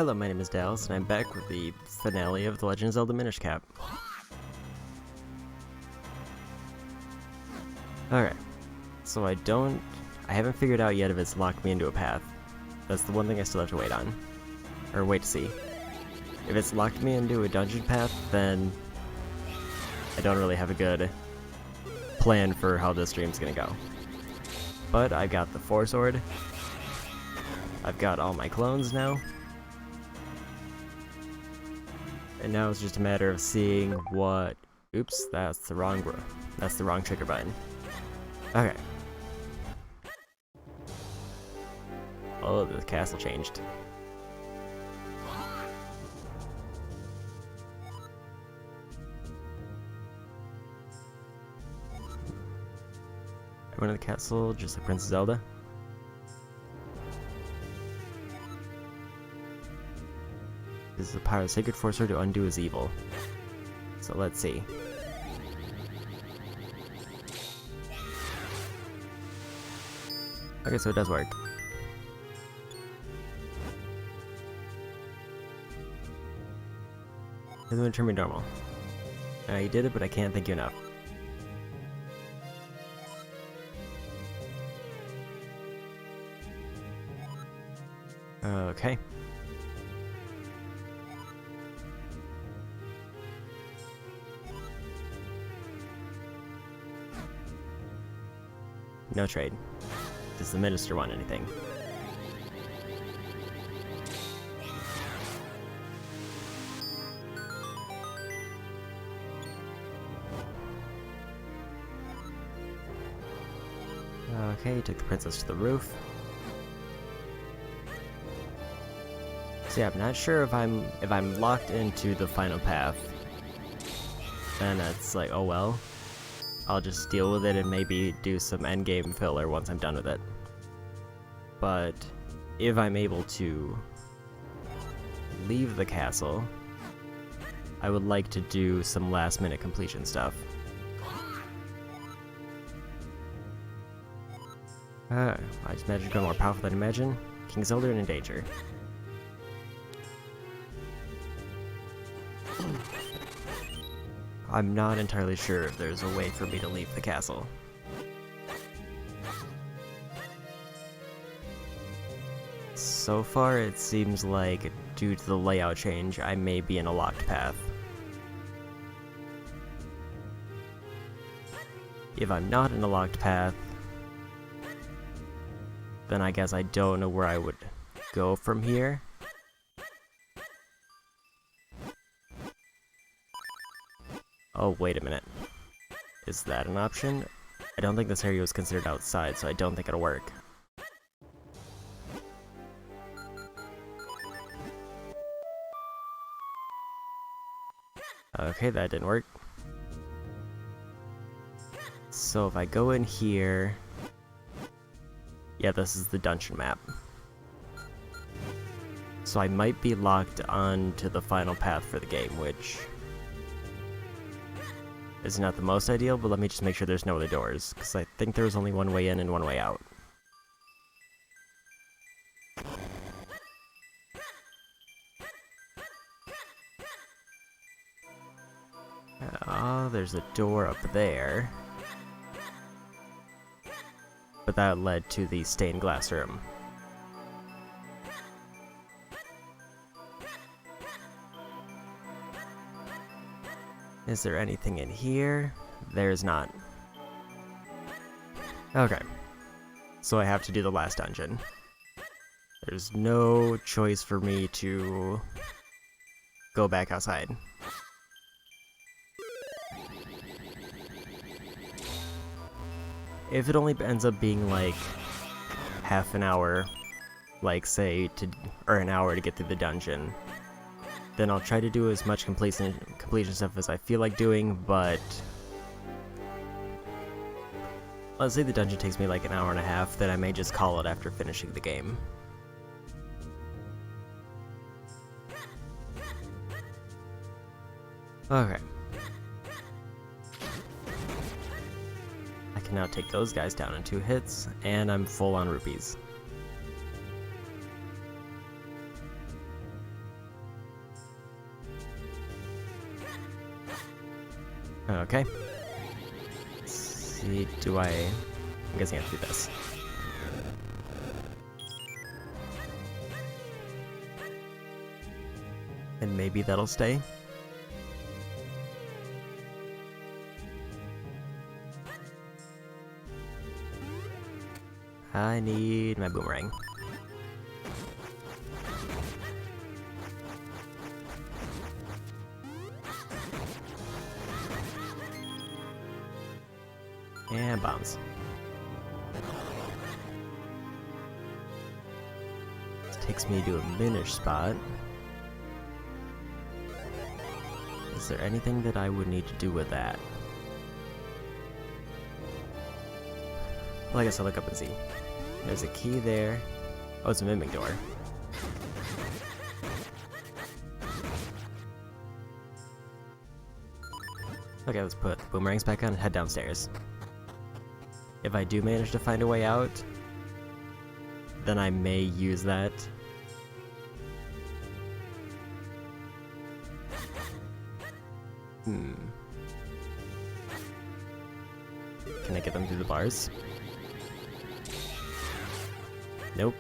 Hello, my name is Dallas, and I'm back with the finale of The Legend of Zelda Minish Cap. Alright, so I haven't figured out yet if it's locked me into a path. That's the one thing I still have to wait on. Or wait to see. If it's locked me into a dungeon path, then I don't really have a good plan for how this stream's gonna go. But I got the 4-sword. I've got all my clones now. And now it's just a matter of seeing what... Oops, that's the wrong trigger button. Okay. Oh, the castle changed. I went to the castle just like Princess Zelda. This is the power of the sacred force to undo his evil. So let's see. Okay, so it does work. It's gonna turn me normal. You did it, but I can't thank you enough. Okay. No trade. Does the minister want anything? Okay, took the princess to the roof. So yeah, I'm not sure if I'm locked into the final path. Then it's like, oh well. I'll just deal with it and maybe do some endgame filler once I'm done with it. But if I'm able to leave the castle, I would like to do some last minute completion stuff. I just imagine going more powerful than I imagine. King Zelda in danger. I'm not entirely sure if there's a way for me to leave the castle. So far, it seems like, due to the layout change, I may be in a locked path. If I'm not in a locked path, then I guess I don't know where I would go from here. Oh, wait a minute. Is that an option? I don't think this area was considered outside, so I don't think it'll work. Okay, that didn't work. So if I go in here... Yeah, this is the dungeon map. So I might be locked onto the final path for the game, which... is not the most ideal, but let me just make sure there's no other doors, because I think there's only one way in and one way out. There's a door up there. But that led to the stained glass room. Is there anything in here? There's not. Okay. So I have to do the last dungeon. There's no choice for me to go back outside. If it only ends up being like half an hour, like say, or an hour to get through the dungeon, then I'll try to do as much completion stuff as I feel like doing, but let's say the dungeon takes me like an hour and a half, then I may just call it after finishing the game. Okay. I can now take those guys down in 2 hits, and I'm full on rupees. Okay. Let's see, I'm guessing I have to do this. And maybe that'll stay. I need my boomerang. And bombs. This takes me to a Minish spot. Is there anything that I would need to do with that? Well, I guess I'll look up and see. There's a key there. Oh, it's a mimic door. Okay, let's put the boomerangs back on and head downstairs. If I do manage to find a way out, then I may use that. Can I get them through the bars? Nope.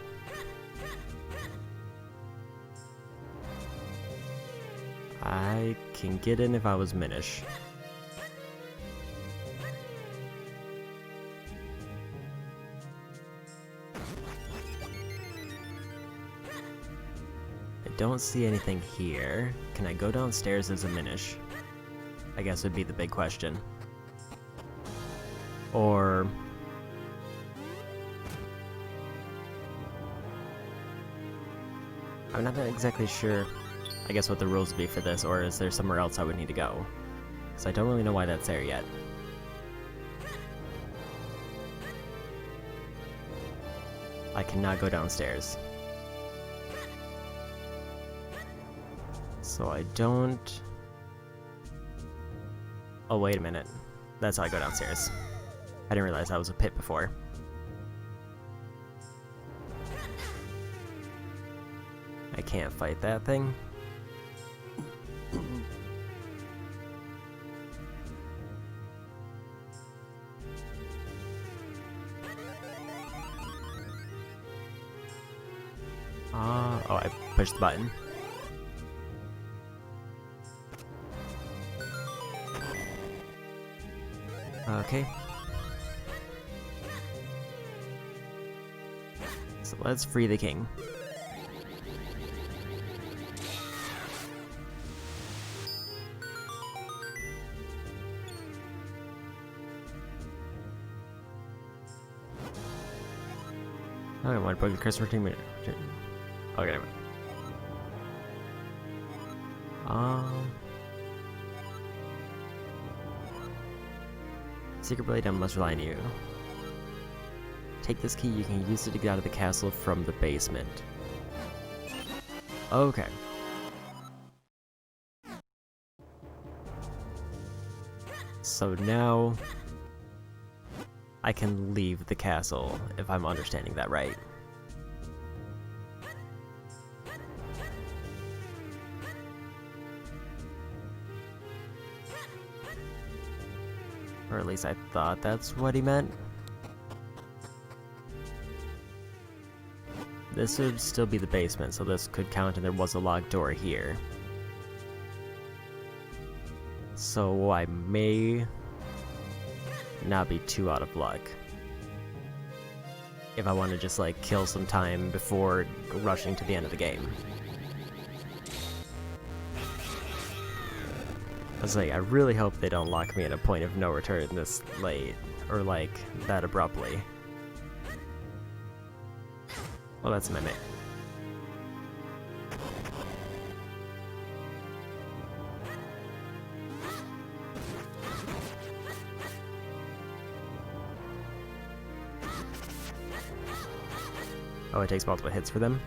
I can get in if I was Minish. I don't see anything here. Can I go downstairs as a Minish? I guess would be the big question. Or... I'm not exactly sure, I guess, what the rules would be for this, or is there somewhere else I would need to go? Because I don't really know why that's there yet. I cannot go downstairs. So I don't... Oh, wait a minute. That's how I go downstairs. I didn't realize that was a pit before. I can't fight that thing. Oh, I pushed the button. Okay. So let's free the king. Okay, I want to break the Christmas team. Okay, never mind. Secret blade, I must rely on you. Take this key, you can use it to get out of the castle from the basement. Okay. So now I can leave the castle, if I'm understanding that right. Or at least I thought that's what he meant. This would still be the basement, so this could count, and there was a locked door here. So I may not be too out of luck. If I want to just like kill some time before rushing to the end of the game. I was like, I really hope they don't lock me at a point of no return this late, or like, that abruptly. Well, that's my mate. Oh, it takes multiple hits for them?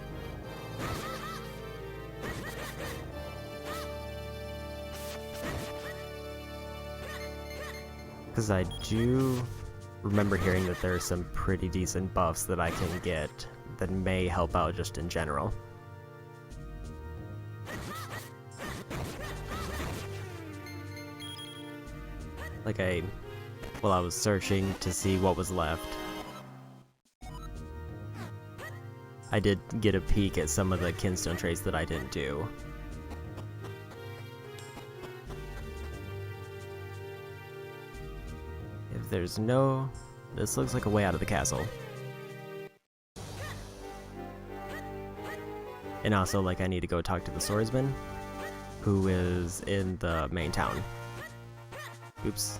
Because I do remember hearing that there are some pretty decent buffs that I can get that may help out just in general. Like while I was searching to see what was left, I did get a peek at some of the kinstone trades that I didn't do. If there's no... This looks like a way out of the castle. And also, like, I need to go talk to the swordsman, who is in the main town. Oops.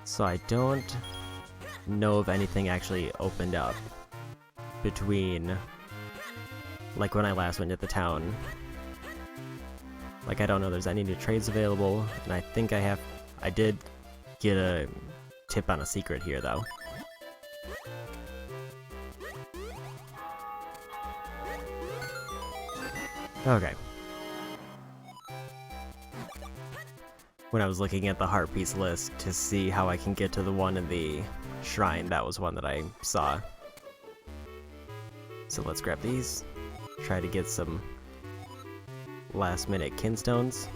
So I don't know if anything actually opened up between, like, when I last went to the town. Like, I don't know if there's any new trades available, and I think I did get a tip on a secret here, though. Okay. When I was looking at the heart piece list to see how I can get to the one in the shrine, that was one that I saw. So let's grab these, try to get some last minute kinstones.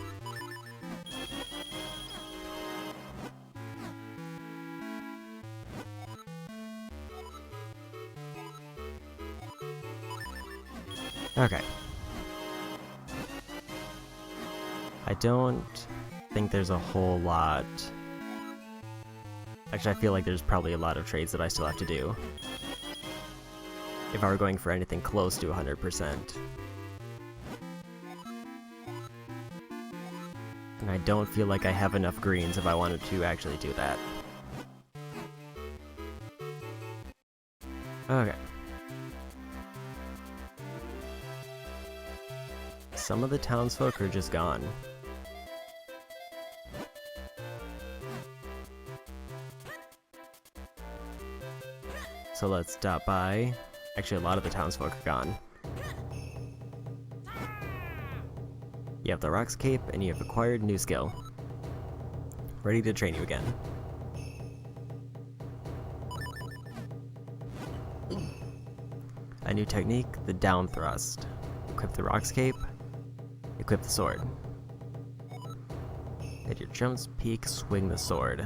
Okay. I don't think there's a whole lot. Actually, I feel like there's probably a lot of trades that I still have to do if I were going for anything close to 100%. And I don't feel like I have enough greens if I wanted to actually do that. Okay. Some of the townsfolk are just gone. So let's stop by. Actually, a lot of the townsfolk are gone. You have the Rock's Cape, and you have acquired new skill. Ready to train you again. A new technique, the down thrust. Equip the Rock's Cape. Equip the sword. At your jump's peak, swing the sword.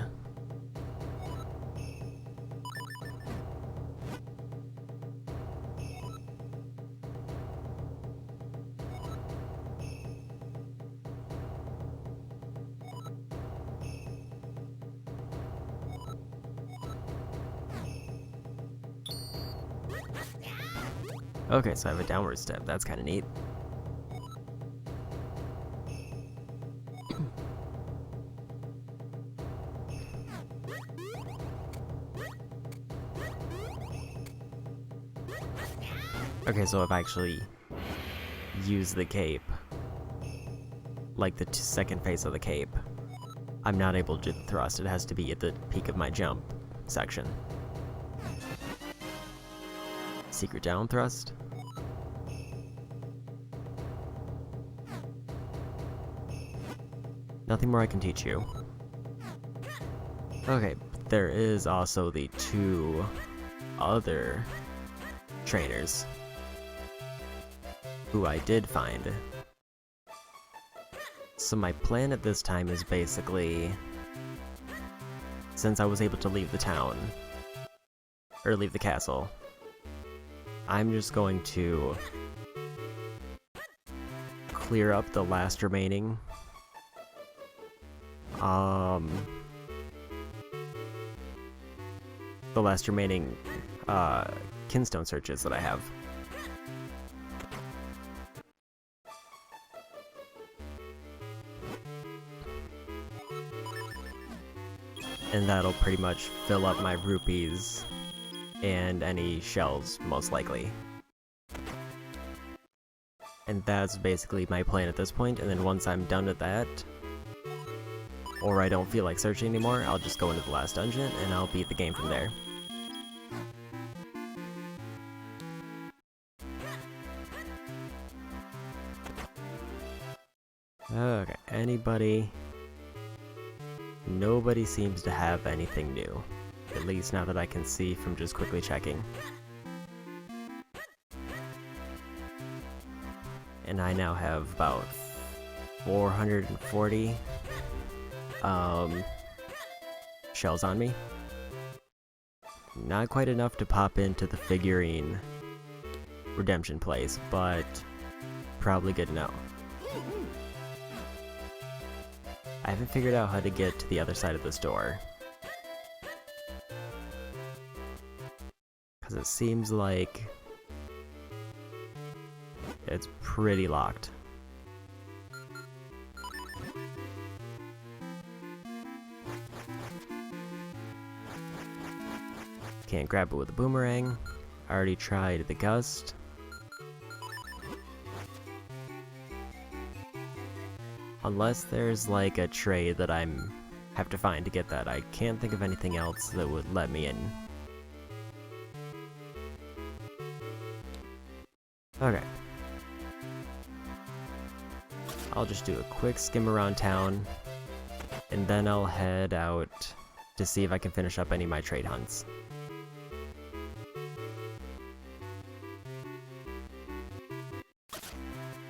Okay, so I have a downward step. That's kind of neat. Okay, so if I actually use the cape, like the second phase of the cape, I'm not able to do the thrust. It has to be at the peak of my jump section. Secret down thrust. Nothing more I can teach you. Okay, there is also the two other trainers who I did find. So my plan at this time is basically, since I was able to leave the town, or leave the castle, I'm just going to clear up the last remaining kinstone searches that I have. And that'll pretty much fill up my rupees and any shells, most likely. And that's basically my plan at this point, and then once I'm done with that, or I don't feel like searching anymore, I'll just go into the last dungeon and I'll beat the game from there. Okay, anybody? Nobody seems to have anything new. At least now that I can see from just quickly checking. and I now have about 440 shells on me. Not quite enough to pop into the figurine redemption place, but probably good to know. I haven't figured out how to get to the other side of this door, because it seems like it's pretty locked. Can't grab it with a boomerang. I already tried the gust. Unless there's like a trade that I'm have to find to get that. I can't think of anything else that would let me in. Okay. I'll just do a quick skim around town, and then I'll head out to see if I can finish up any of my trade hunts.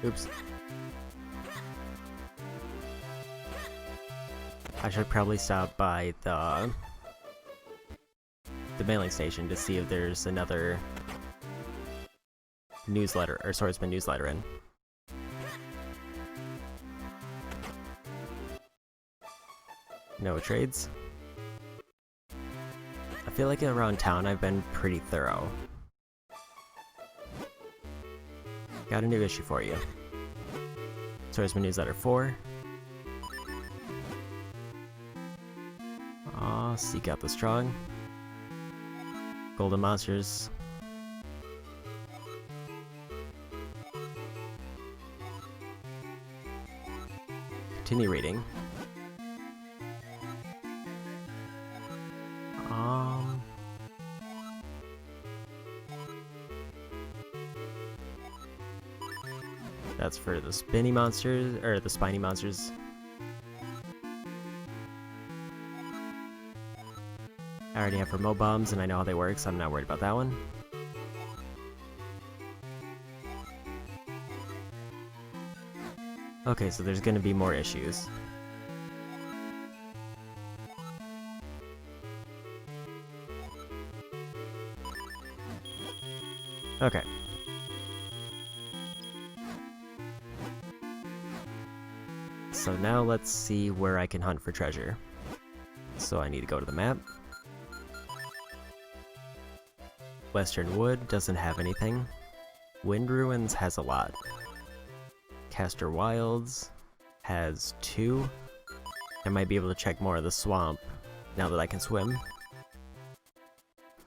Oops. I should probably stop by the mailing station to see if there's another newsletter or swordsman newsletter in. No trades. I feel like around town I've been pretty thorough. Got a new issue for you. Swordsman Newsletter 4. Aw, seek out the strong. Golden monsters. Continue reading. That's for the spinny monsters, or the spiny monsters. I already have remote bombs and I know how they work, so I'm not worried about that one. Okay, so there's gonna be more issues. Okay. So now let's see where I can hunt for treasure. So I need to go to the map. Western Wood doesn't have anything. Wind Ruins has a lot. Castor Wilds has 2. I might be able to check more of the swamp now that I can swim.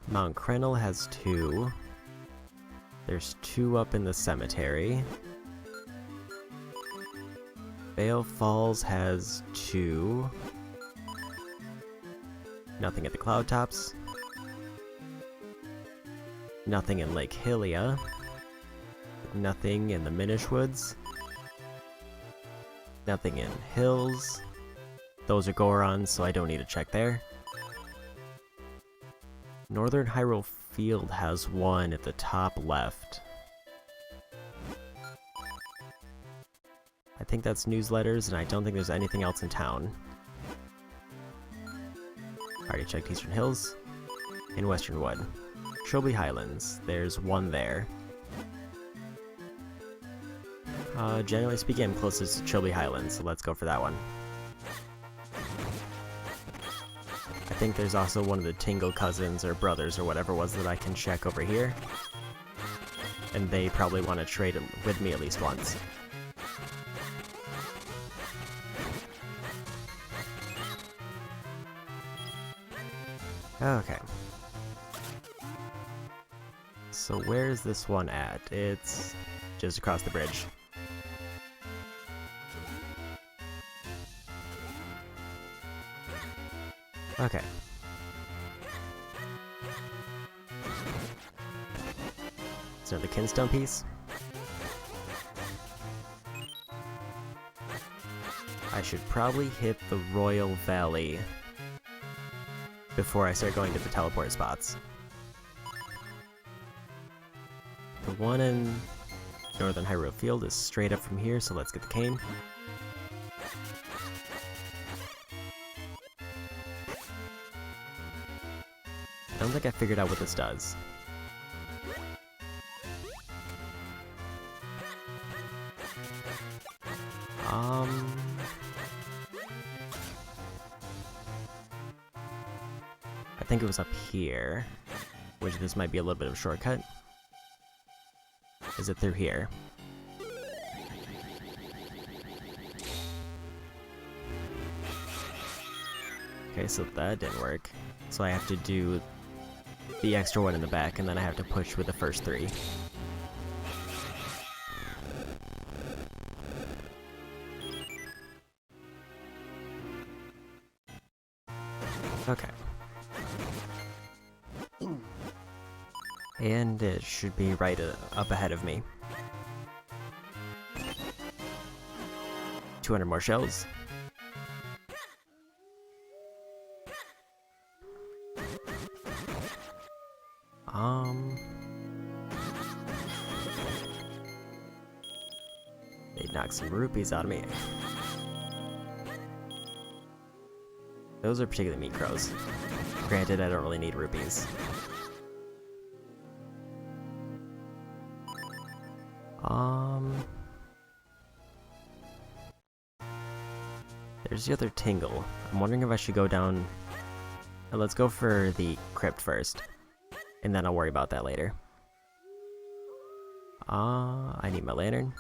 Mount Krennel has 2. There's 2 up in the cemetery. Vale Falls has 2. Nothing at the Cloud Tops. Nothing in Lake Hylia. Nothing in the Minish Woods. Nothing in Hills. Those are Gorons, so I don't need to check there. Northern Hyrule Field has 1 at the top left. I think that's newsletters, and I don't think there's anything else in town. Already checked Eastern Hills and Western Wood. Trilby Highlands, there's 1 there. Generally speaking, I'm closest to Trilby Highlands, so let's go for that one. I think there's also one of the Tingle cousins or brothers or whatever it was that I can check over here. And they probably want to trade with me at least once. Okay. So where is this one at? It's just across the bridge. Okay. It's another Kinstone piece. I should probably hit the Royal Valley before I start going to the teleport spots. The one in Northern Hyrule Field is straight up from here, so let's get the cane. I don't think I figured out what this does. I think it was up here, which this might be a little bit of a shortcut. Is it through here? Okay, so that didn't work. So I have to do the extra one in the back, and then I have to push with the first three. Okay. And it should be right up ahead of me. 200 more shells. They knocked some rupees out of me. Those are particularly meat crows. Granted, I don't really need rupees. There's the other tingle. I'm wondering if I should go down... Let's go for the crypt first, and then I'll worry about that later. I need my lantern.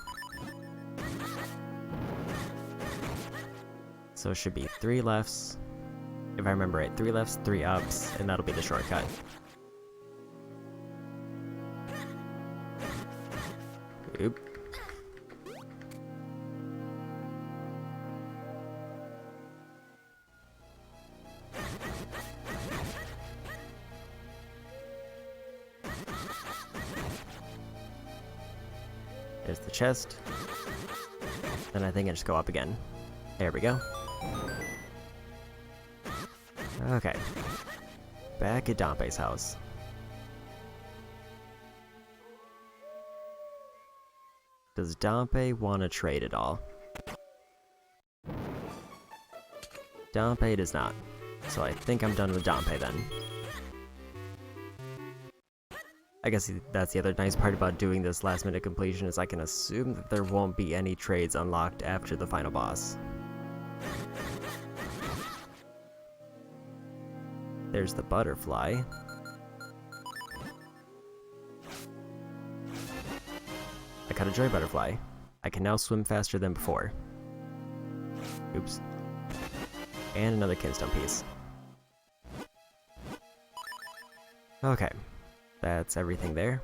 So it should be 3 lefts. If I remember right, 3 lefts, 3 ups, and that'll be the shortcut. Oop. There's the chest. Then I think I just go up again. There we go. Okay. Back at Dompe's house. Does Dompe want to trade at all? Dompe does not. So I think I'm done with Dompe then. I guess that's the other nice part about doing this last minute completion is I can assume that there won't be any trades unlocked after the final boss. There's the butterfly. I caught a joy butterfly. I can now swim faster than before. Oops. And another kinstone piece. Okay. That's everything there.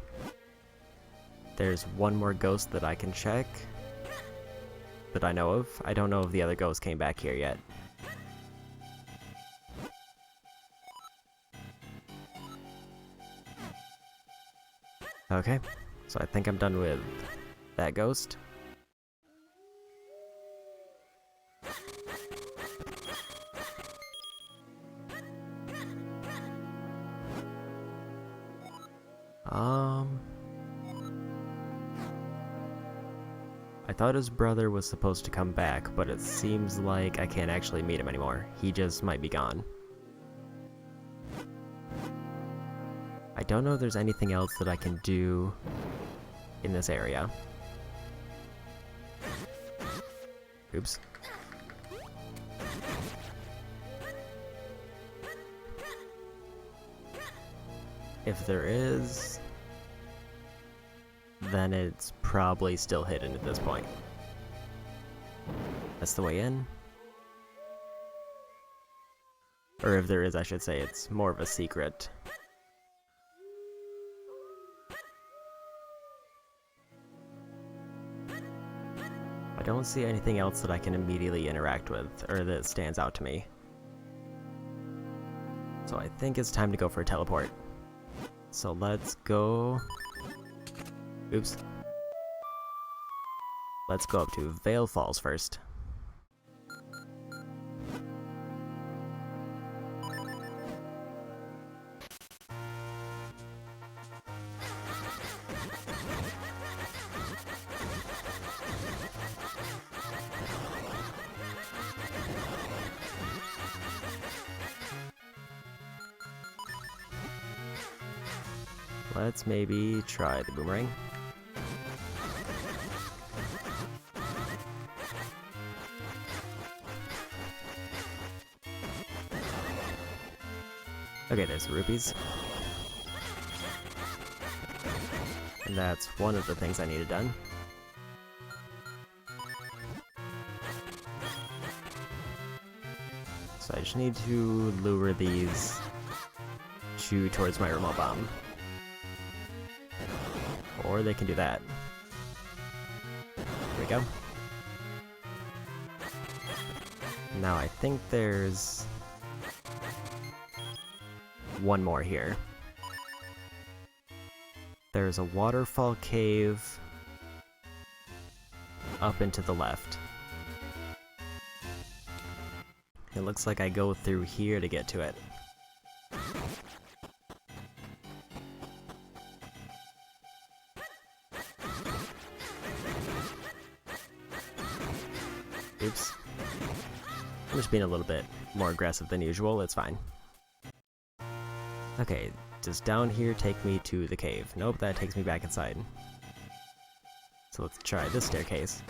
There's one more ghost that I can check. That I know of. I don't know if the other ghost came back here yet. Okay. So I think I'm done with that ghost. I thought his brother was supposed to come back, but it seems like I can't actually meet him anymore. He just might be gone. I don't know if there's anything else that I can do in this area. Oops. If there is, then it's probably still hidden at this point. That's the way in. Or if there is, I should say, it's more of a secret. I don't see anything else that I can immediately interact with, or that stands out to me. So I think it's time to go for a teleport. So let's go... Oops. Let's go up to Vale Falls first. Let's maybe try the boomerang. Okay, there's the rupees. And that's one of the things I needed done. So I just need to lure these towards my remote bomb. Or they can do that. Here we go. Now I think there's one more here. There's a waterfall cave up and to the left. It looks like I go through here to get to it. Oops. I'm just being a little bit more aggressive than usual, it's fine. Okay, does down here take me to the cave? Nope, that takes me back inside. So let's try this staircase.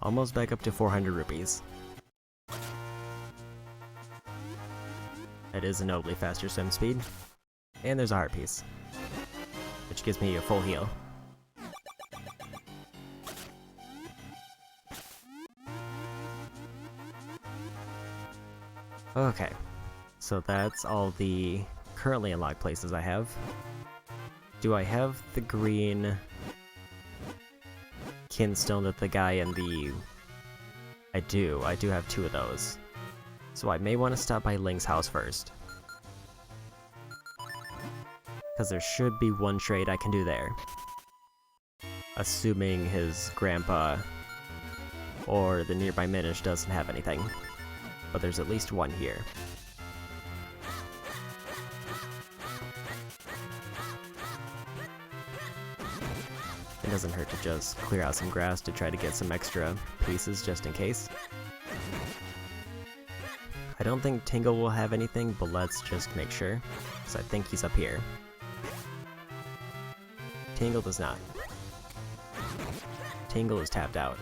Almost back up to 400 rupees. It is a notably faster swim speed. And there's a heart piece, which gives me a full heal. Okay, so that's all the currently unlocked places I have. Do I have the green kinstone that the guy in the... I do have 2 of those. So I may want to stop by Link's house first. Because there should be one trade I can do there. Assuming his grandpa or the nearby Minish doesn't have anything. But there's at least one here. It doesn't hurt to just clear out some grass to try to get some extra pieces just in case. I don't think Tingle will have anything, but let's just make sure, because I think he's up here. Tingle does not. Tingle is tapped out.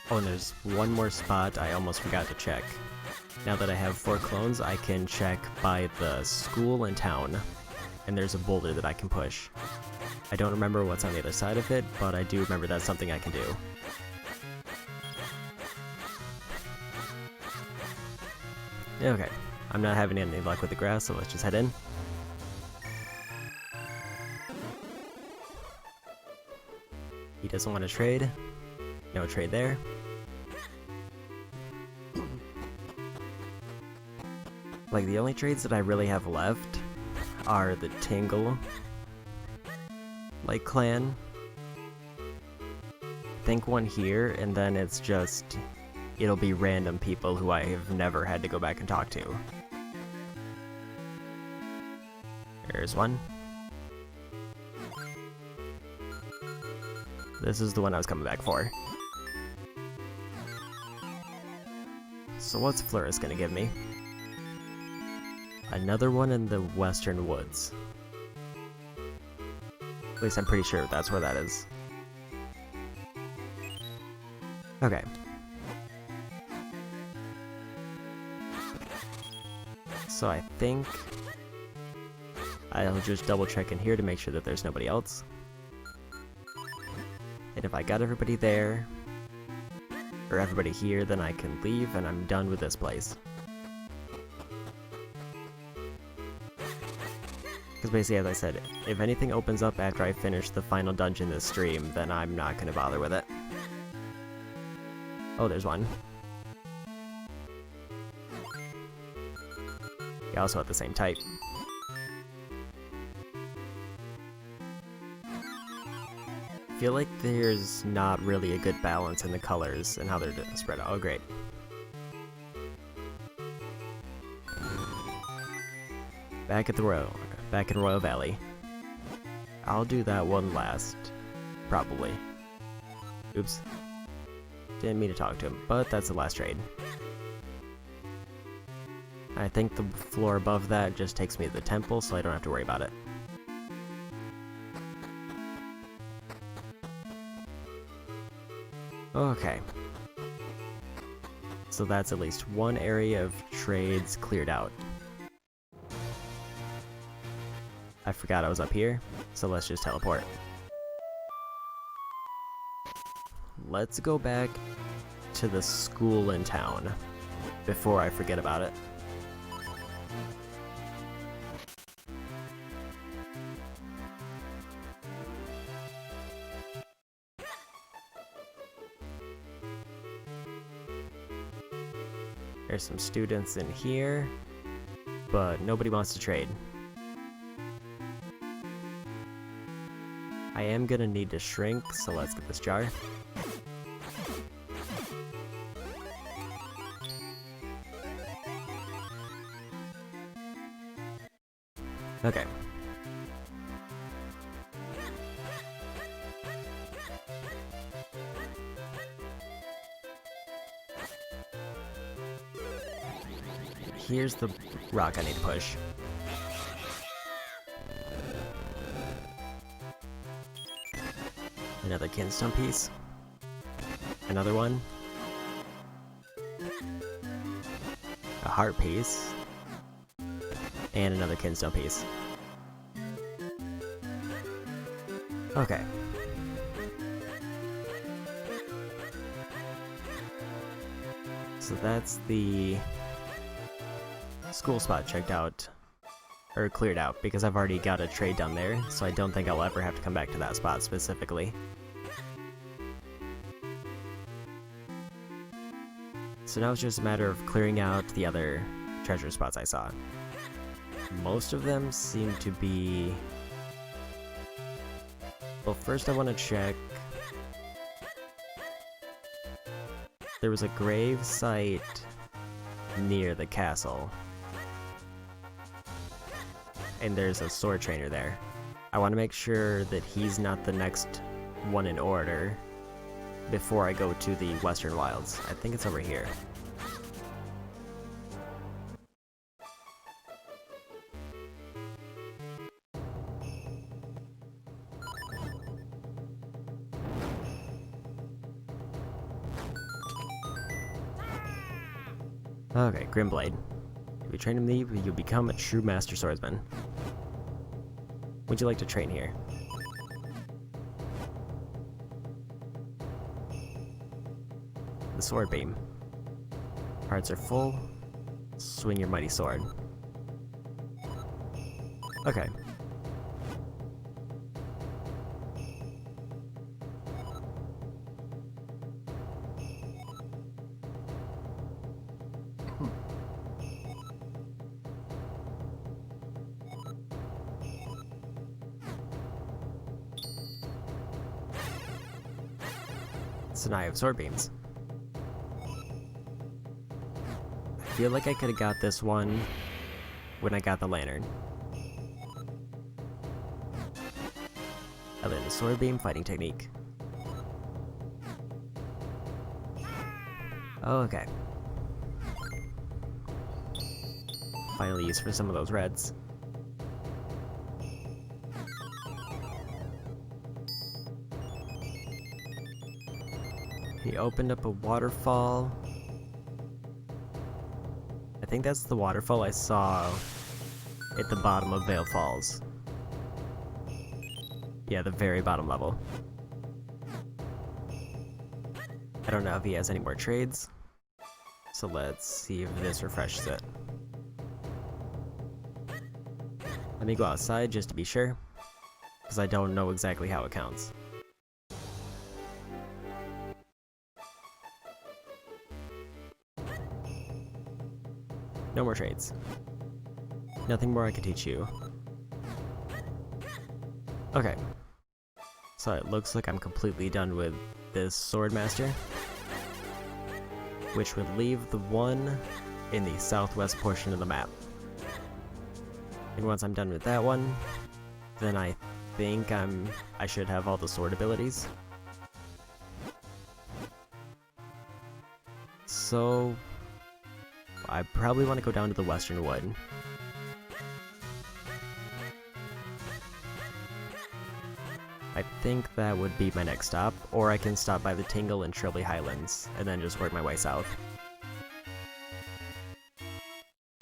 Oh, and there's one more spot I almost forgot to check. Now that I have 4 clones, I can check by the school in town, and there's a boulder that I can push. I don't remember what's on the other side of it, but I do remember that's something I can do. Okay, I'm not having any luck with the grass, so let's just head in. He doesn't want to trade. No trade there. Like, the only trades that I really have left are the Tingle, like, clan. I think one here, and then it's just... it'll be random people who I have never had to go back and talk to. There's one. This is the one I was coming back for. So what's Florist gonna give me? Another one in the Western Woods. At least I'm pretty sure that's where that is. Okay. So I think I'll just double check in here to make sure that there's nobody else. And if I got everybody there, or everybody here, then I can leave and I'm done with this place. Because basically, as I said, if anything opens up after I finish the final dungeon this stream, then I'm not going to bother with it. Oh, there's one. They also have the same type. I feel like there's not really a good balance in the colors and how they're spread out. Oh, great. Back in Royal Valley. I'll do that one last, probably. Oops. Didn't mean to talk to him, but that's the last trade. I think the floor above that just takes me to the temple, so I don't have to worry about it. Okay. So that's at least one area of trades cleared out. I forgot I was up here, so let's just teleport. Let's go back to the school in town before I forget about it. There's some students in here, but nobody wants to trade. I am gonna need to shrink, so let's get this jar. Okay. Here's the rock I need to push. Another kinstone piece. Another one. A heart piece. And another kinstone piece. Okay. So that's the school spot checked out, or cleared out, because I've already got a trade done there, so I don't think I'll ever have to come back to that spot specifically. So now it's just a matter of clearing out the other treasure spots I saw. Most of them seem to be... Well, first I want to check... There was a grave site near the castle. And there's a sword trainer there. I want to make sure that he's not the next one in order before I go to the Western Wilds. I think it's over here. Okay, Grimblade. If you train him, you become a true master swordsman. Would you like to train here? The sword beam. Hearts are full. Swing your mighty sword. Okay. So now I have sword beams. I feel like I could have got this one when I got the lantern. I learned the sword beam fighting technique. Oh, okay. Finally used for some of those reds. He opened up a waterfall. I think that's the waterfall I saw at the bottom of Vale Falls. Yeah, the very bottom level. I don't know if he has any more trades, so let's see if this refreshes it. Let me go outside just to be sure, because I don't know exactly how it counts. No more trades. Nothing more I can teach you. Okay. So it looks like I'm completely done with this Swordmaster, which would leave the one in the southwest portion of the map. And once I'm done with that one, then I think I should have all the sword abilities. So I probably want to go down to the Western Wood. I think that would be my next stop, or I can stop by the Tingle and Trilby Highlands, and then just work my way south.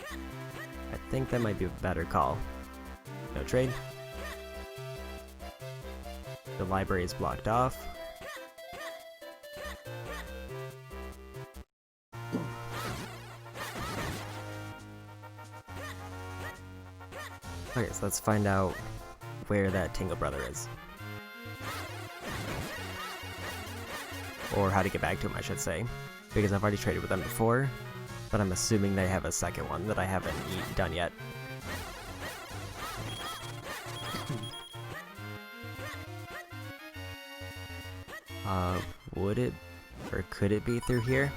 I think that might be a better call. No trade. The library is blocked off. Okay, so let's find out where that Tingle brother is. Or how to get back to him, I should say. Because I've already traded with them before, but I'm assuming they have a second one that I haven't done yet. Would it, or could it be through here?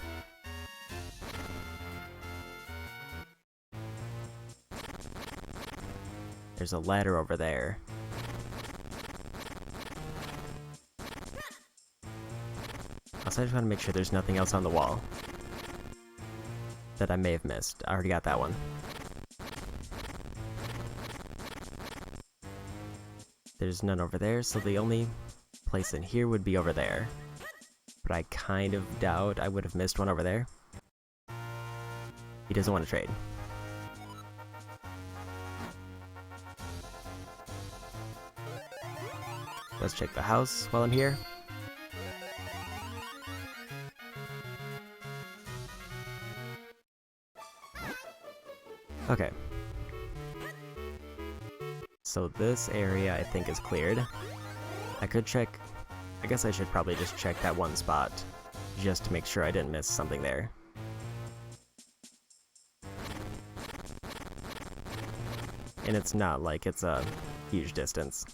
There's a ladder over there. Also, I just want to make sure there's nothing else on the wall that I may have missed. I already got that one. There's none over there, so the only place in here would be over there. But I kind of doubt I would have missed one over there. He doesn't want to trade. Let's check the house while I'm here. Okay. So this area I think is cleared. I could check, I guess I should probably just check that one spot, just to make sure I didn't miss something there. And it's not like it's a huge distance.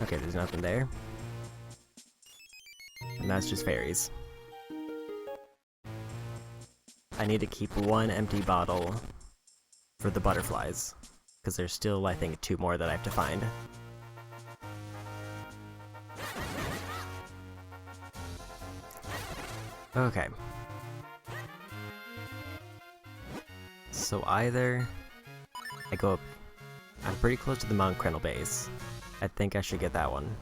Okay, there's nothing there. And that's just fairies. I need to keep one empty bottle for the butterflies, because there's still, I think, 2 more that I have to find. Okay. So either I go up, I'm pretty close to the Mount Krennel base. I think I should get that one.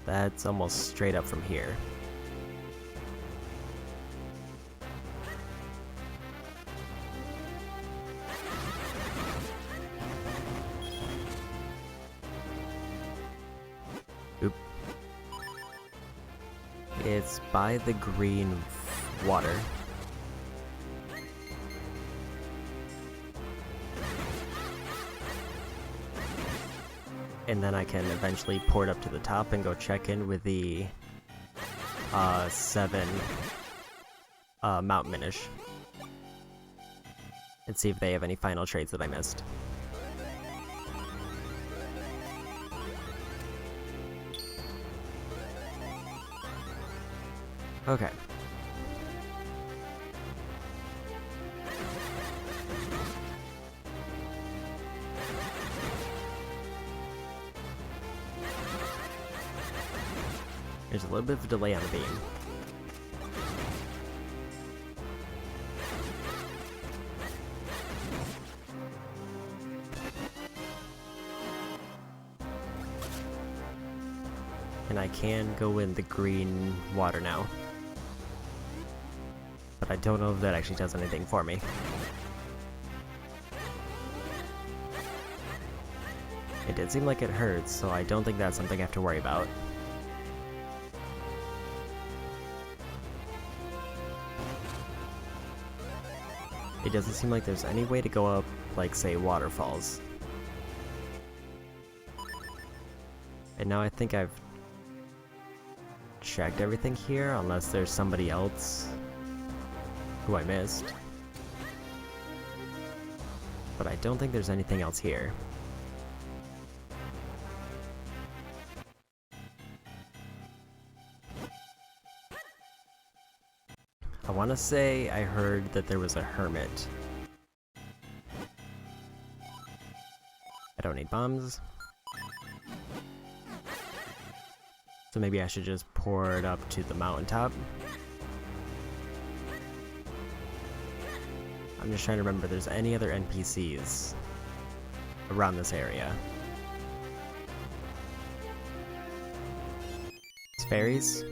That's almost straight up from here. Oop. It's by the green water. And then I can eventually port up to the top and go check in with the 7 Mount Minish. And see if they have any final trades that I missed. Okay. There's a little bit of a delay on the beam. And I can go in the green water now. But I don't know if that actually does anything for me. It did seem like it hurts, so I don't think that's something I have to worry about. It doesn't seem like there's any way to go up, like, say, waterfalls. And now I think I've checked everything here, unless there's somebody else who I missed. But I don't think there's anything else here. I want to say I heard that there was a hermit. I don't need bombs. So maybe I should just pour it up to the mountaintop. I'm just trying to remember if there's any other NPCs around this area. It's fairies.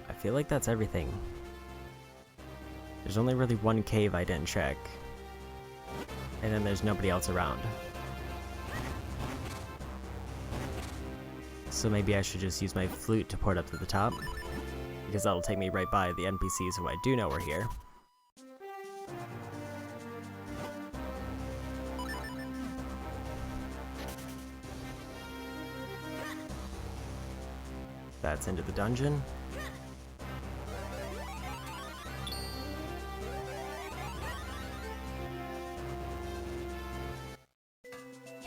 I feel like that's everything. There's only really one cave I didn't check. And then there's nobody else around. So maybe I should just use my flute to port up to the top, because that'll take me right by the NPCs who I do know are here. That's into the dungeon.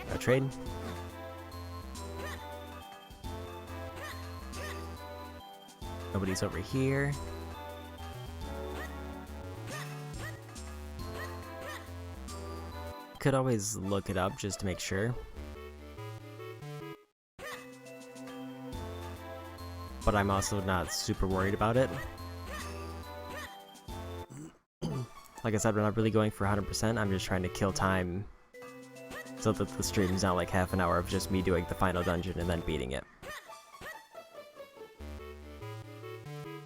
No trade. Nobody's over here. Could always look it up just to make sure. But I'm also not super worried about it. Like I said, we're not really going for 100%, I'm just trying to kill time so that the stream's not like half an hour of just me doing the final dungeon and then beating it.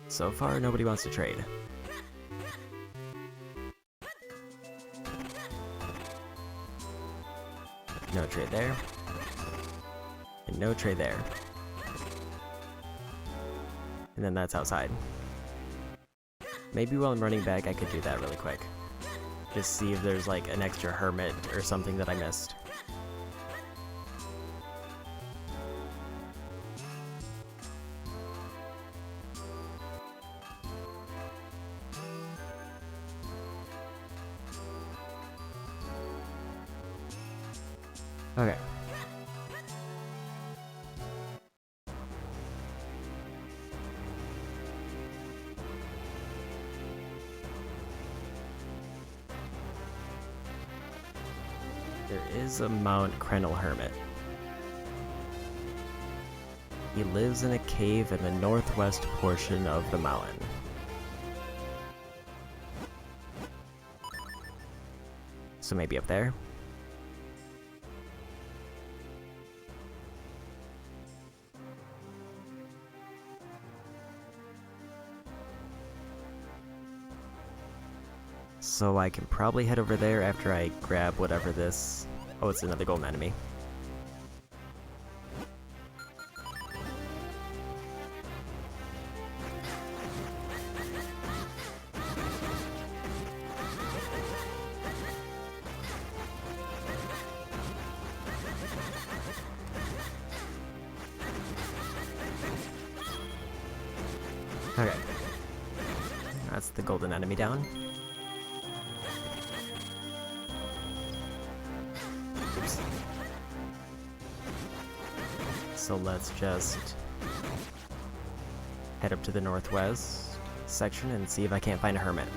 So far, nobody wants to trade. No trade there. And no trade there. And then that's outside. Maybe while I'm running back, I could do that really quick. Just see if there's like an extra hermit or something that I missed. Okay. There is a Mount Krenel Hermit. He lives in a cave in the northwest portion of the mountain. So maybe up there? So I can probably head over there after I grab whatever this... Oh, it's another golden enemy. Okay. That's the golden enemy down. Oops. So let's just head up to the northwest section and see if I can't find a hermit.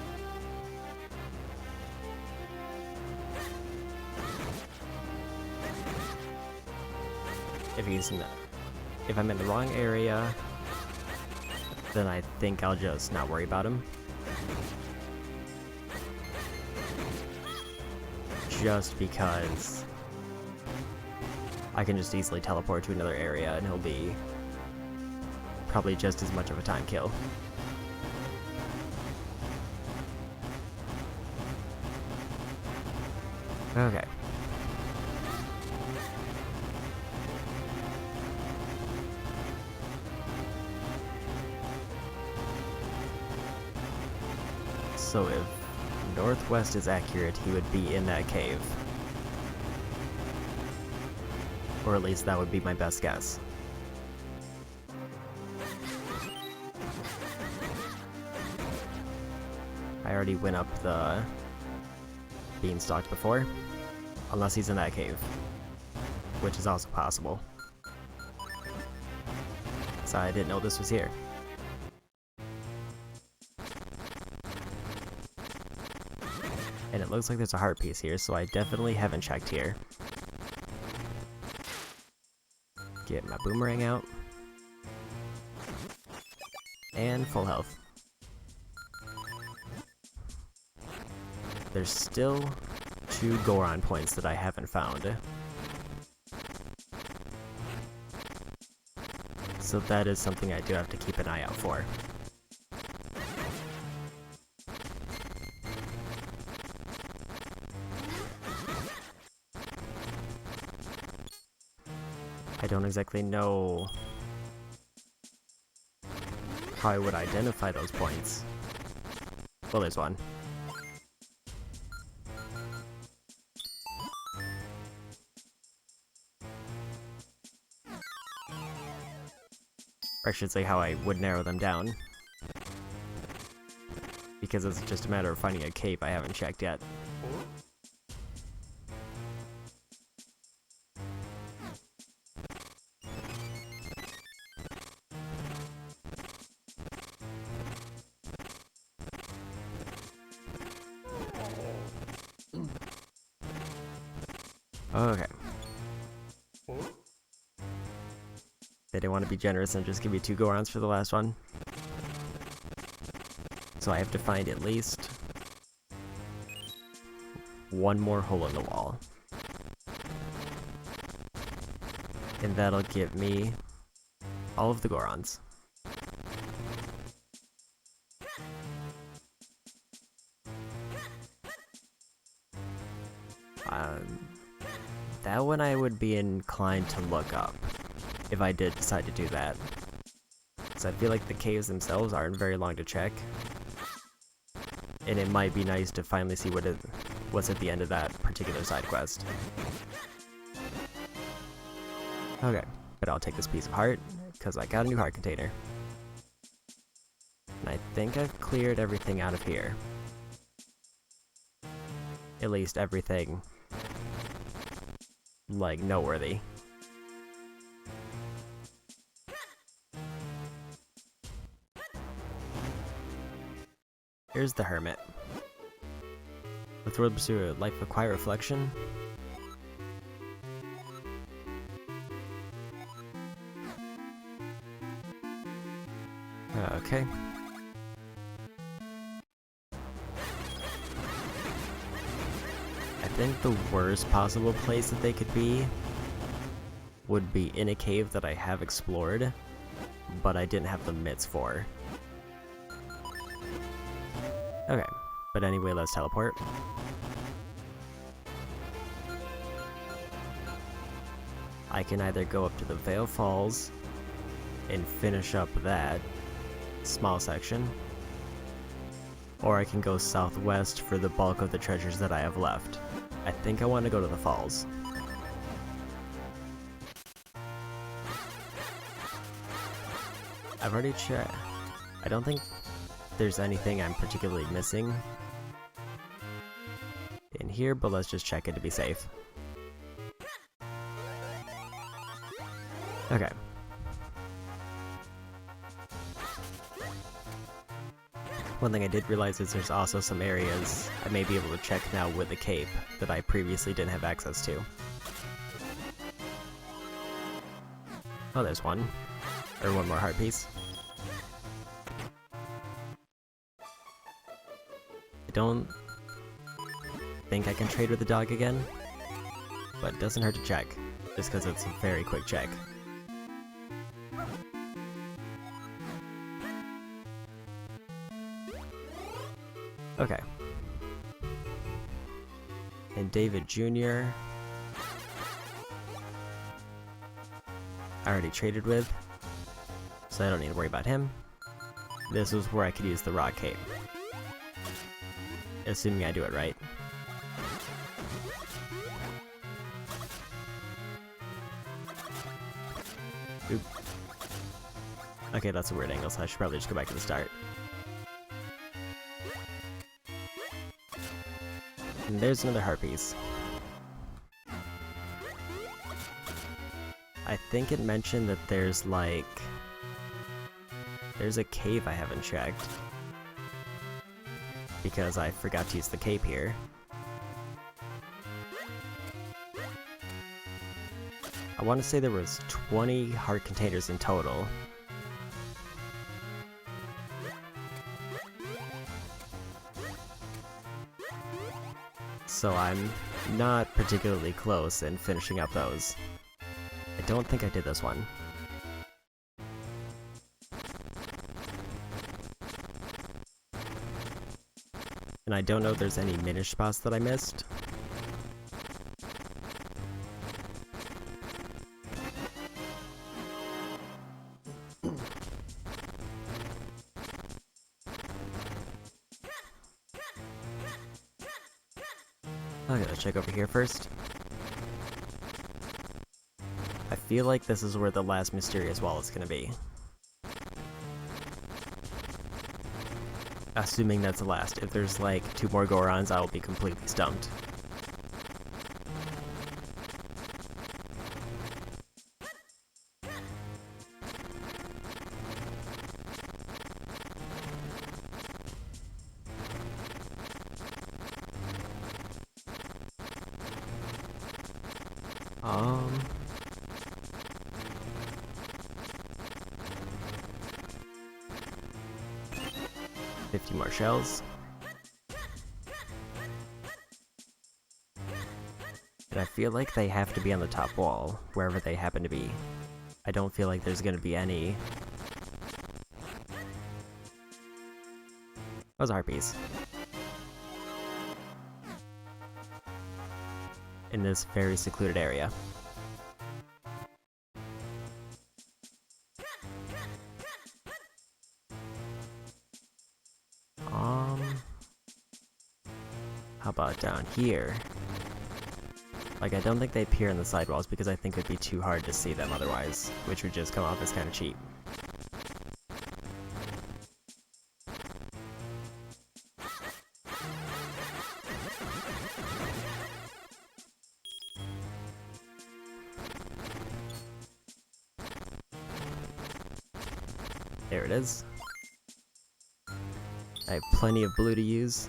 If I'm in the wrong area, then I think I'll just not worry about him. Just because I can just easily teleport to another area and he'll be probably just as much of a time kill. Okay. So if northwest is accurate, he would be in that cave. Or at least that would be my best guess. I already went up the beanstalk before, unless he's in that cave, which is also possible. So I didn't know this was here. And it looks like there's a heart piece here, so I definitely haven't checked here. Get my boomerang out. And full health. There's still 2 Goron points that I haven't found. So that is something I do have to keep an eye out for. I don't exactly know how I would identify those points. Well, there's one. Or I should say how I would narrow them down. Because it's just a matter of finding a cave I haven't checked yet. Okay. They didn't want to be generous and just give me 2 Gorons for the last one. So I have to find at least 1 more hole in the wall. And that'll give me all of the Gorons. That one I would be inclined to look up, if I did decide to do that. So I feel like the caves themselves aren't very long to check. And it might be nice to finally see what's at the end of that particular side quest. Okay, but I'll take this piece of heart, because I got a new heart container. And I think I've cleared everything out of here. At least everything, like, noteworthy. Here's the Hermit. With the road pursue a life of quiet reflection. Okay. I think the worst possible place that they could be would be in a cave that I have explored, but I didn't have the mitts for. Okay, but anyway, let's teleport. I can either go up to the Vale Falls and finish up that small section, or I can go southwest for the bulk of the treasures that I have left. I think I want to go to the falls. I've already checked. I don't think there's anything I'm particularly missing in here, but let's just check it to be safe. Okay. One thing I did realize is there's also some areas I may be able to check now with the cape that I previously didn't have access to. Oh, there's one. Or one more heart piece. I don't think I can trade with the dog again, but it doesn't hurt to check, just because it's a very quick check. Okay. And David Jr. I already traded with, so I don't need to worry about him. This was where I could use the rock cape. Assuming I do it right. Okay, that's a weird angle, so I should probably just go back to the start. And there's another heart piece. I think it mentioned that there's like... There's a cave I haven't checked. Because I forgot to use the cape here. I want to say there was 20 heart containers in total. So I'm not particularly close in finishing up those. I don't think I did this one. And I don't know if there's any Minish spots that I missed. Okay, let's check over here first. I feel like this is where the last mysterious wall is gonna be. Assuming that's the last. If there's like 2 more Gorons, I will be completely stumped. Um... 50 more shells. And I feel like they have to be on the top wall, wherever they happen to be. I don't feel like there's gonna be any... That was a heart piece. In this very secluded area. How about down here? Like, I don't think they appear in the sidewalls because I think it'd be too hard to see them otherwise, which would just come off as kind of cheap. There it is. I have plenty of blue to use.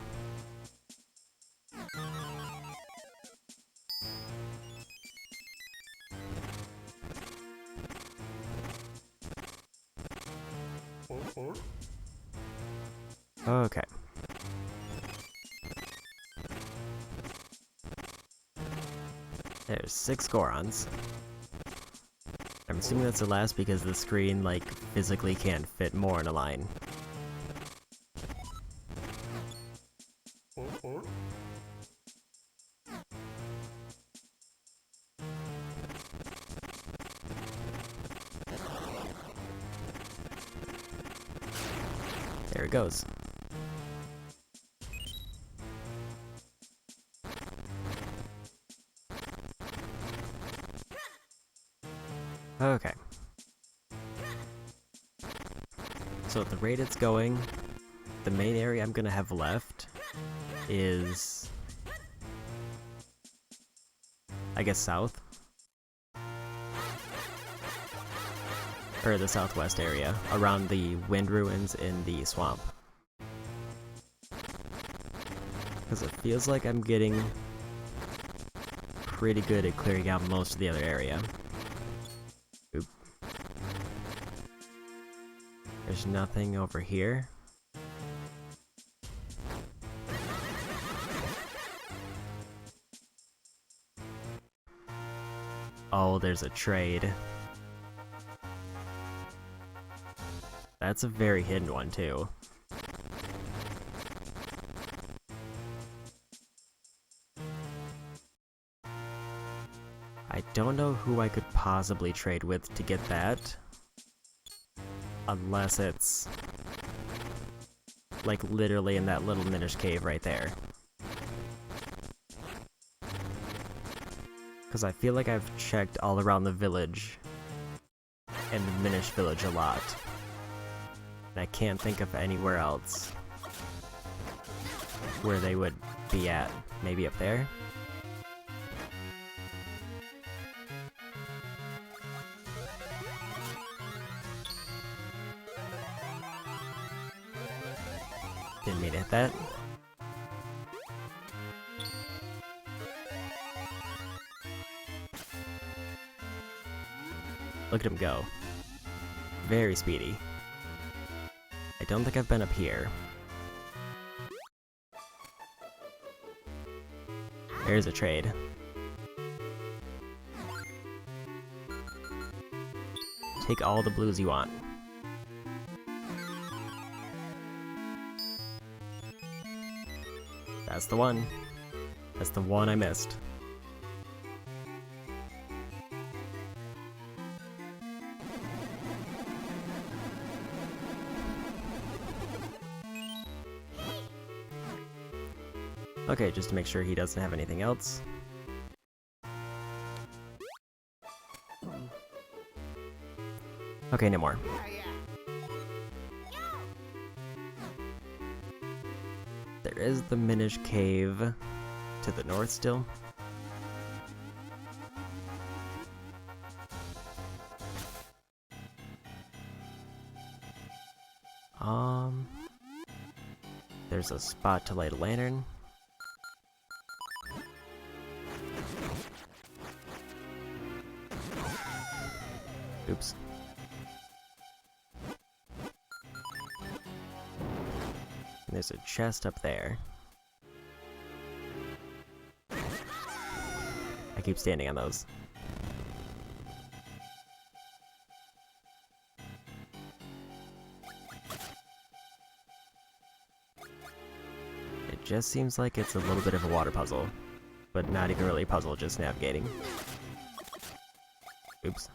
Okay. There's 6 Gorons. I'm assuming that's the last because the screen, like, physically can't fit more in a line. There it goes. Okay. So at the rate it's going, the main area I'm gonna have left is... I guess south? Or the southwest area, around the wind ruins in the swamp. Because it feels like I'm getting pretty good at clearing out most of the other area. Oop. There's nothing over here. Oh, there's a trade. That's a very hidden one, too. I don't know who I could possibly trade with to get that. Unless it's... like, literally in that little Minish cave right there. Because I feel like I've checked all around the village and the Minish village a lot. And I can't think of anywhere else where they would be at. Maybe up there? Didn't mean to hit that. Look at him go. Very speedy. I don't think I've been up here. There's a trade. Take all the blues you want. That's the one. That's the one I missed. Okay, just to make sure he doesn't have anything else. Okay, no more. There is the Minish cave to the north still. There's a spot to light a lantern. Oops. And there's a chest up there. I keep standing on those. It just seems like it's a little bit of a water puzzle, but not even really a puzzle, just navigating. Oops.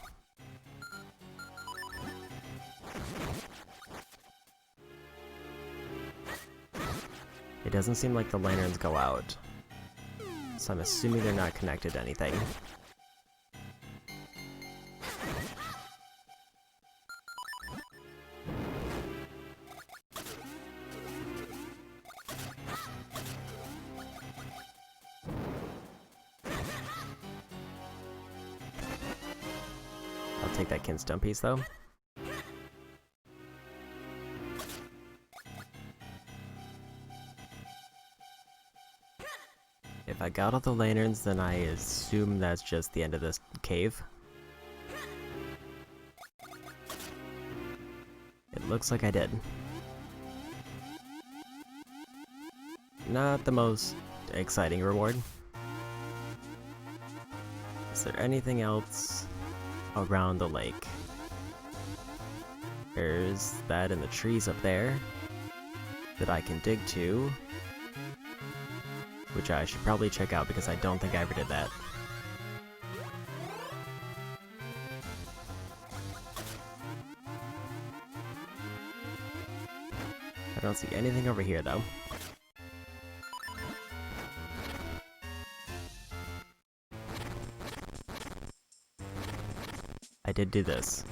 It doesn't seem like the lanterns go out, so I'm assuming they're not connected to anything. I'll take that Kinstone piece though. If I got all the lanterns, then I assume that's just the end of this cave. It looks like I did. Not the most exciting reward. Is there anything else around the lake? There's that in the trees up there that I can dig to, which I should probably check out because I don't think I ever did that. I don't see anything over here though. I did do this.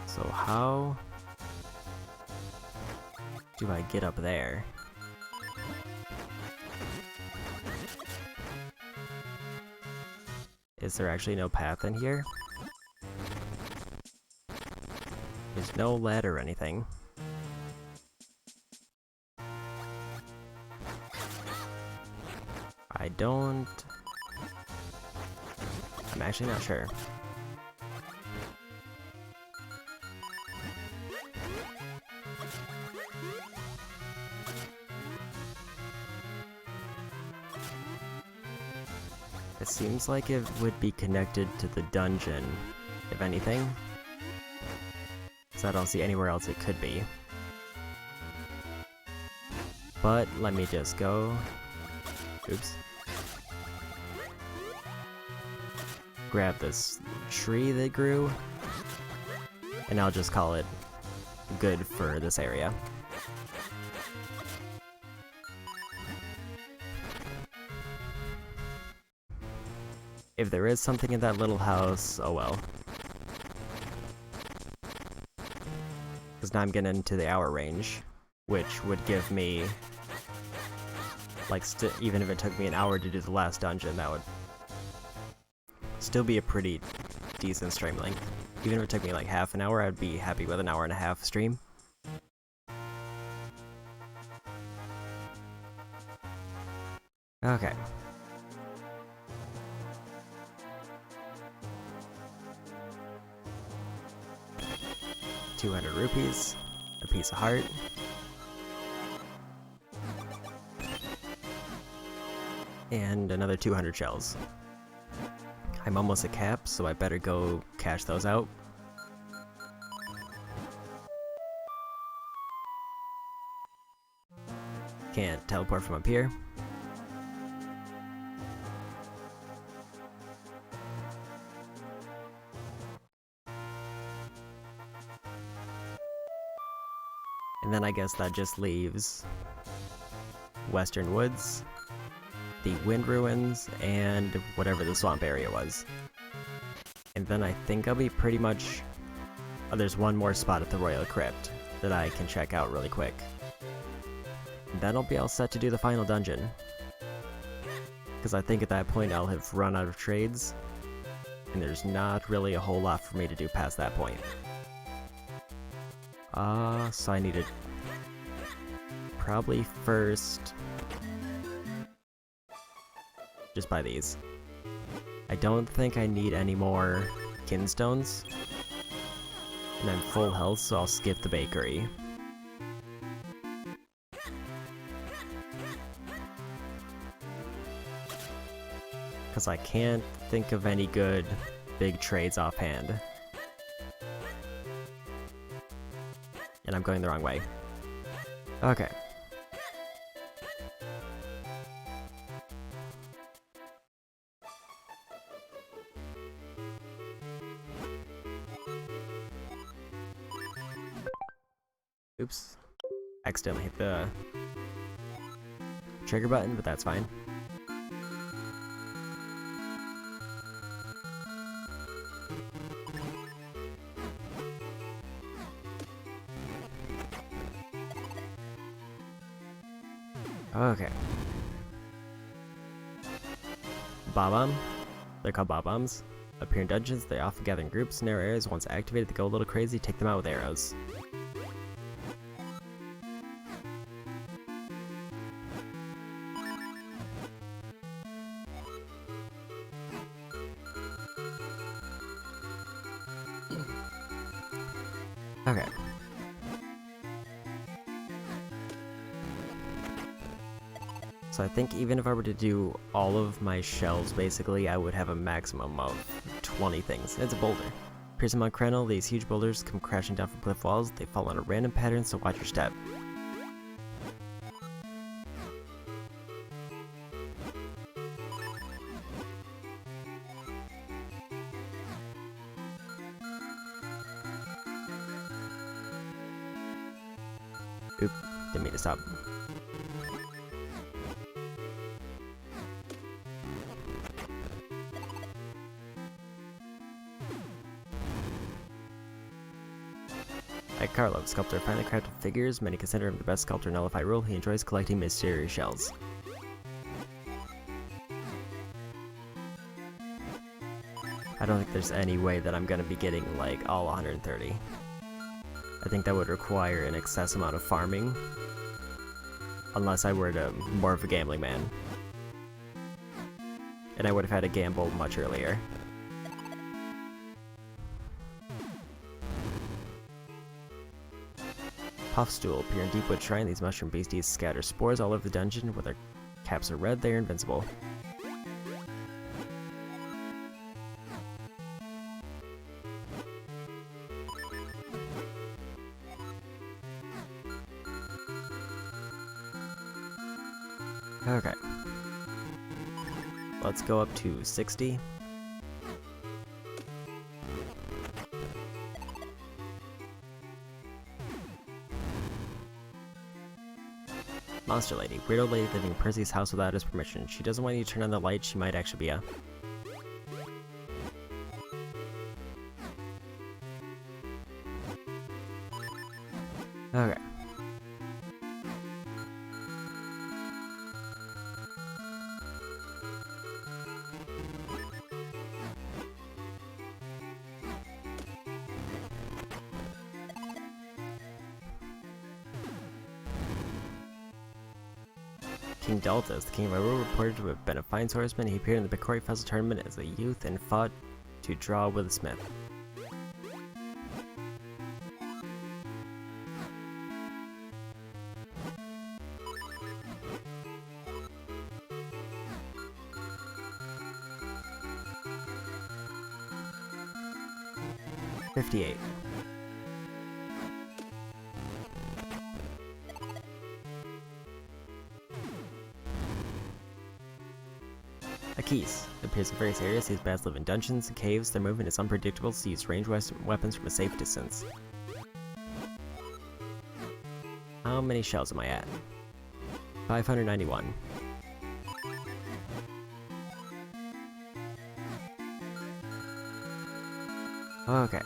So how do I get up there? Is there actually no path in here? There's no ladder or anything. I don't... I'm actually not sure. It seems like it would be connected to the dungeon, if anything. So I don't see anywhere else it could be. But let me just go. Oops. Grab this tree that grew, and I'll just call it good for this area. If there is something in that little house, oh well. Because now I'm getting into the hour range, which would give me, like, even if it took me an hour to do the last dungeon, that would still be a pretty decent stream length. Even if it took me like half an hour, I'd be happy with an hour and a half stream. Okay. ₹200, a piece of heart. And another 200 shells. I'm almost at cap, so I better go cash those out. Can't teleport from up here. And then I guess that just leaves Western Woods, the Wind Ruins, and whatever the swamp area was. And then I think I'll be pretty much... Oh, there's one more spot at the Royal Crypt that I can check out really quick. And then I'll be all set to do the final dungeon. Because I think at that point I'll have run out of trades, and there's not really a whole lot for me to do past that point. So I need to probably first just buy these. I don't think I need any more kinstones, and I'm full health, so I'll skip the bakery. Because I can't think of any good big trades offhand. And I'm going the wrong way. Okay. Oops. Accidentally hit the trigger button, but that's fine. Okay. Bob-omb. They're called Bob-ombs. Appear in dungeons, they often gather in groups in narrow areas. Once activated, they go a little crazy, take them out with arrows. Okay. So I think even if I were to do all of my shells, basically, I would have a maximum of 20 things. It's a boulder. Appears in Mount Crenel, these huge boulders come crashing down from cliff walls. They fall in a random pattern, so watch your step. Oop, didn't mean to stop. Like Carlo, sculptor finely crafted figures. Many consider him the best sculptor in Nullify Rule. He enjoys collecting mysterious shells. I don't think there's any way that I'm gonna be getting, like, all 130. I think that would require an excess amount of farming. Unless I were more of a gambling man. And I would have had to gamble much earlier. Puffstool appear in Deepwood Shrine. These mushroom beasties scatter spores all over the dungeon. When their caps are red, they are invincible. Okay. Let's go up to 60. Monster Lady. Weird old lady living in Percy's house without his permission. She doesn't want you to turn on the light. She might actually be a... Okay. King Deltas, the king of Hyrule, reported to have been a fine swordsman. He appeared in the Bikori Festival tournament as a youth and fought to draw with a smith. $58. Akis appears in various areas. These bats live in dungeons and caves. Their movement is unpredictable, so use ranged weapons from a safe distance. How many shells am I at? 591. Okay.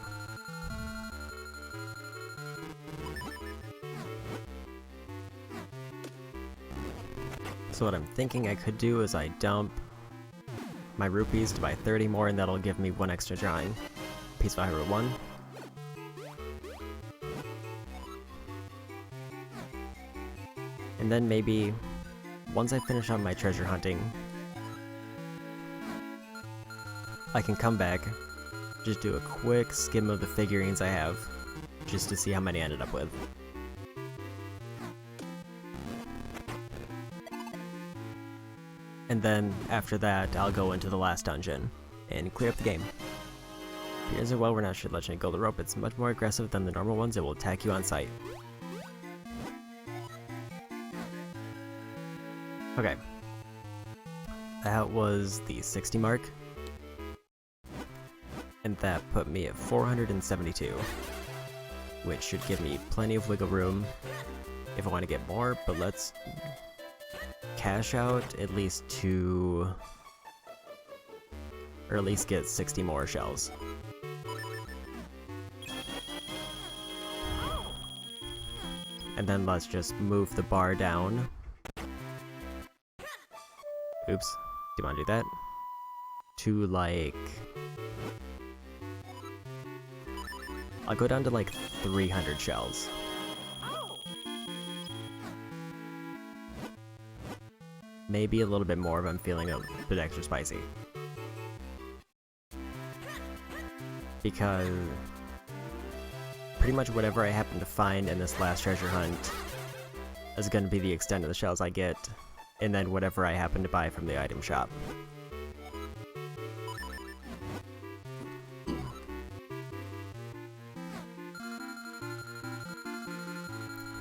So what I'm thinking I could do is I dump my rupees to buy 30 more, and that'll give me one extra drawing. Peaceful Hyrule 1. And then maybe, once I finish on my treasure hunting, I can come back, just do a quick skim of the figurines I have, just to see how many I ended up with. And then, after that, I'll go into the last dungeon and clear up the game. Here's a well-renowned not legend Golden Rope. It's much more aggressive than the normal ones. It will attack you on sight. Okay. That was the 60 mark. And that put me at 472. Which should give me plenty of wiggle room if I want to get more, but let's cash out at least to, or at least get 60 more shells. And then let's just move the bar down. Oops, do you want to do that? To like, I'll go down to like 300 shells. Maybe a little bit more if I'm feeling a bit extra spicy. Because pretty much whatever I happen to find in this last treasure hunt is going to be the extent of the shells I get, and then whatever I happen to buy from the item shop.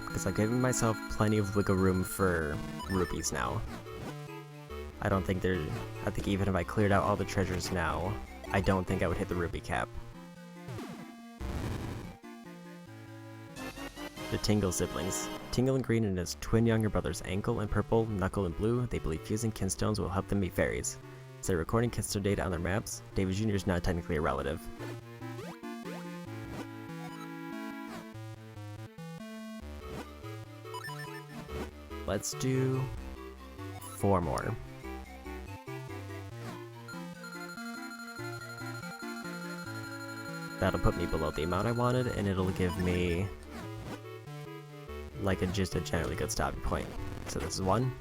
Because I've given myself plenty of wiggle room for rupees now. I think even if I cleared out all the treasures now, I don't think I would hit the rupee cap. The Tingle siblings. Tingle in green and his twin younger brothers Ankle in purple, Knuckle in blue. They believe fusing kinstones will help them meet fairies. So they're recording kinstone data on their maps. David Jr. is not technically a relative. Let's do 4 more. That'll put me below the amount I wanted, and it'll give me like just a generally good stopping point. So this is 1.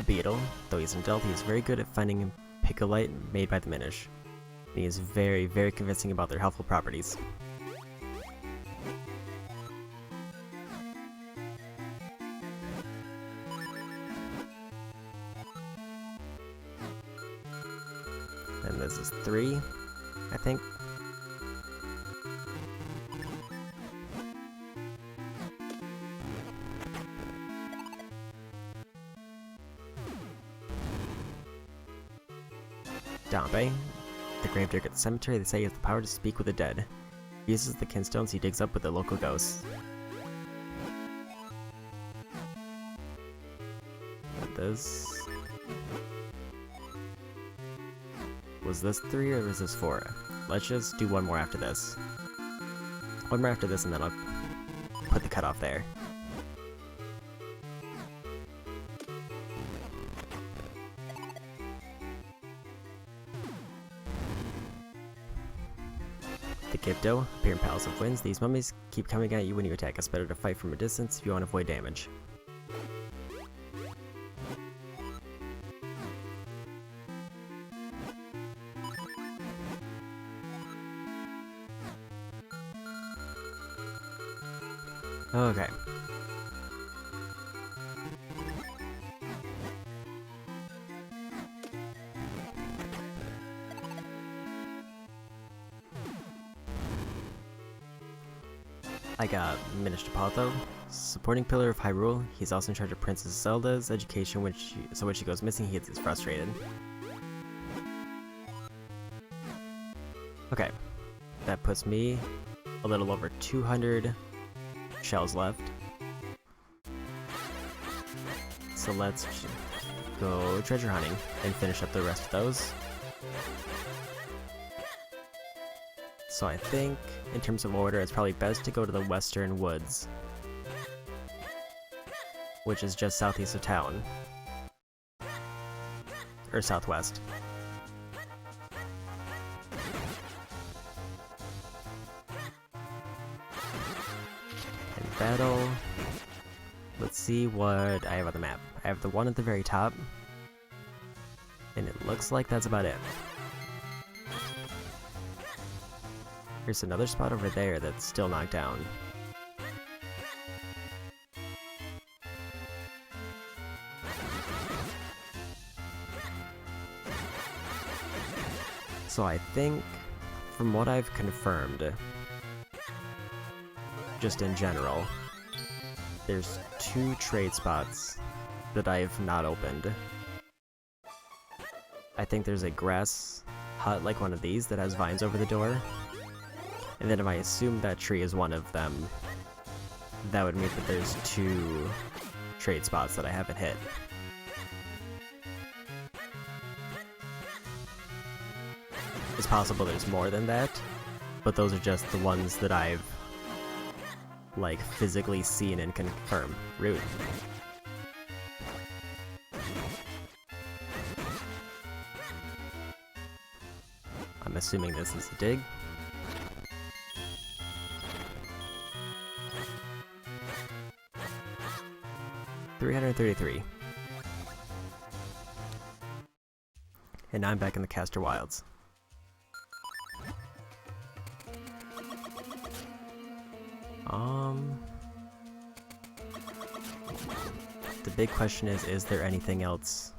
Beetle, though he's an adult, he is very good at finding Picolite made by the Minish. And he is very, very convincing about their helpful properties. And this is 3, I think. Dombe, the gravedigger at the cemetery. They say he has the power to speak with the dead. He uses the kinstones he digs up with the local ghosts. And this... Was this 3 or was this 4? let's just do one more after this. One more after this, and then I'll put the cutoff there. The Gypto appear in piles of winds. These mummies keep coming at you when you attack. It's better to fight from a distance if you want to avoid damage. Okay. I got Minish supporting pillar of Hyrule. He's also in charge of Princess Zelda's education, when she goes missing, he gets frustrated. Okay, that puts me a little over 200 shells left. So let's go treasure hunting and finish up the rest of those. So I think, in terms of order, it's probably best to go to the Western Woods, which is just southeast of town. Or southwest. And battle... Let's see what I have on the map. I have the one at the very top, and it looks like that's about it. There's another spot over there that's still knocked down. So I think, from what I've confirmed, just in general, there's 2 trade spots that I have not opened. I think there's a grass hut like one of these that has vines over the door. And then if I assume that tree is one of them, that would mean that there's 2 trade spots that I haven't hit. It's possible there's more than that, but those are just the ones that I've, like, physically seen and confirmed. Rude. I'm assuming this is a dig. $333. And now I'm back in the Castor Wilds. The big question is there anything else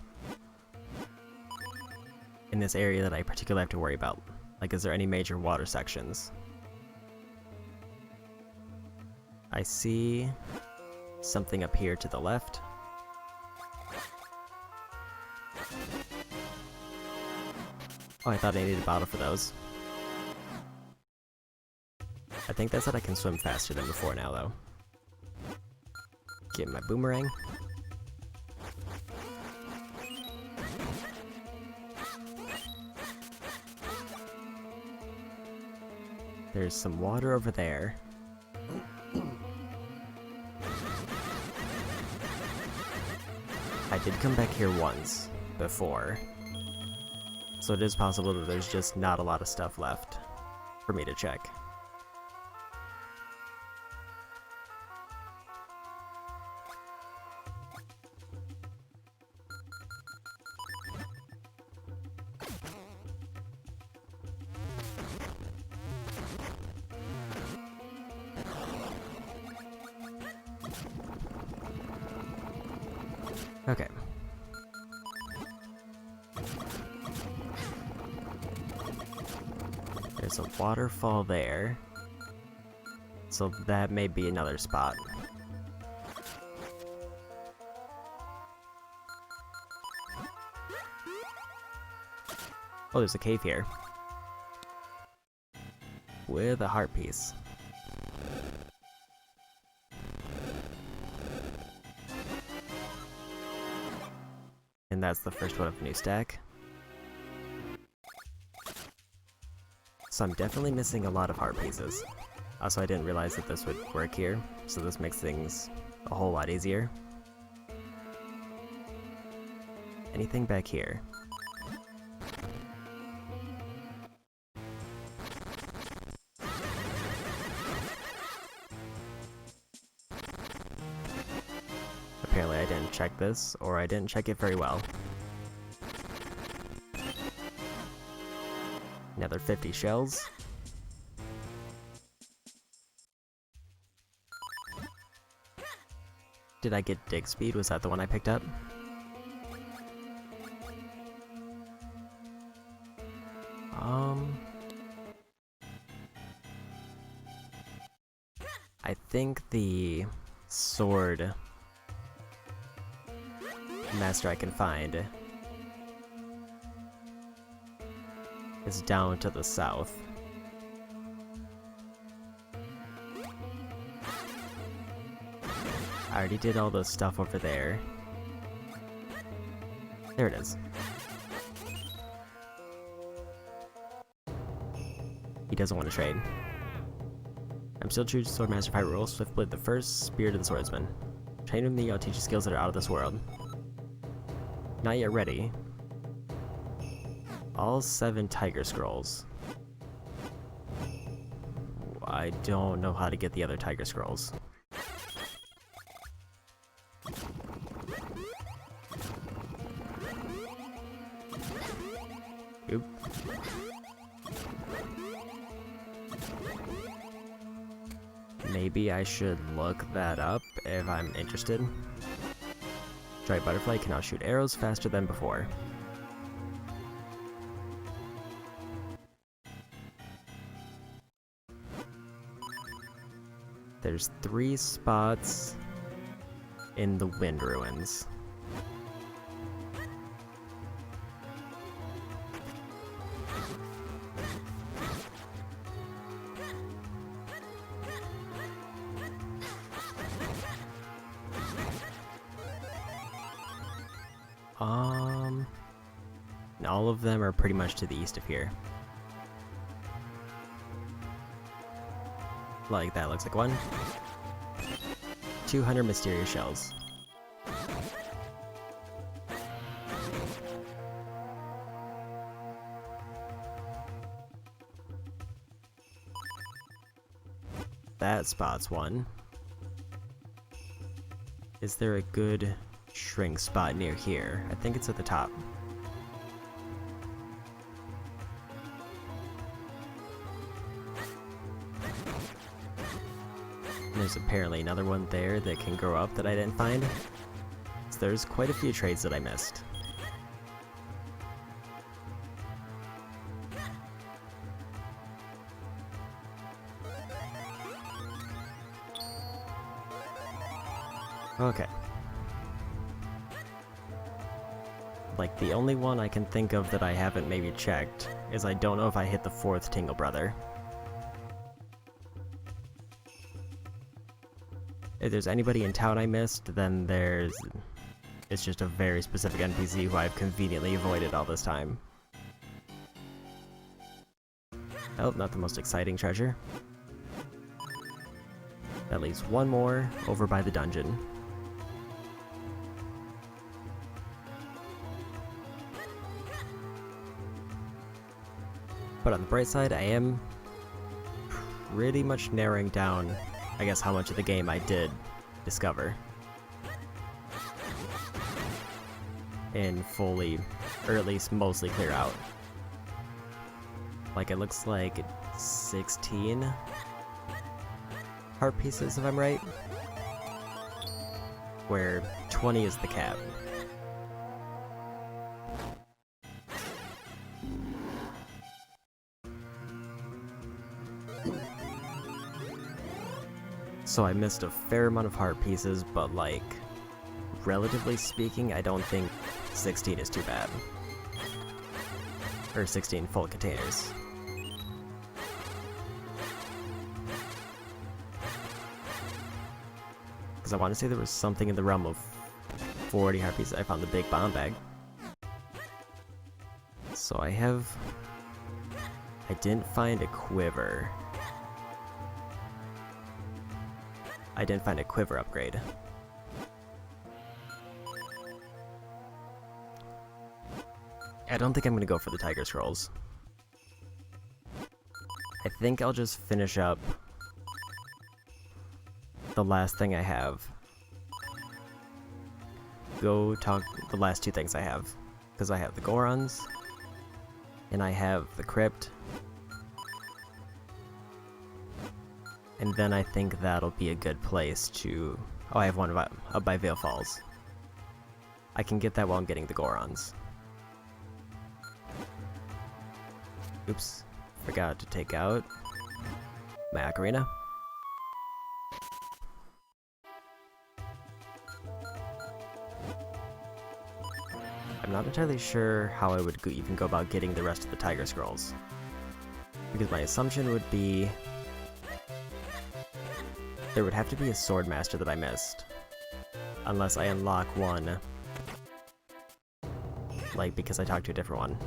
in this area that I particularly have to worry about? Like, is there any major water sections? I see something up here to the left. Oh, I thought I needed a bottle for those. I think that said I can swim faster than before now, though. Get my boomerang. There's some water over there. I did come back here once before, so it is possible that there's just not a lot of stuff left for me to check. Okay. There's a waterfall there, so that may be another spot. Oh, there's a cave here with a heart piece. And that's the first one of a new stack. So I'm definitely missing a lot of heart pieces. Also, I didn't realize that this would work here, so this makes things a whole lot easier. Anything back here? Apparently I didn't check this, or I didn't check it very well. Another 50 shells. Did I get dig speed? Was that the one I picked up? I think the sword master I can find is down to the south. I already did all the stuff over there. There it is. He doesn't want to trade. I'm still true to Swordmaster Pirate rules. Swiftblade the first, Spirit of the Swordsman. Train with me, I'll teach you skills that are out of this world. Not yet ready. All 7 Tiger Scrolls. I don't know how to get the other Tiger Scrolls. Oop. Maybe I should look that up if I'm interested. Dry Butterfly can now shoot arrows faster than before. There's 3 spots in the Wind Ruins. And all of them are pretty much to the east of here. Like that looks like one. 200 mysterious shells. That spot's one. Is there a good shrink spot near here? I think it's at the top. There's apparently another one there that can grow up that I didn't find. So there's quite a few trades that I missed. Okay. Like, the only one I can think of that I haven't maybe checked is I don't know if I hit the 4th Tingle Brother. If there's anybody in town I missed, then it's just a very specific NPC who I've conveniently avoided all this time. Oh, not the most exciting treasure. That leaves one more over by the dungeon. But on the bright side, I am pretty much narrowing down, I guess, how much of the game I did discover. And fully, or at least mostly clear out. Like, it looks like 16 heart pieces, if I'm right. Where 20 is the cap. So I missed a fair amount of heart pieces, but like, relatively speaking, I don't think 16 is too bad. Or 16 full containers. Because I want to say there was something in the realm of 40 heart pieces. I found the big bomb bag. So I have I didn't find a quiver. I didn't find a quiver upgrade. I don't think I'm gonna go for the Tiger Scrolls. I think I'll just finish up the last thing I have. Go talk the last two things I have. Because I have the Gorons, and I have the Crypt. And then I think that'll be a good place to... Oh, I have one up by Vale Falls. I can get that while I'm getting the Gorons. Oops, forgot to take out my Ocarina. I'm not entirely sure how I would even go about getting the rest of the Tiger Scrolls. Because my assumption would be... there would have to be a Sword Master that I missed. Unless I unlock one. Like, because I talked to a different one.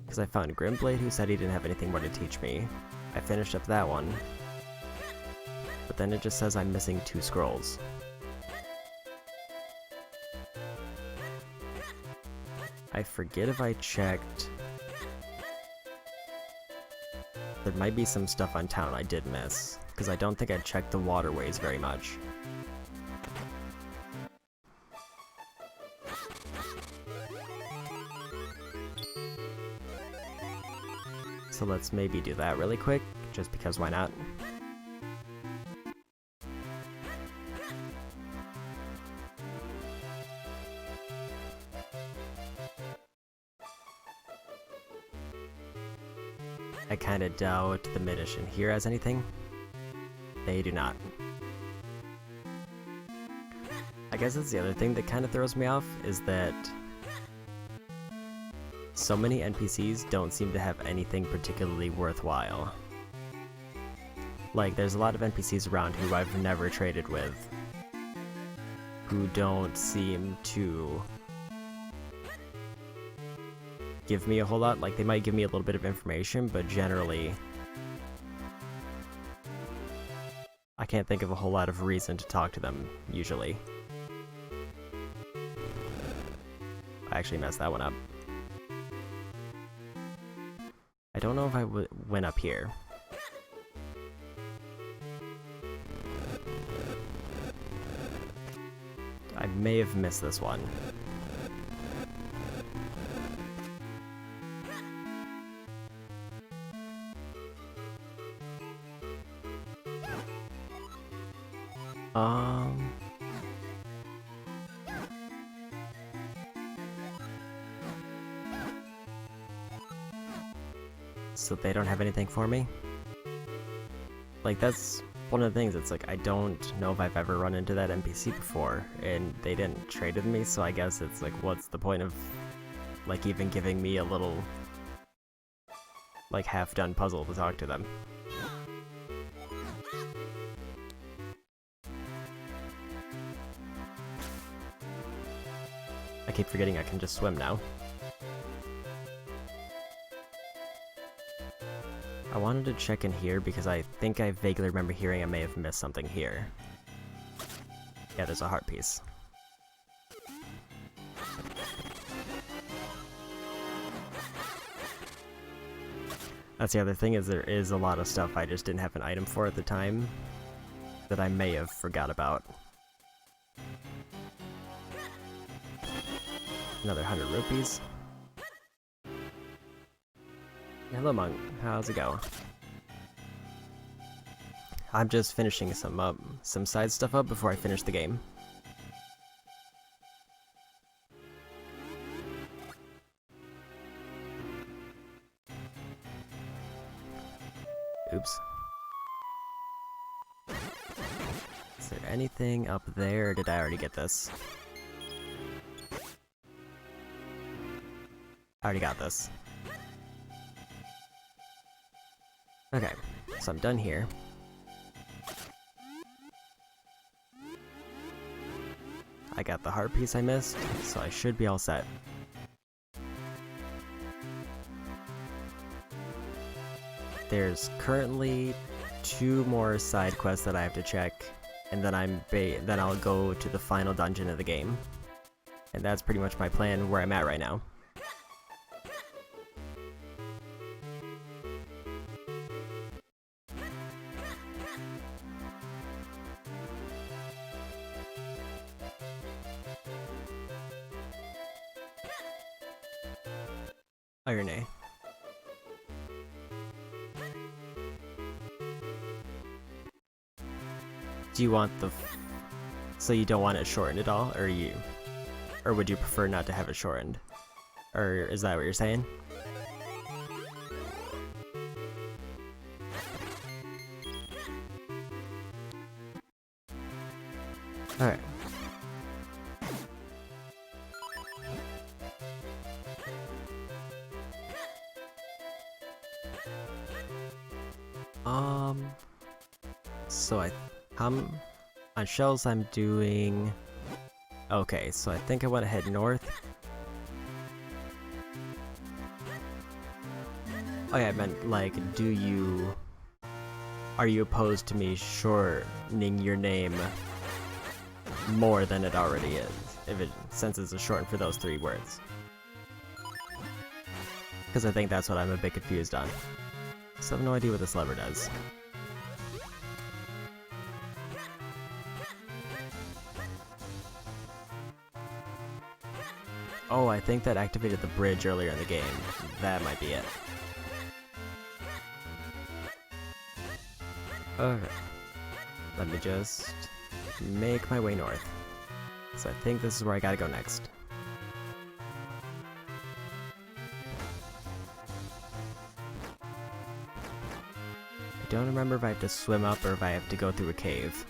Because I found Grimblade, who said he didn't have anything more to teach me. I finished up that one. But then it just says I'm missing 2 scrolls. I forget if I checked... there might be some stuff on town I did miss, because I don't think I checked the waterways very much. So let's maybe do that really quick, just because why not? I kinda doubt the Minish in here has anything. They do not. I guess that's the other thing that kinda throws me off, is that so many NPCs don't seem to have anything particularly worthwhile. Like, there's a lot of NPCs around who I've never traded with, who don't seem to give me a whole lot. Like, they might give me a little bit of information, but generally I can't think of a whole lot of reason to talk to them, usually. I actually messed that one up. I don't know if I went up here. I may have missed this one. So they don't have anything for me? Like, that's one of the things. It's like, I don't know if I've ever run into that NPC before, and they didn't trade with me, so I guess it's like, what's the point of, like, even giving me a little, like, half-done puzzle to talk to them? I keep forgetting I can just swim now. I wanted to check in here because I think I vaguely remember hearing I may have missed something here. Yeah, there's a heart piece. That's the other thing, is there is a lot of stuff I just didn't have an item for at the time that I may have forgot about. Another 100 rupees. Hello, Monk. How's it going? I'm just finishing some side stuff up before I finish the game. Oops. Is there anything up there, or did I already get this? I already got this. Okay, so I'm done here. I got the heart piece I missed, so I should be all set. there's currently 2 more side quests that I have to check, and then then I'll go to the final dungeon of the game. And that's pretty much my plan where I'm at right now. Iron A. Do you want so you don't want it shortened at all, or would you prefer not to have it shortened? Or is that what you're saying? Alright. So on shells I'm doing... Okay, so I think I want to head north. Oh yeah, I meant, like, are you opposed to me shortening your name more than it already is, since it's a shorten for those 3 words? Because I think that's what I'm a bit confused on. So I have no idea what this lever does. Oh, I think that activated the bridge earlier in the game. That might be it. Okay. Let me just make my way north. So I think this is where I gotta go next. I don't remember if I have to swim up or if I have to go through a cave.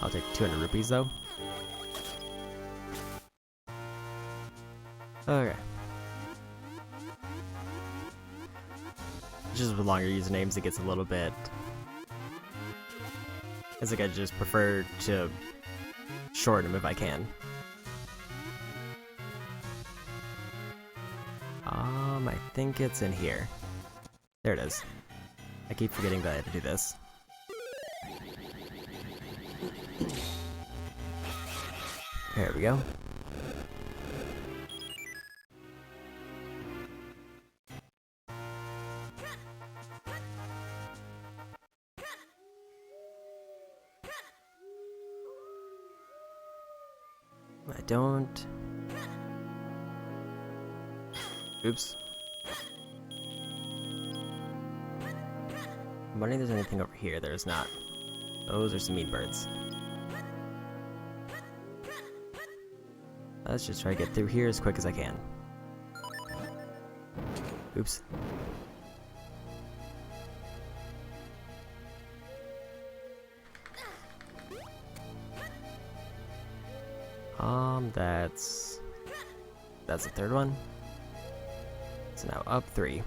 I'll take 200 rupees though. Okay. Just with longer usernames it gets a little bit... It's like I just prefer to shorten them if I can. I think it's in here. There it is. I keep forgetting that I have to do this. There we go. I don't... Oops. I'm wondering if there's anything over here. There's not. Those are some mean birds. Let's just try to get through here as quick as I can. Oops. That's the 3rd one. So now up 3.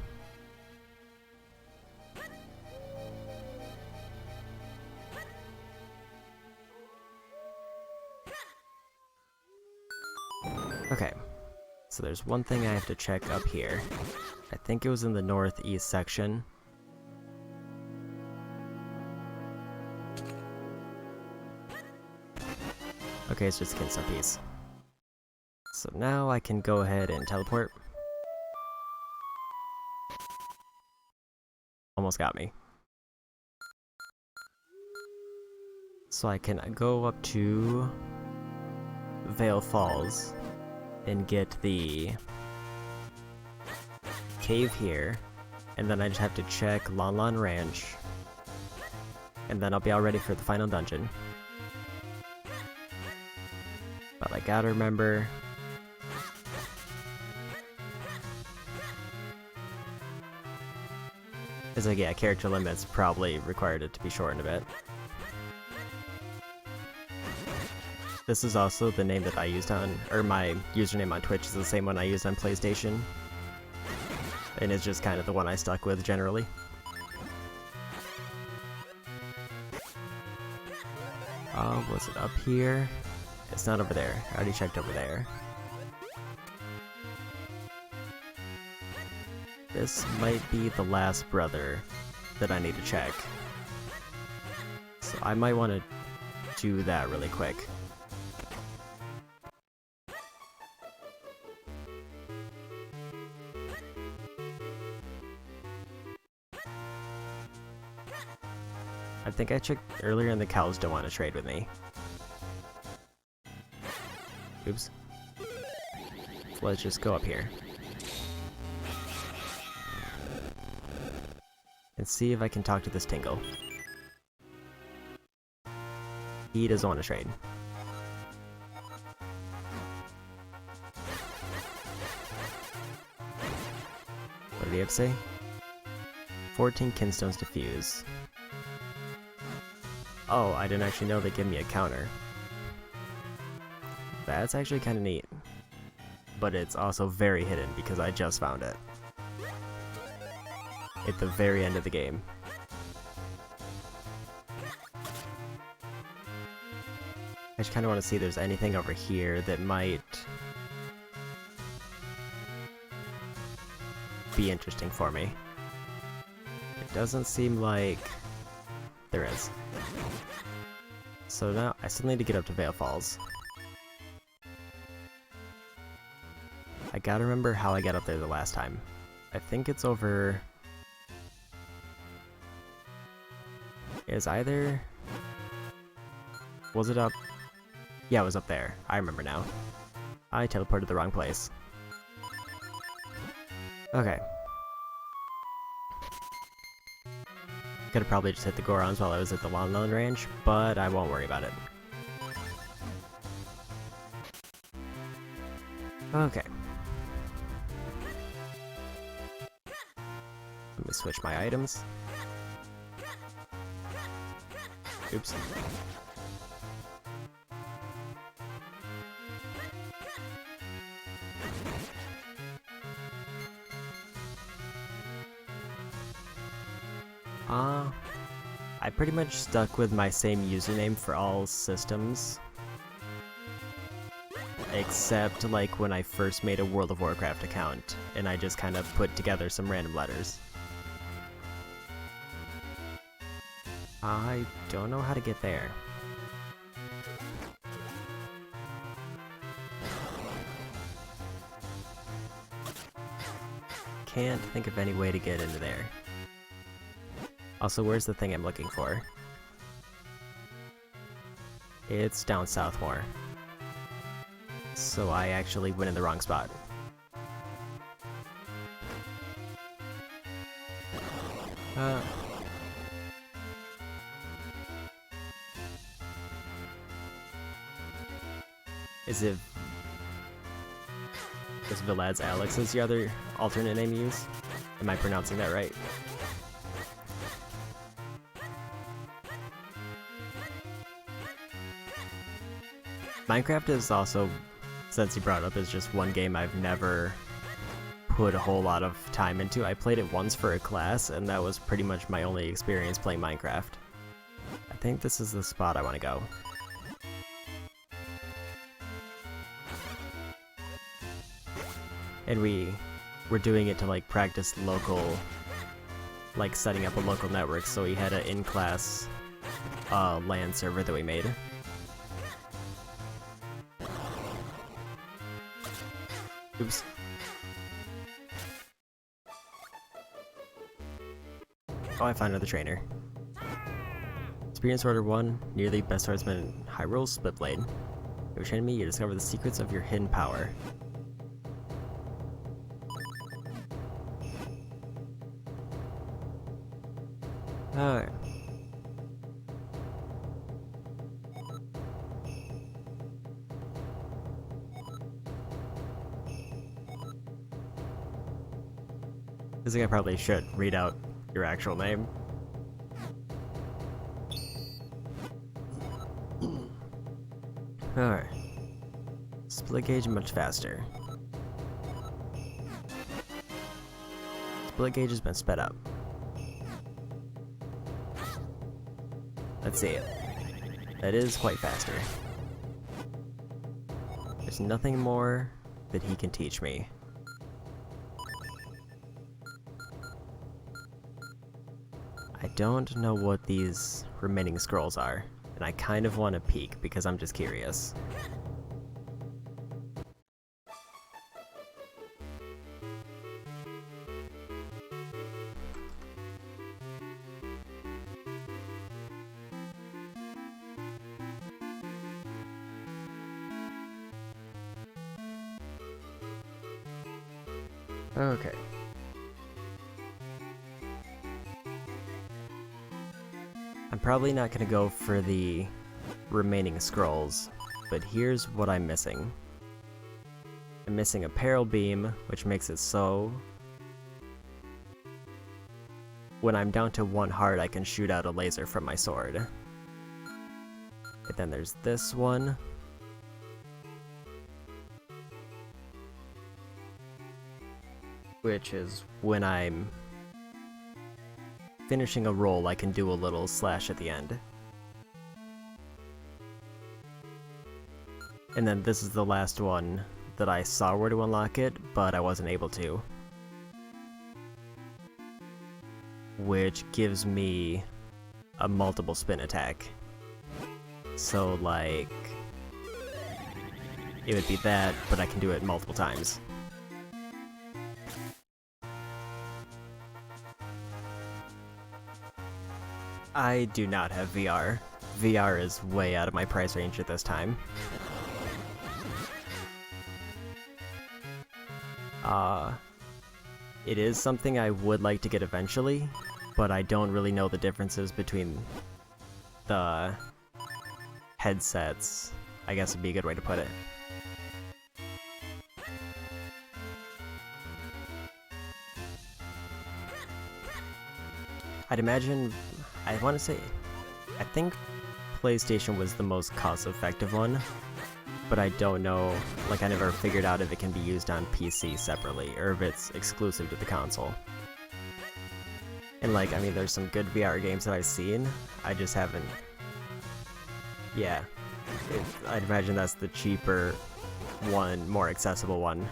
Okay, so there's one thing I have to check up here. I think it was in the northeast section. Okay, it's just a Kinso piece. So now I can go ahead and teleport. Almost got me. So I can go up to Vale Falls and get the cave here, and then I just have to check Lon Lon Ranch, and then I'll be all ready for the final dungeon. But I gotta remember... It's like, yeah, character limits probably required it to be shortened a bit. This is also the name that I used on, or my username on Twitch is the same one I used on PlayStation. And it's just kind of the one I stuck with generally. Was it up here? It's not over there. I already checked over there. this might be the last brother that I need to check. So I might want to do that really quick. I think I checked earlier and the cows don't want to trade with me. Oops. Let's just go up here. And see if I can talk to this Tingle. He doesn't want to trade. What did he have to say? 14 kinstones to fuse. Oh, I didn't actually know they give me a counter. That's actually kind of neat. But it's also very hidden because I just found it. At the very end of the game. I just kind of want to see if there's anything over here that might be interesting for me. It doesn't seem like there is. So now I still need to get up to Vale Falls. I gotta remember how I got up there the last time. I think it's over... Is either... Was it up? Yeah, it was up there. I remember now. I teleported the wrong place. Okay. Could've probably just hit the Gorons while I was at the Lon Ranch, but I won't worry about it. Okay. Let me switch my items. Oops. I pretty much stuck with my same username for all systems. Except like when I first made a World of Warcraft account, and I just kind of put together some random letters. I don't know how to get there. Can't think of any way to get into there. Also, where's the thing I'm looking for? It's down south more. So I actually went in the wrong spot. Is Vilad's Alex is the other alternate name you use? Am I pronouncing that right? Minecraft is also, since you brought it up, is just one game I've never put a whole lot of time into. I played it once for a class, and that was pretty much my only experience playing Minecraft. I think this is the spot I want to go. And we're doing it to like practice local, like setting up a local network, so we had an in-class LAN server that we made. Oops. Oh, I found another trainer. Experience Order 1, nearly best swordsman in Hyrule, Splitblade. You're training me, you discover the secrets of your hidden power. Alright. I think I probably should read out your actual name. Alright. Split gauge much faster. Split gauge has been sped up. Let's see it. That is quite faster. There's nothing more that he can teach me. don't know what these remaining scrolls are, and I kind of want to peek because I'm just curious. Okay. I'm probably not gonna go for the remaining scrolls, but here's what I'm missing. I'm missing a peril beam, which makes it so when I'm down to 1 heart, I can shoot out a laser from my sword. And then there's this one. Which is when I'm finishing a roll, I can do a little slash at the end. And then this is the last one that I saw where to unlock it, but I wasn't able to. Which gives me a multiple spin attack. So like, it would be that, but I can do it multiple times. I do not have VR. VR is way out of my price range at this time. It is something I would like to get eventually, but I don't really know the differences between the headsets, I guess would be a good way to put it. I'd imagine, I want to say, I think PlayStation was the most cost-effective one, but I don't know, like I never figured out if it can be used on PC separately, or if it's exclusive to the console. And like, I mean, there's some good VR games that I've seen, I just haven't... Yeah, I'd imagine that's the cheaper one, more accessible one.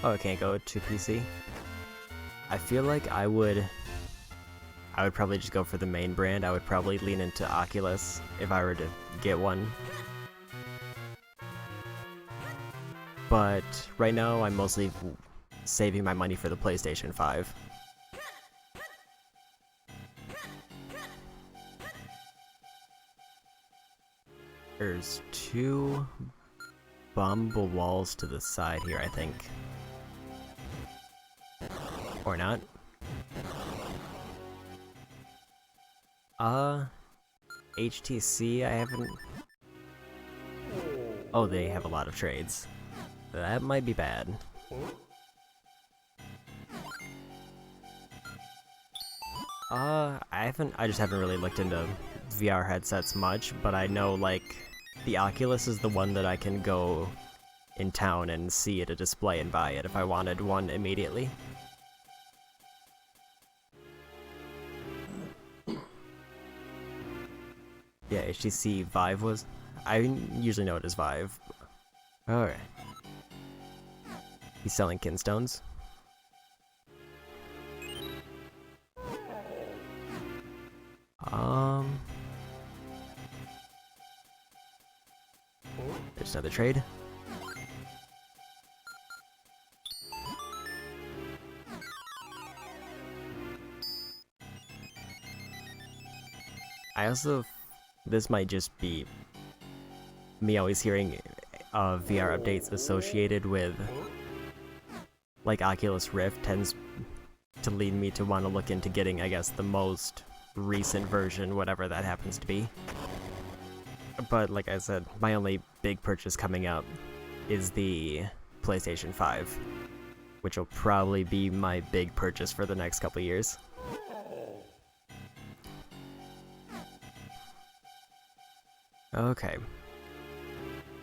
Oh, it can't go to PC? I feel like I would probably just go for the main brand. I would probably lean into Oculus if I were to get one. But right now I'm mostly saving my money for the PlayStation 5. There's 2 bumble walls to the side here, I think. Or not. HTC, I haven't... Oh, they have a lot of trades. That might be bad. I just haven't really looked into VR headsets much, but I know, like, the Oculus is the one that I can go in town and see at a display and buy it if I wanted one immediately. Yeah, HTC Vive was... I usually know it as Vive. Alright. He's selling kinstones. There's another trade. I also... This might just be me always hearing VR updates associated with, like, Oculus Rift tends to lead me to want to look into getting, I guess, the most recent version, whatever that happens to be. But like I said, my only big purchase coming up is the PlayStation 5, which will probably be my big purchase for the next couple years. Okay.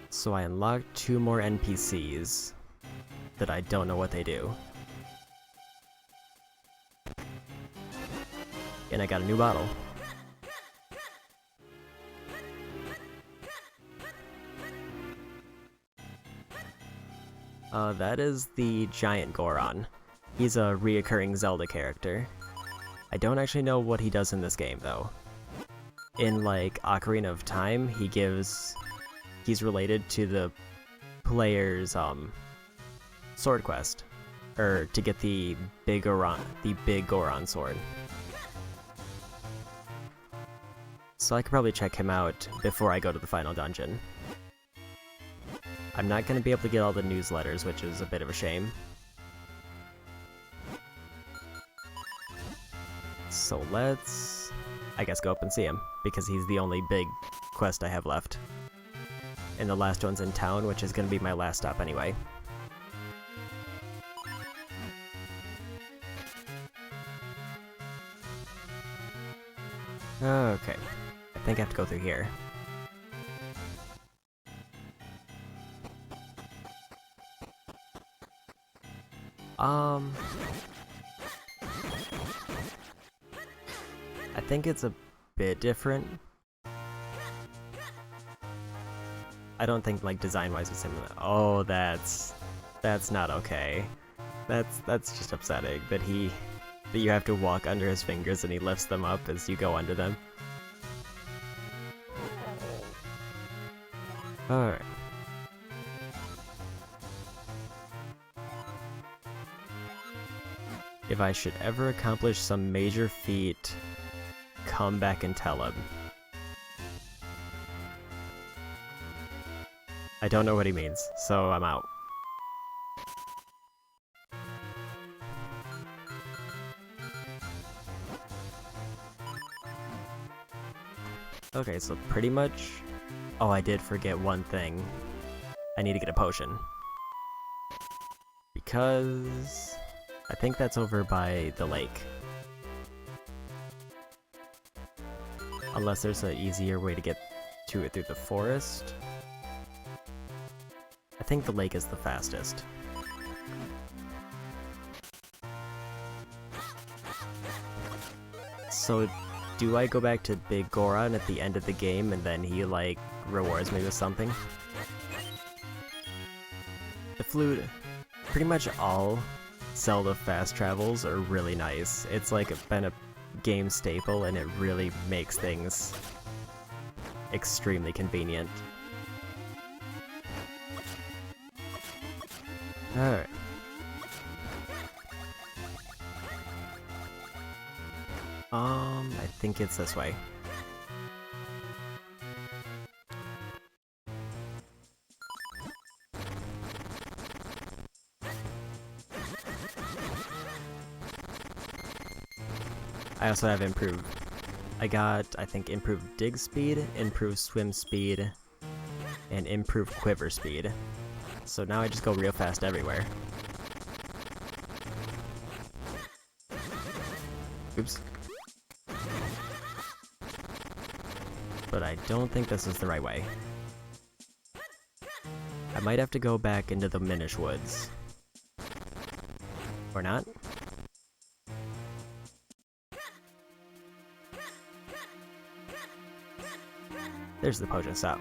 So I unlocked 2 more NPCs that I don't know what they do. And I got a new bottle. That is the giant Goron. He's a reoccurring Zelda character. I don't actually know what he does in this game, though. In, like, Ocarina of Time, he's related to the player's, sword quest. Or to get the big Goron sword. So I could probably check him out before I go to the final dungeon. I'm not going to be able to get all the newsletters, which is a bit of a shame. So let's, I guess, go up and see him, because he's the only big quest I have left. And the last one's in town, which is going to be my last stop anyway. Okay, I think I have to go through here. I think it's a bit different. I don't think, like, design-wise it's similar. Oh, that's not okay. That's just upsetting that you have to walk under his fingers and he lifts them up as you go under them. Alright. If I should ever accomplish some major feat, come back and tell him. I don't know what he means, so I'm out. Okay, so pretty much... Oh, I did forget one thing. I need to get a potion. Because... I think that's over by the lake. Unless there's an easier way to get to it through the forest. I think the lake is the fastest. So, do I go back to Big Goron at the end of the game and then he, like, rewards me with something? The flute... Pretty much all Zelda fast travels are really nice. It's like been a game staple and it really makes things extremely convenient. Alright. I think it's this way. I also have improved. I got, I think, improved dig speed, improved swim speed, and improved quiver speed. So now I just go real fast everywhere. Oops. But I don't think this is the right way. I might have to go back into the Minish woods. Or not? There's the potion stop.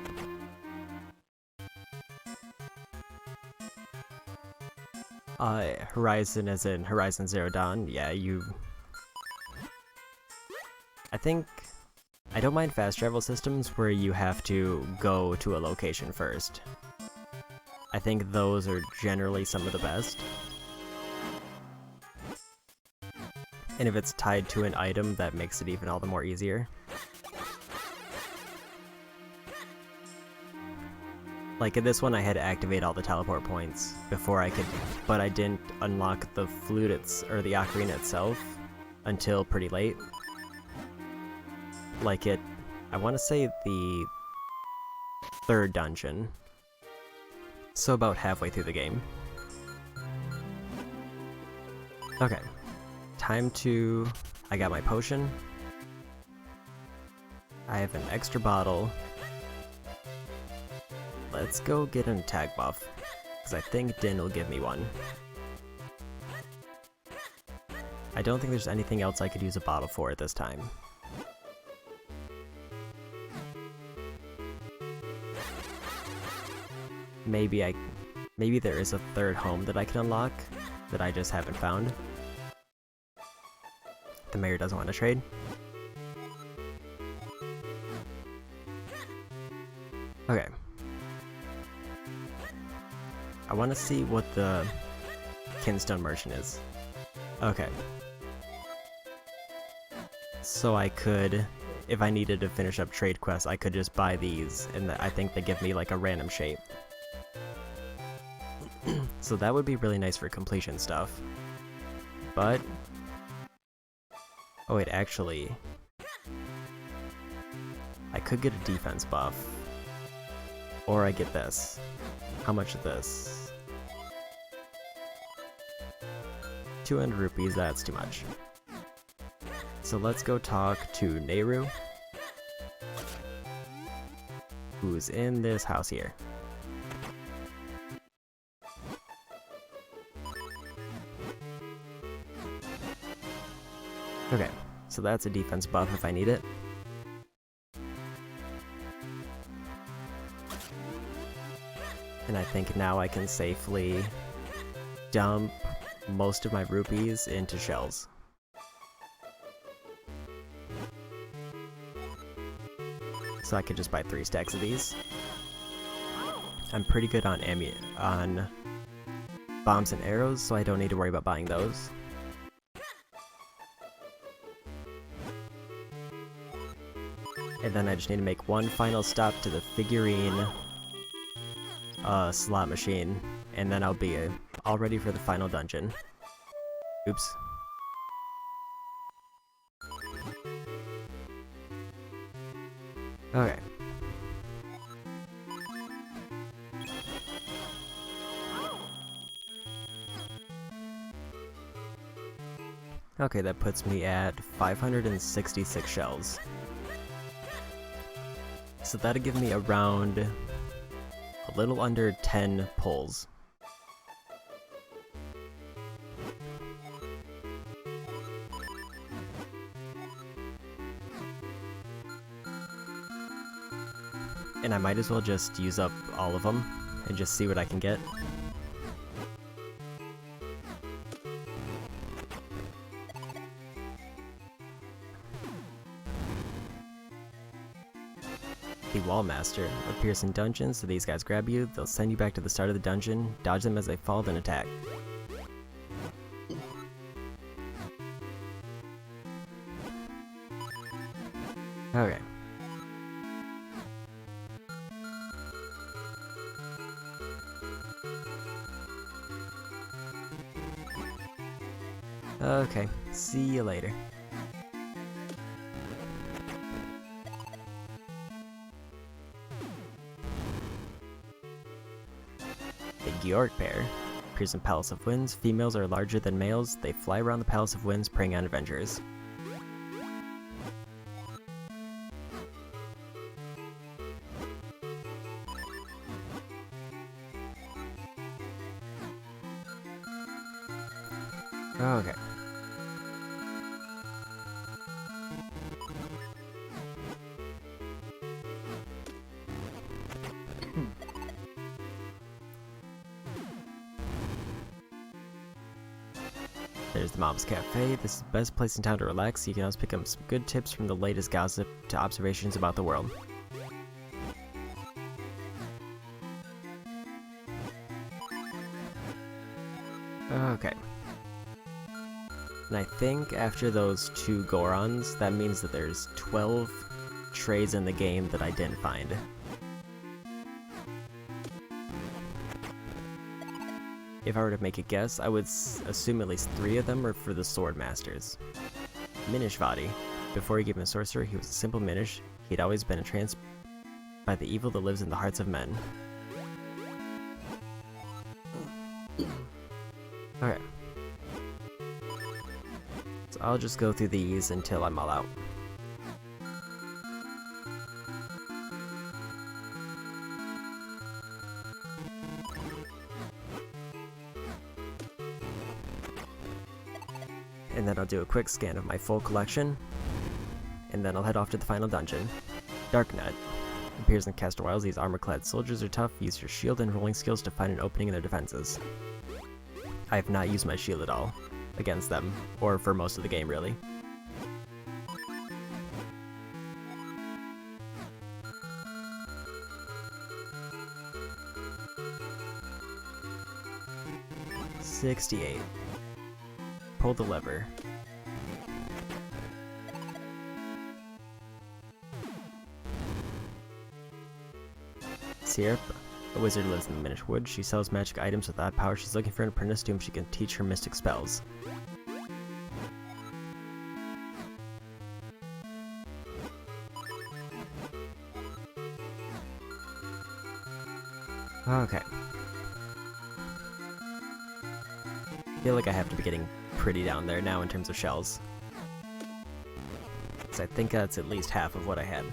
Horizon as in Horizon Zero Dawn, yeah, I think... I don't mind fast travel systems where you have to go to a location first. I think those are generally some of the best. And if it's tied to an item, that makes it even all the more easier. Like in this one, I had to activate all the teleport points before I could, but I didn't unlock the flute or the ocarina itself until pretty late. Like I want to say the third dungeon. So about halfway through the game. Okay. Time to... I got my potion. I have an extra bottle. Let's go get an attack buff, because I think Din will give me one. I don't think there's anything else I could use a bottle for at this time. Maybe there is a third home that I can unlock, that I just haven't found. The mayor doesn't want to trade. Okay. I want to see what the Kinstone Merchant is. Okay. So I could, if I needed to finish up trade quests, I could just buy these, and I think they give me like a random shape. So that would be really nice for completion stuff. But... oh wait, actually... I could get a defense buff. Or I get this. How much is this? 200 rupees, that's too much. So let's go talk to Nehru, who's in this house here. Okay, so that's a defense buff if I need it. And I think now I can safely dump most of my rupees into shells. So I could just buy 3 stacks of these. I'm pretty good on bombs and arrows, so I don't need to worry about buying those. And then I just need to make one final stop to the figurine slot machine, and then I'll be all ready for the final dungeon. Oops. Okay. Okay, that puts me at 566 shells. So that'll give me around a little under 10 pulls. And I might as well just use up all of them and just see what I can get. The Wall Master appears in dungeons, so these guys grab you, they'll send you back to the start of the dungeon, dodge them as they fall, then attack. Okay. Okay, see you later. The Georg pair appears in Palace of Winds. Females are larger than males. They fly around the Palace of Winds preying on adventurers. Okay. There's the Mom's Cafe. This is the best place in town to relax. You can also pick up some good tips from the latest gossip to observations about the world. Okay. And I think after those 2 Gorons, that means that there's 12 trades in the game that I didn't find. If I were to make a guess, I would assume at least 3 of them are for the Sword Masters. Minish Vadi. Before he became a sorcerer, he was a simple Minish. He'd always been entranced by the evil that lives in the hearts of men. Okay. So I'll just go through these until I'm all out. And then I'll do a quick scan of my full collection, and then I'll head off to the final dungeon. Dark Nut appears in Castor Wilds. These armor-clad soldiers are tough. Use your shield and rolling skills to find an opening in their defenses. I have not used my shield at all against them, or for most of the game, really. $68. Pull the lever. Syrup. A wizard lives in the Minish Wood. She sells magic items with odd power. She's looking for an apprentice to whom she can teach her mystic spells. Okay. I feel like I have to be getting pretty down there now in terms of shells. So I think that's at least half of what I had.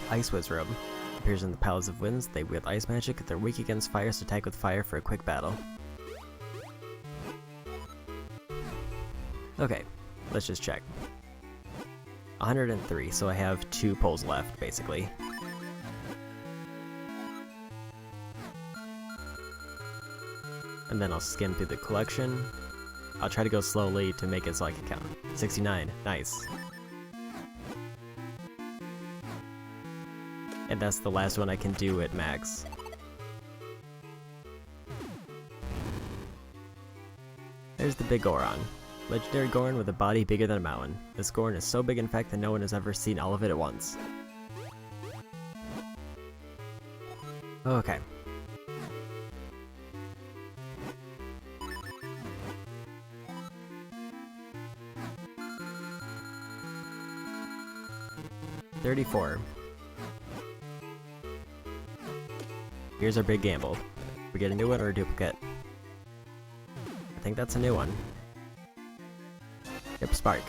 Ice Wizard appears in the Palace of Winds. They wield ice magic. They're weak against fire, so attack with fire for a quick battle. Okay, let's just check. 103, so I have 2 pulls left, basically. And then I'll skim through the collection. I'll try to go slowly to make it so I can count. 69, nice. And that's the last one I can do at max. There's the big Goron. Legendary Goron with a body bigger than a mountain. This Goron is so big in fact that no one has ever seen all of it at once. Okay. $34. Here's our big gamble. We get a new one or a duplicate? I think that's a new one. Yep, Spark.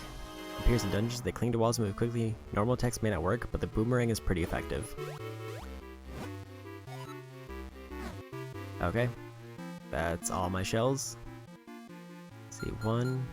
Appears in dungeons, they cling to walls and move quickly. Normal attacks may not work, but the boomerang is pretty effective. Okay. That's all my shells. Let's see, 1...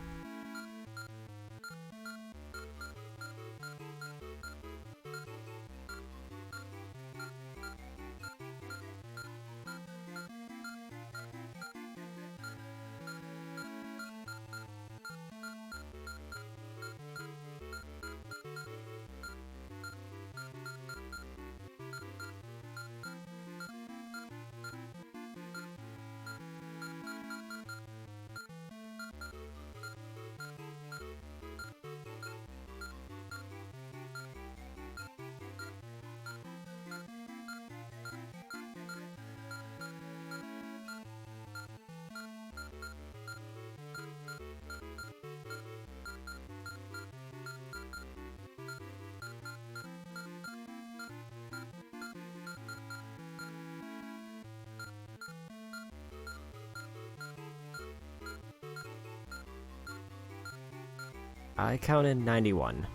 I counted 91.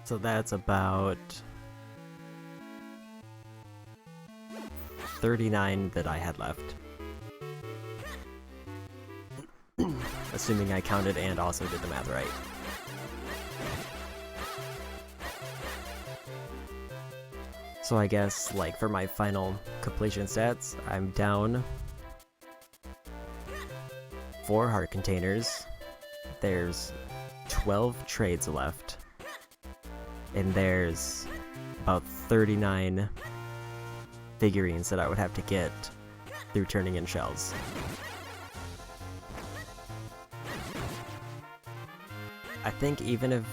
So that's about 39 that I had left. Assuming I counted and also did the math right. So I guess, like, for my final completion stats, I'm down 4 heart containers. There's 12 trades left, and there's about 39 figurines that I would have to get through turning in shells. I think even if,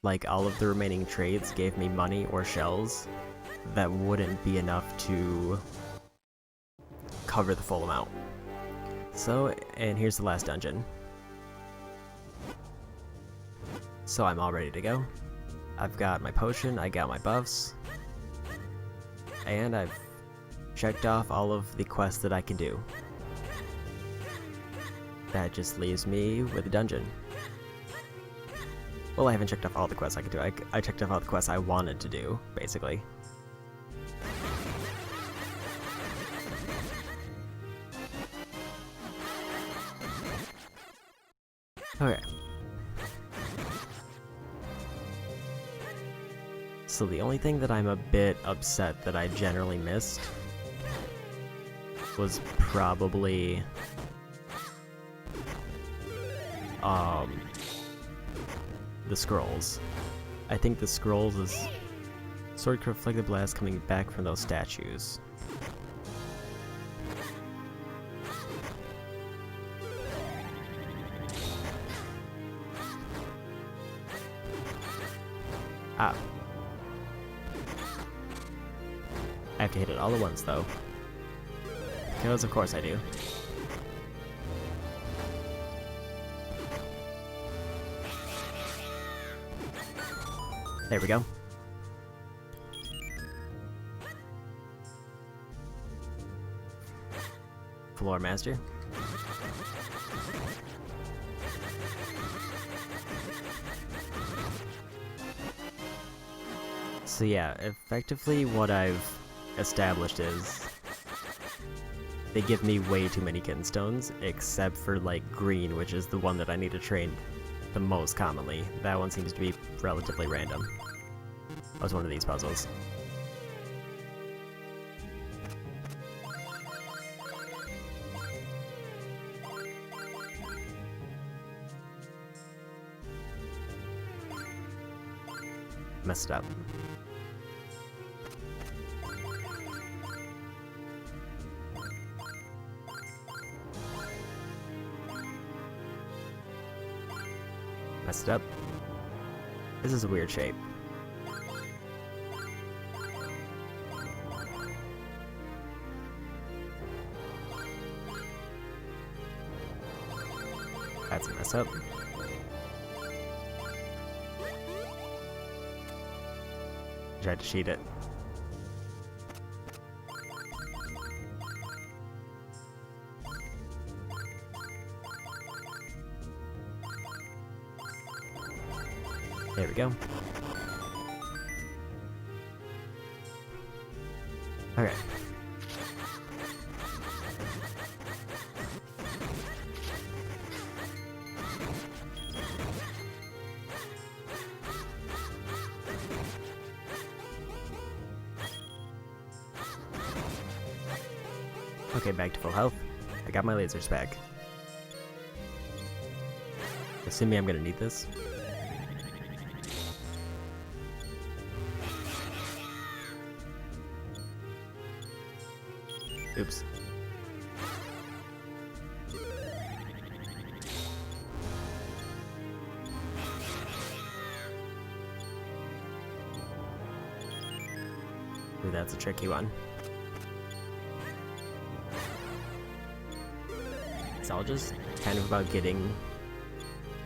like, all of the remaining trades gave me money or shells, that wouldn't be enough to cover the full amount. So, and here's the last dungeon. So I'm all ready to go. I've got my potion, I got my buffs, and I've checked off all of the quests that I can do. That just leaves me with a dungeon. Well, I haven't checked off all the quests I could do. I checked off all the quests I wanted to do, basically. So the only thing that I'm a bit upset that I generally missed was probably the scrolls. I think the scrolls is Sword could reflect the blast coming back from those statues. Ah. I have to hit it all at once, though. Because of course I do. There we go. Floor Master. So yeah, effectively what I've established is they give me way too many kitten stones, except for like green, which is the one that I need to train the most commonly. That one seems to be relatively random. That was one of these puzzles. Messed up. Messed up. This is a weird shape. That's a mess up. Tried to cheat it. There we go. Okay. Okay, back to full health. I got my lasers back. Assuming I'm gonna need this. Oops. Ooh, that's a tricky one. It's all just kind of about getting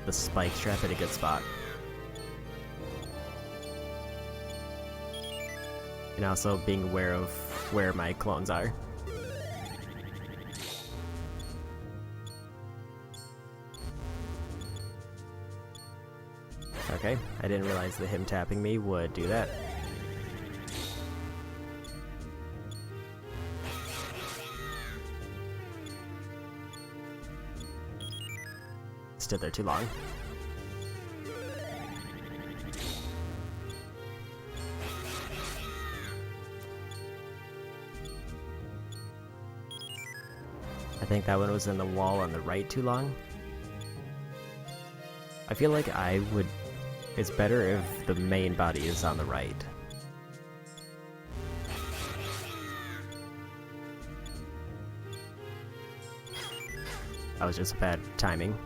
the spike trap at a good spot. And also being aware of where my clones are. Okay, I didn't realize that him tapping me would do that. Stood there too long. I think that one was in the wall on the right too long. I feel like it's better if the main body is on the right. That was just bad timing,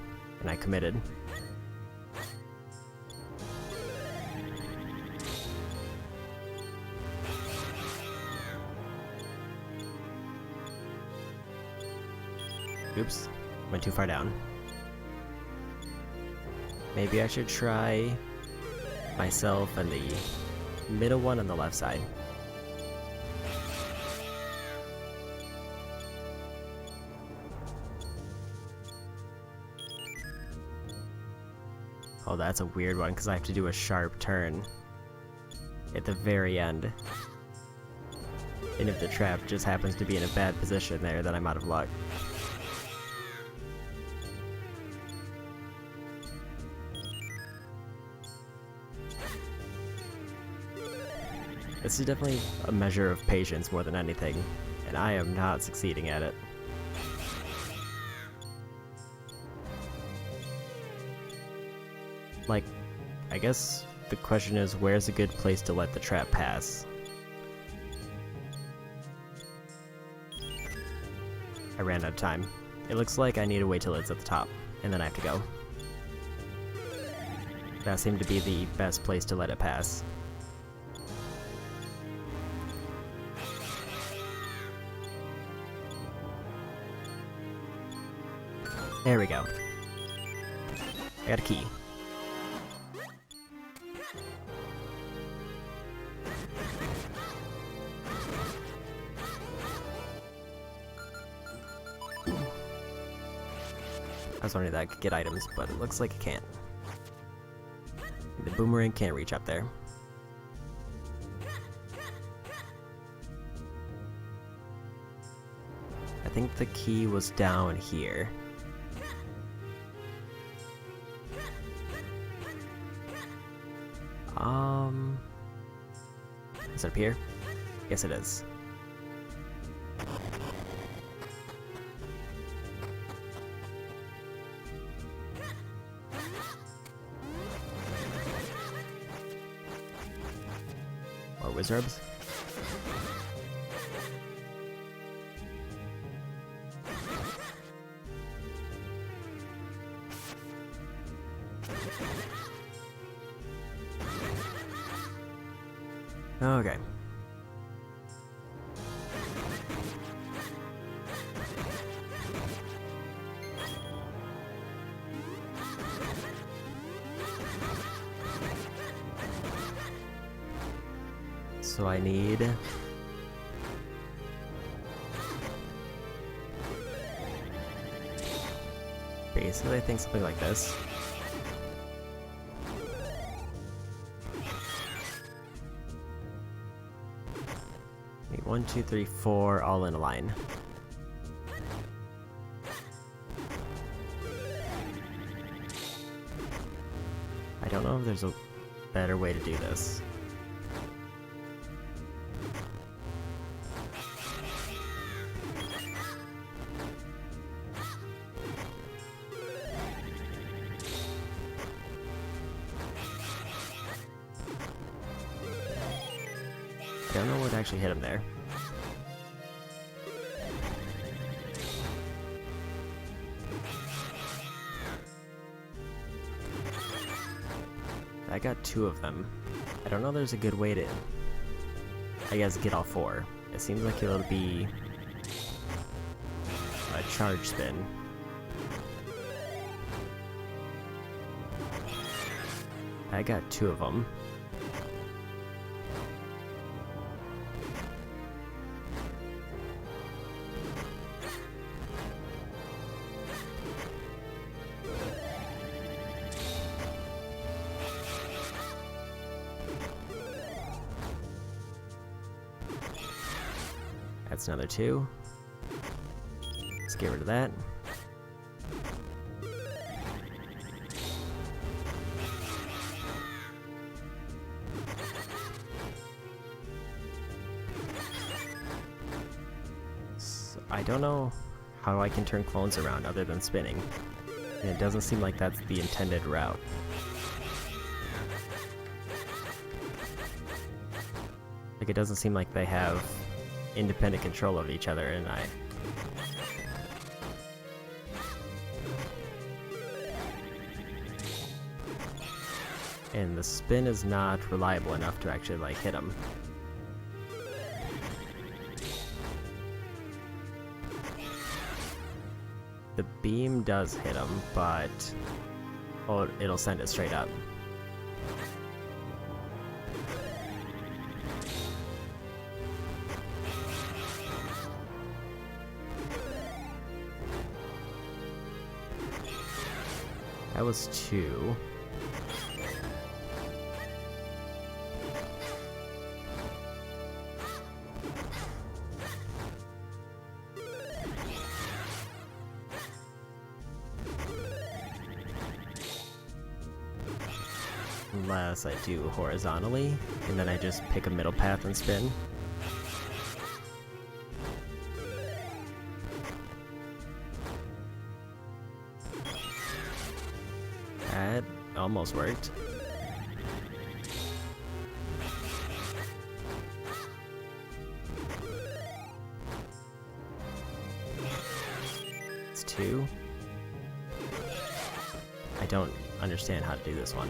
and I committed. Oops, went too far down. Maybe I should try myself and the middle one on the left side. Oh, that's a weird one because I have to do a sharp turn at the very end. And if the trap just happens to be in a bad position there, then I'm out of luck. This is definitely a measure of patience more than anything, and I am not succeeding at it. Like, I guess the question is, where's a good place to let the trap pass? I ran out of time. It looks like I need to wait till it's at the top, and then I have to go. That seemed to be the best place to let it pass. There we go. I got a key. I was wondering if I could get items, but it looks like it can't. The boomerang can't reach up there. I think the key was down here. Is it up here? Yes, it is. Or wizards. Okay. So I need... basically, I think something like this. Need 1, 2, 3, 4, all in a line. I don't know if there's a better way to do this. I don't know what actually hit him there. I got 2 of them. I don't know if there's a good way to, I guess, get all 4. It seems like it'll be a charge spin. I got 2 of them. That's another 2. Let's get rid of that. So I don't know how I can turn clones around other than spinning. And it doesn't seem like that's the intended route. Like, it doesn't seem like they have independent control of each other, and and the spin is not reliable enough to actually, like, hit him. The beam does hit him, but oh, it'll send it straight up. That was 2. Unless I do horizontally, and then I just pick a middle path and spin. That almost worked. It's 2. I don't understand how to do this one.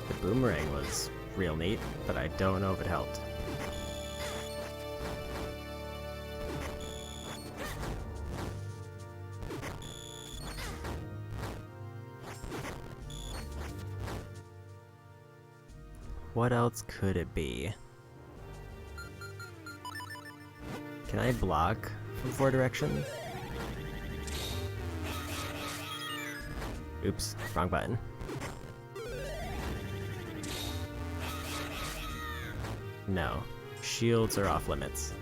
The boomerang was real neat, but I don't know if it helped. What else could it be? Can I block from 4 directions? Oops, wrong button. No, shields are off limits.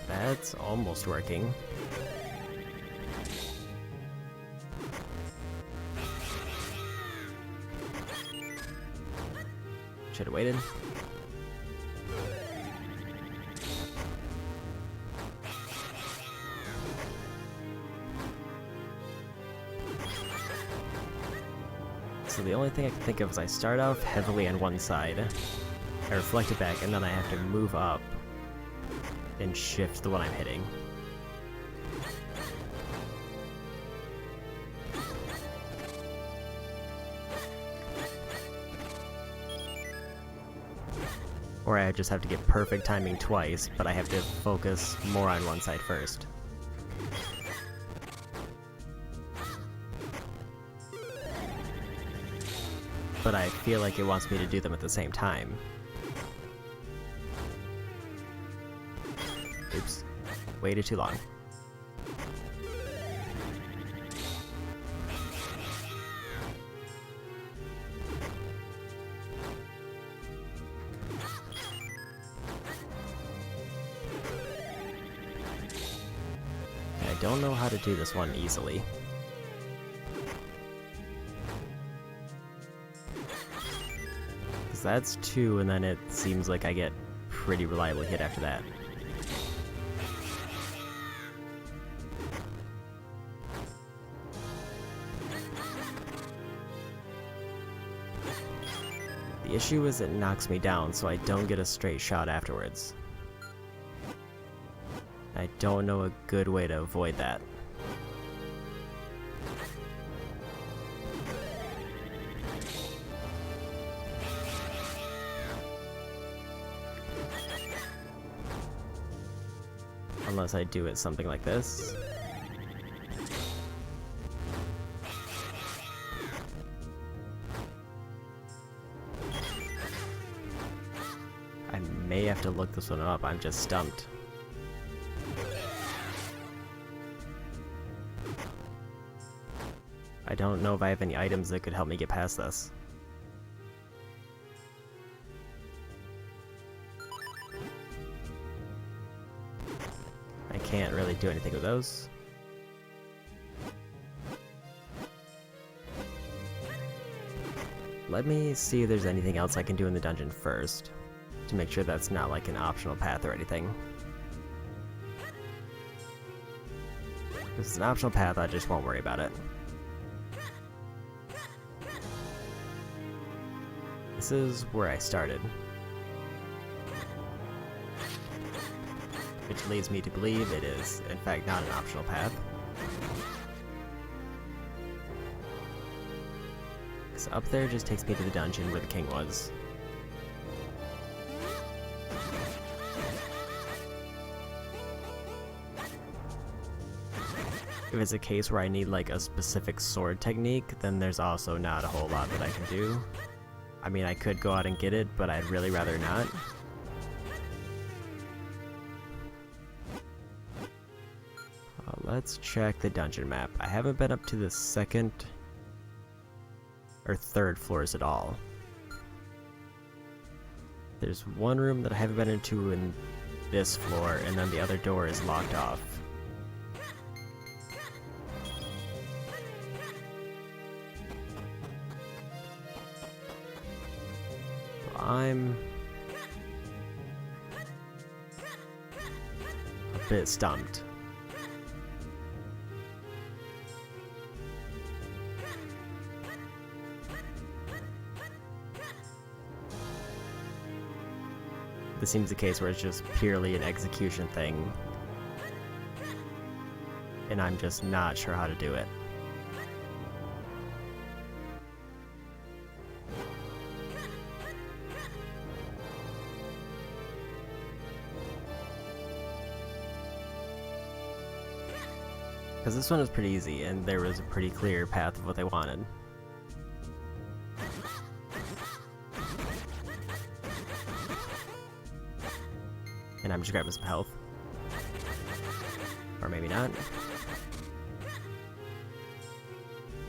That's almost working. Should have waited. So the only thing I can think of is I start off heavily on one side, I reflect it back, and then I have to move up and shift the one I'm hitting. Or I just have to get perfect timing twice, but I have to focus more on one side first. But I feel like it wants me to do them at the same time. Oops. Waited too long. I don't know how to do this one easily. Because that's 2, and then it seems like I get pretty reliably hit after that. The issue is it knocks me down, so I don't get a straight shot afterwards. I don't know a good way to avoid that. Unless I do it something like this. I may have to look this one up, I'm just stumped. I don't know if I have any items that could help me get past this. I can't really do anything with those. Let me see if there's anything else I can do in the dungeon first, to make sure that's not like an optional path or anything. If it's an optional path, I just won't worry about it. This is where I started, which leads me to believe it is, in fact, not an optional path. So up there just takes me to the dungeon where the king was. If it's a case where I need like a specific sword technique, then there's also not a whole lot that I can do. I mean, I could go out and get it, but I'd really rather not. Let's check the dungeon map. I haven't been up to the second or third floors at all. There's one room that I haven't been into in this floor, and then the other door is locked off. I'm a bit stumped. This seems a case where it's just purely an execution thing, and I'm just not sure how to do it. Because this one was pretty easy, and there was a pretty clear path of what they wanted. And I'm just grabbing some health. Or maybe not.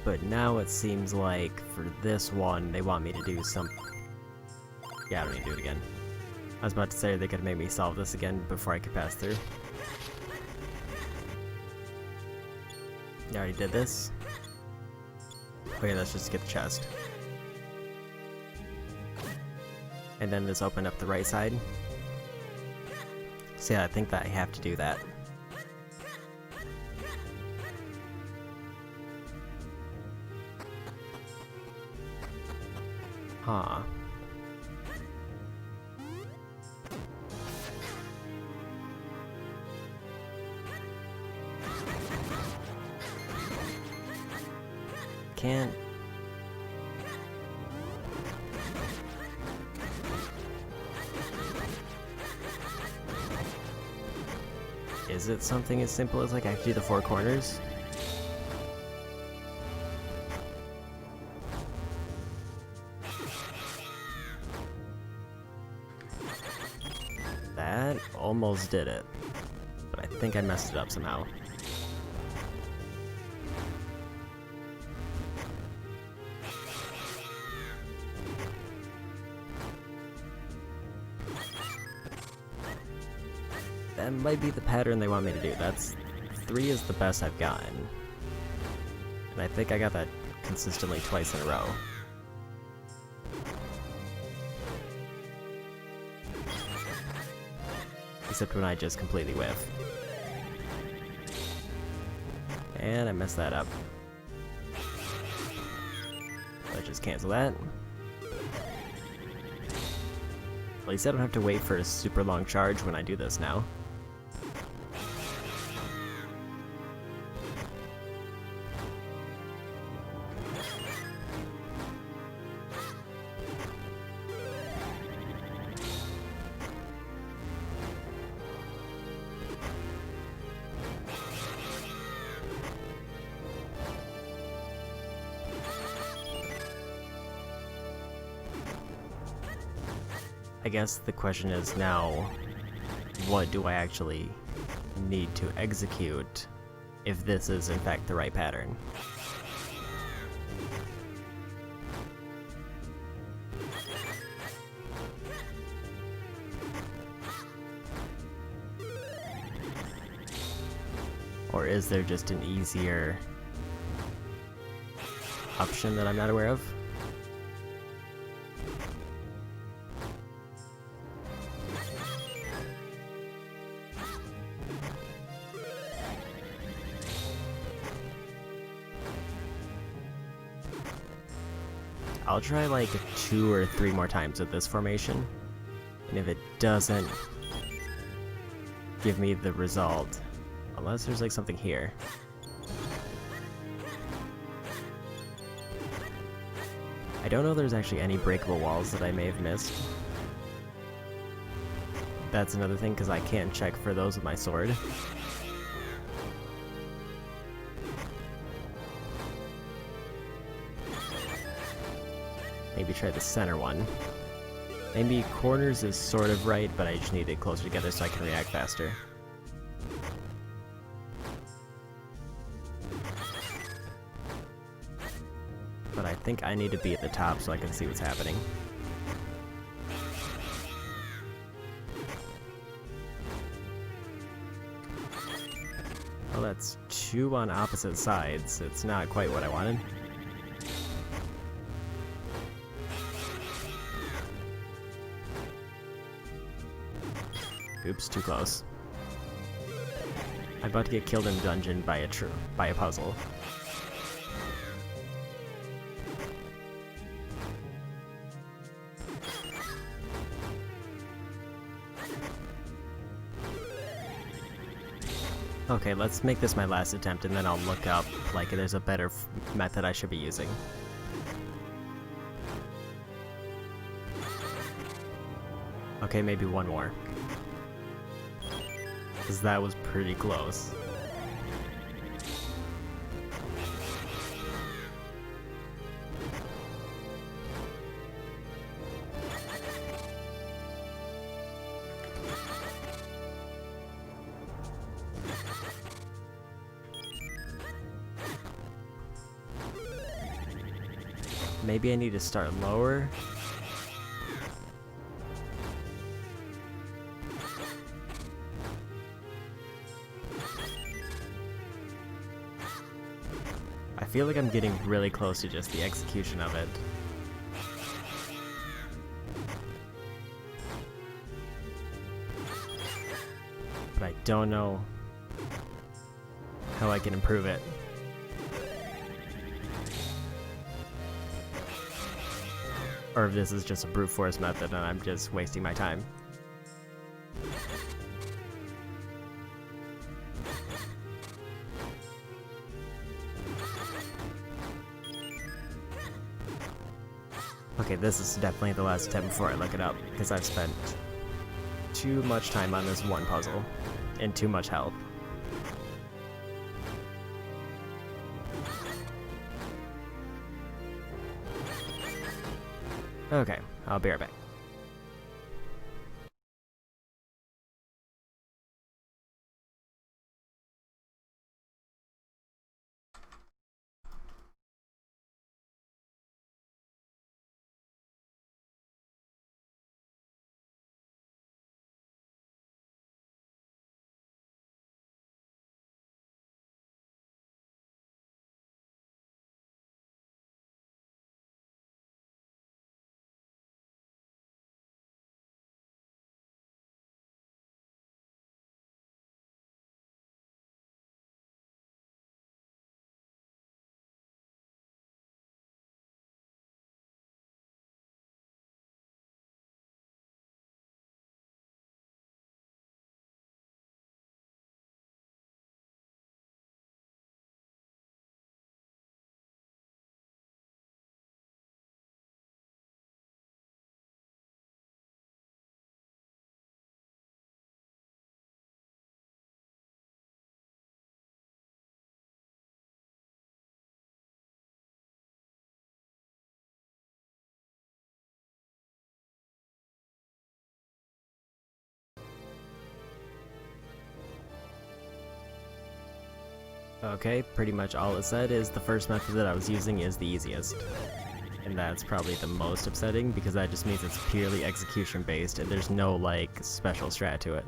But now it seems like for this one, they want me to do some... Yeah, I don't need to do it again. I was about to say they could make me solve this again before I could pass through. I already did this. Okay, let's just get the chest. And then this opened up the right side. So yeah, I think that I have to do that. Huh. Can't... Is it something as simple as like I have to do the four corners? That almost did it, but I think I messed it up somehow. That might be the pattern they want me to do. That's 3 is the best I've gotten. And I think I got that consistently twice in a row. Except when I just completely whiff. And I messed that up. Let's just cancel that. At least I don't have to wait for a super long charge when I do this now. I guess the question is now, what do I actually need to execute if this is in fact the right pattern? Or is there just an easier option that I'm not aware of? I'll try like 2 or 3 more times with this formation, and if it doesn't give me the result, unless there's like something here. I don't know if there's actually any breakable walls that I may have missed. That's another thing, because I can't check for those with my sword. Maybe try the center one. Maybe corners is sort of right, but I just need it closer together so I can react faster. But I think I need to be at the top so I can see what's happening. Well, that's two on opposite sides. It's not quite what I wanted. Oops, too close. I'm about to get killed in a dungeon by a puzzle. Okay, let's make this my last attempt and then I'll look up, like, there's a better method I should be using. Okay, maybe one more. Because that was pretty close. Maybe I need to start lower. I feel like I'm getting really close to just the execution of it. But I don't know how I can improve it. Or if this is just a brute force method and I'm just wasting my time. Okay, this is definitely the last attempt before I look it up, because I've spent too much time on this one puzzle, and too much health. Okay, I'll be right back. Okay, pretty much all it said is the first method that I was using is the easiest. And that's probably the most upsetting, because that just means it's purely execution based and there's no, like, special strat to it.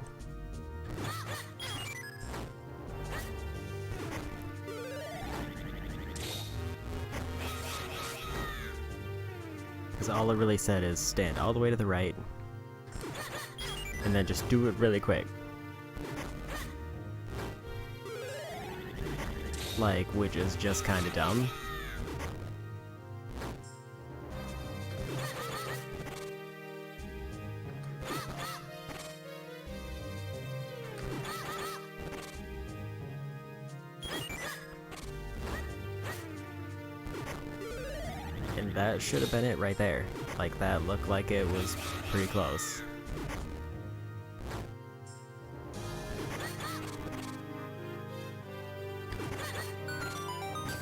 Because all it really said is stand all the way to the right, and then just do it really quick. Like, which is just kinda dumb. And that should have been it right there. Like, that looked like it was pretty close.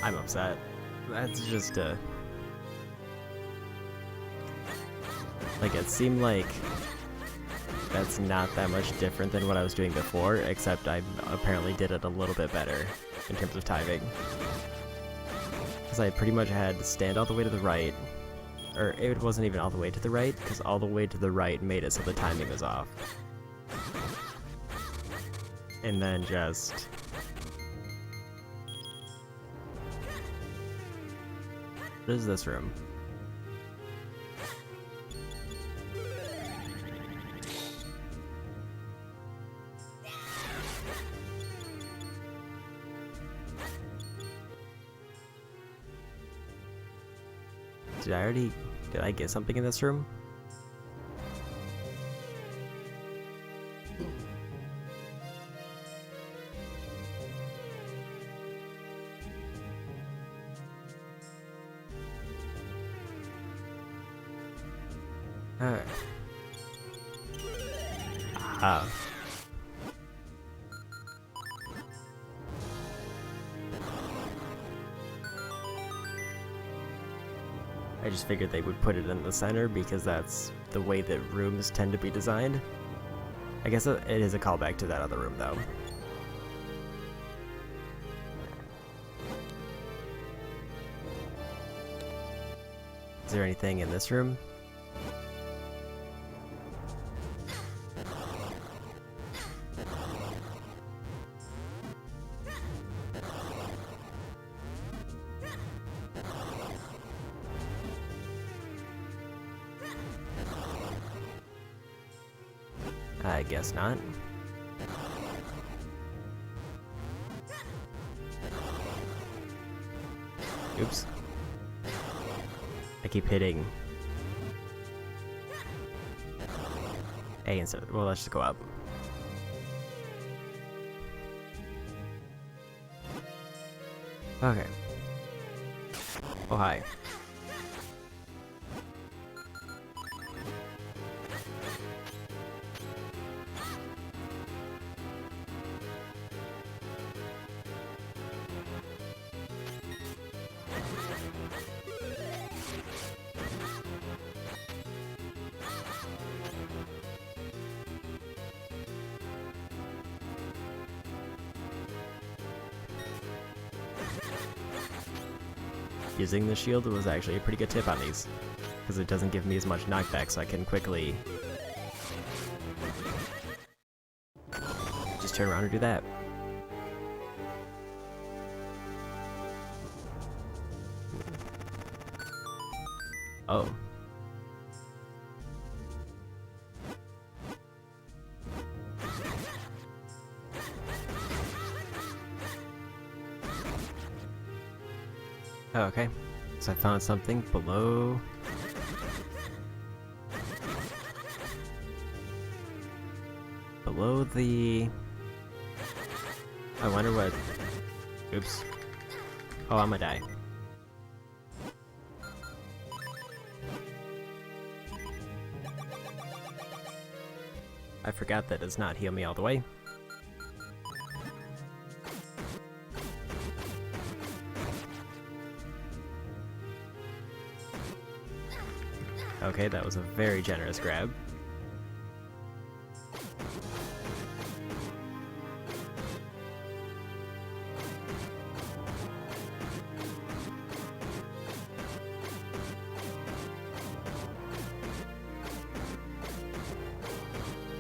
I'm upset. That's just Like, it seemed like that's not that much different than what I was doing before, except I apparently did it a little bit better in terms of timing. Because I pretty much had to stand all the way to the right, or it wasn't even all the way to the right, because all the way to the right made it so the timing was off. And then just... What is this room? Did I get something in this room? Alright. Ah. I just figured they would put it in the center because that's the way that rooms tend to be designed. I guess it is a callback to that other room, though. Is there anything in this room? I guess not. Oops. I keep hitting A instead. Well, let's just go up. Okay. Oh, hi. Using the shield was actually a pretty good tip on these, because it doesn't give me as much knockback, so I can quickly just turn around and do that. Oh. Oh, okay. So I found something below. Below the... I wonder what... Oops. Oh, I'm gonna die. I forgot that does not heal me all the way. Okay, that was a very generous grab.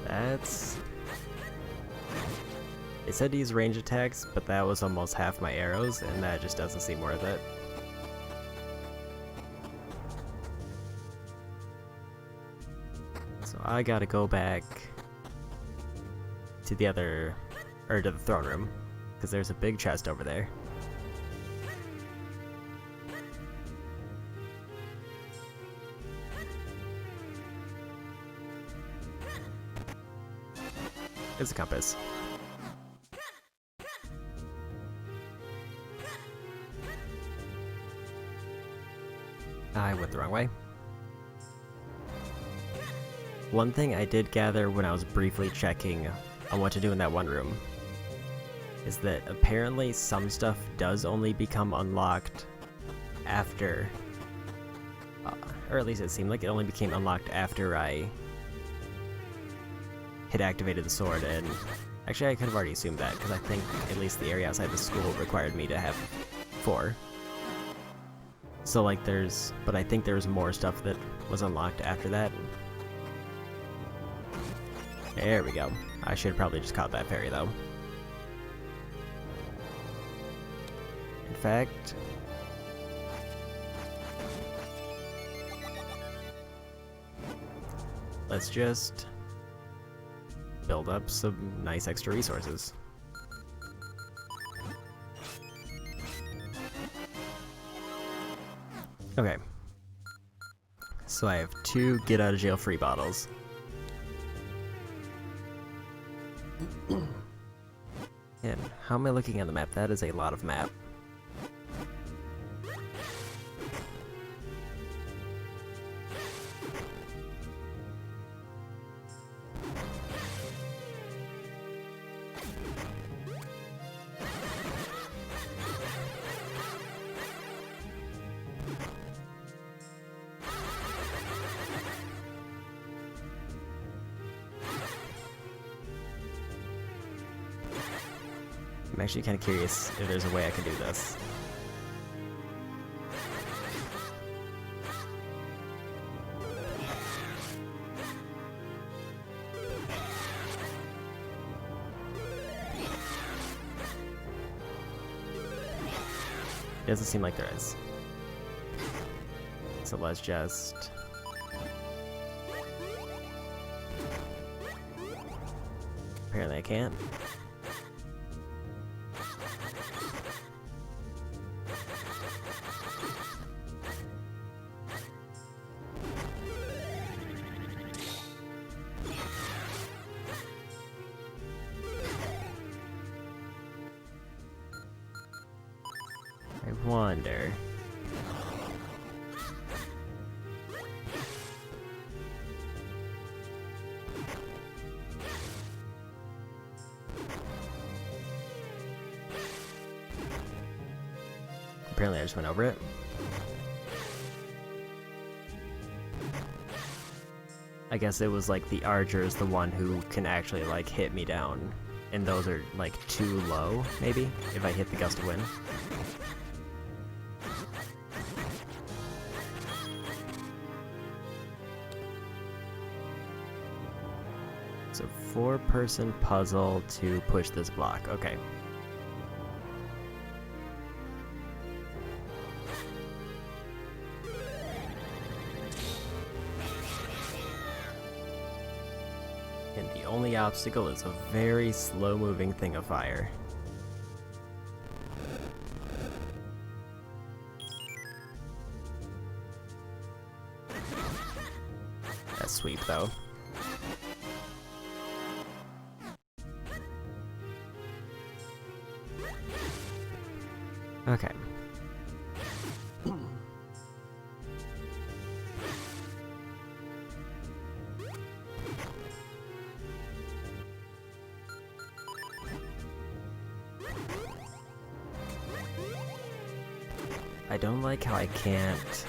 That's... It said to use range attacks, but that was almost half my arrows, and that just doesn't seem worth it. So I gotta go back to the other, or to the throne room, because there's a big chest over there. It's a compass. I went the wrong way. One thing I did gather when I was briefly checking on what to do in that one room is that apparently some stuff does only become unlocked after or at least it seemed like it only became unlocked after I had activated the sword, and actually I could have already assumed that, because I think at least the area outside the school required me to have 4. So like but I think there's more stuff that was unlocked after that. There we go. I should have probably just caught that fairy though. In fact, let's just build up some nice extra resources. Okay. So I have 2 get out of jail free bottles. And how am I looking at the map? That is a lot of map. I'm actually kind of curious if there's a way I can do this. Doesn't seem like there is. So let's just... Apparently I can't. I wonder... Apparently I just went over it. I guess it was like the archer is the one who can actually like hit me down. And those are like too low, maybe, if I hit the gust of wind. So 4-person puzzle to push this block, okay. And the only obstacle is a very slow-moving thing of fire. That's sweet, though. Okay. I don't like how I can't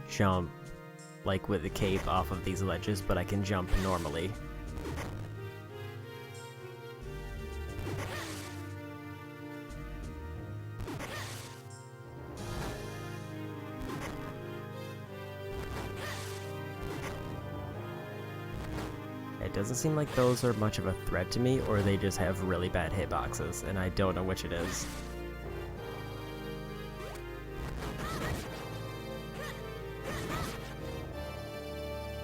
jump like with the cape off of these ledges, but I can jump normally. It doesn't seem like those are much of a threat to me, or they just have really bad hitboxes, and I don't know which it is.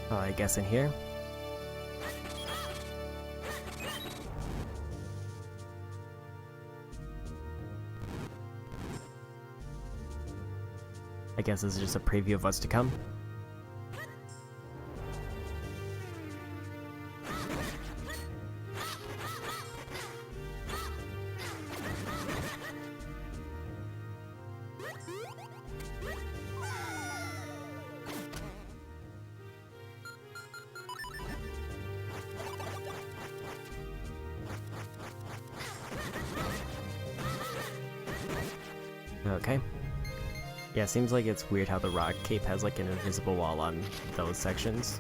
I guess in here? I guess this is just a preview of what's to come. Okay. Yeah, it seems like it's weird how the rock cape has like an invisible wall on those sections.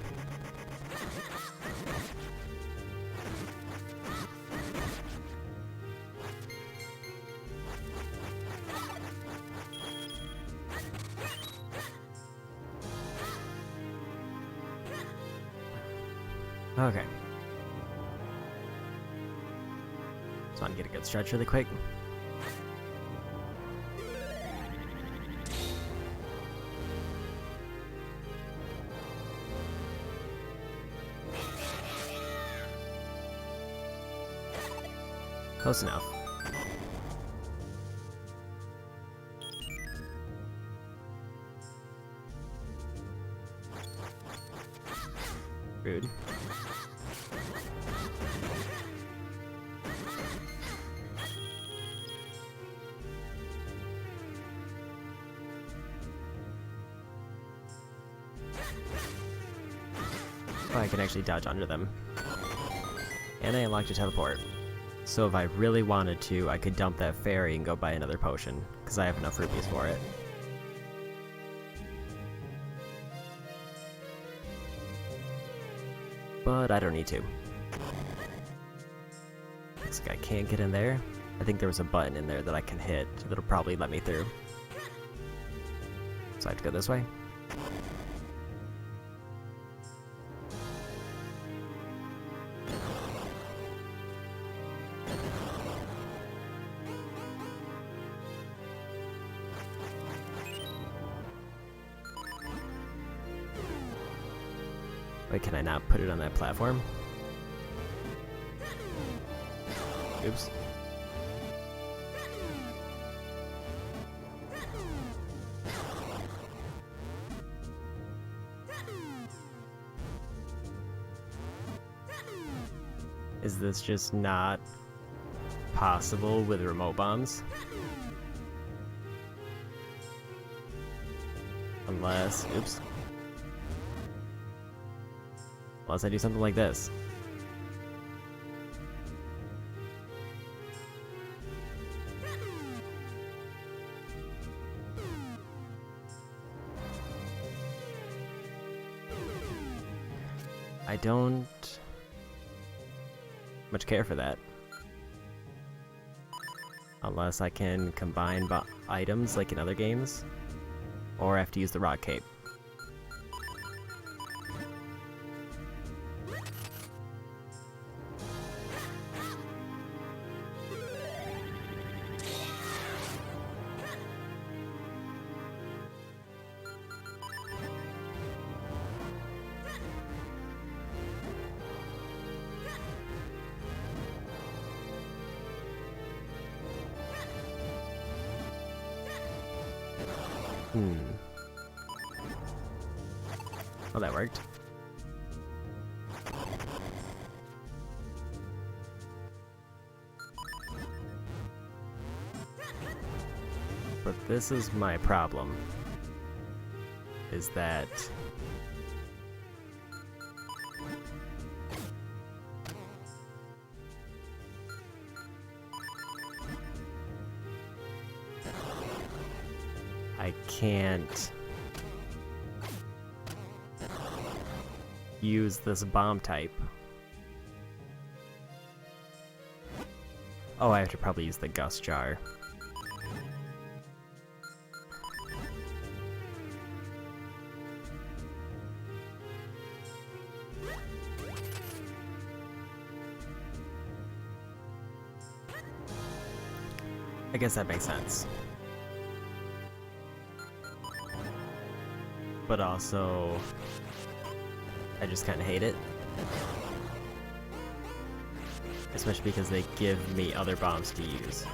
Okay. Just want to get a good stretch really quick. Close enough. Rude. Oh, I can actually dodge under them. And I unlocked a teleport. So if I really wanted to, I could dump that fairy and go buy another potion, because I have enough rupees for it. But I don't need to. Looks like I can't get in there. I think there was a button in there that I can hit that'll probably let me through. So I have to go this way. Wait, can I not put it on that platform? Oops. Is this just not possible with remote bombs? Unless, oops. Unless I do something like this. I don't much care for that. Unless I can combine items like in other games, or I have to use the rock cape. Oh, that worked. But this is my problem. Is that I can't use this bomb type. Oh, I have to probably use the gust jar. I guess that makes sense. But also, I just kind of hate it. Especially because they give me other bombs to use.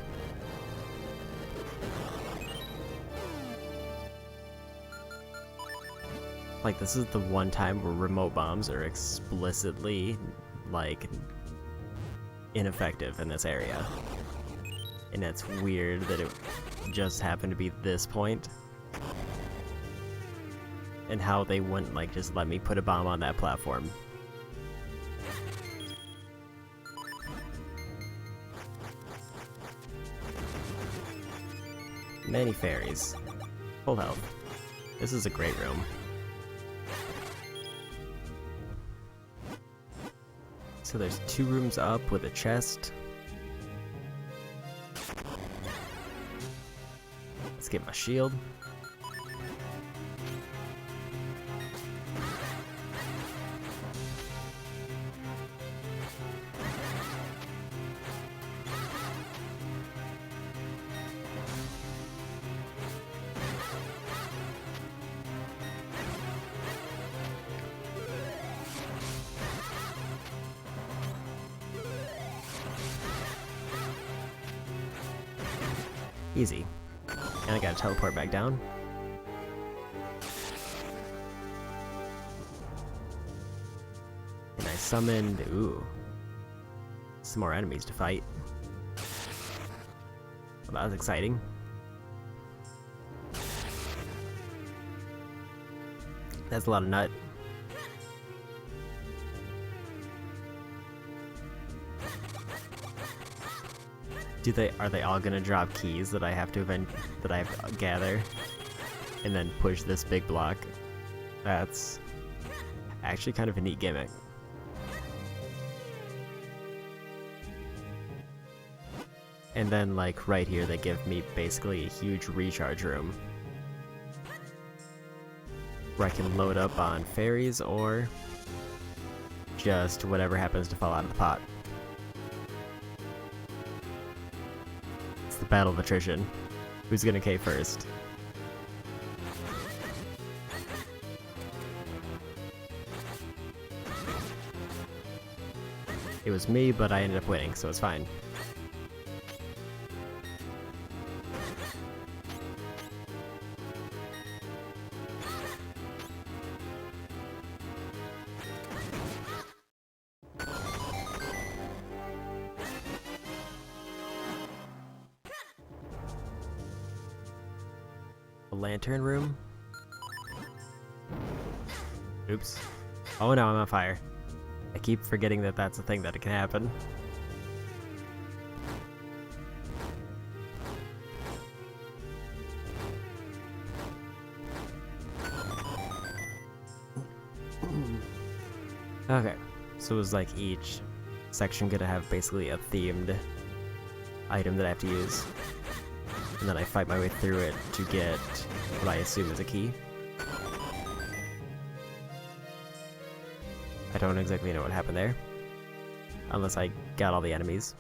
Like, this is the one time where remote bombs are explicitly, like, ineffective in this area. And it's weird that it just happened to be this point. And how they wouldn't, like, just let me put a bomb on that platform. many fairies. Full health. This is a great room. So there's 2 rooms up with a chest. Let's get my shield. Easy. And I gotta teleport back down. And I summoned, ooh, some more enemies to fight. Well, that was exciting. That's a lot of nut. Are they all gonna drop keys that I have to gather and then push this big block? That's actually kind of a neat gimmick. And then like right here they give me basically a huge recharge room where I can load up on fairies or just whatever happens to fall out of the pot. The battle of attrition. Who's gonna K first? It was me, but I ended up winning, so it's fine. Lantern room? Oops. Oh no, I'm on fire. I keep forgetting that that's a thing that can happen. Okay, so it was like each section gonna have basically a themed item that I have to use. And then I fight my way through it to get what I assume is a key. I don't exactly know what happened there. Unless I got all the enemies.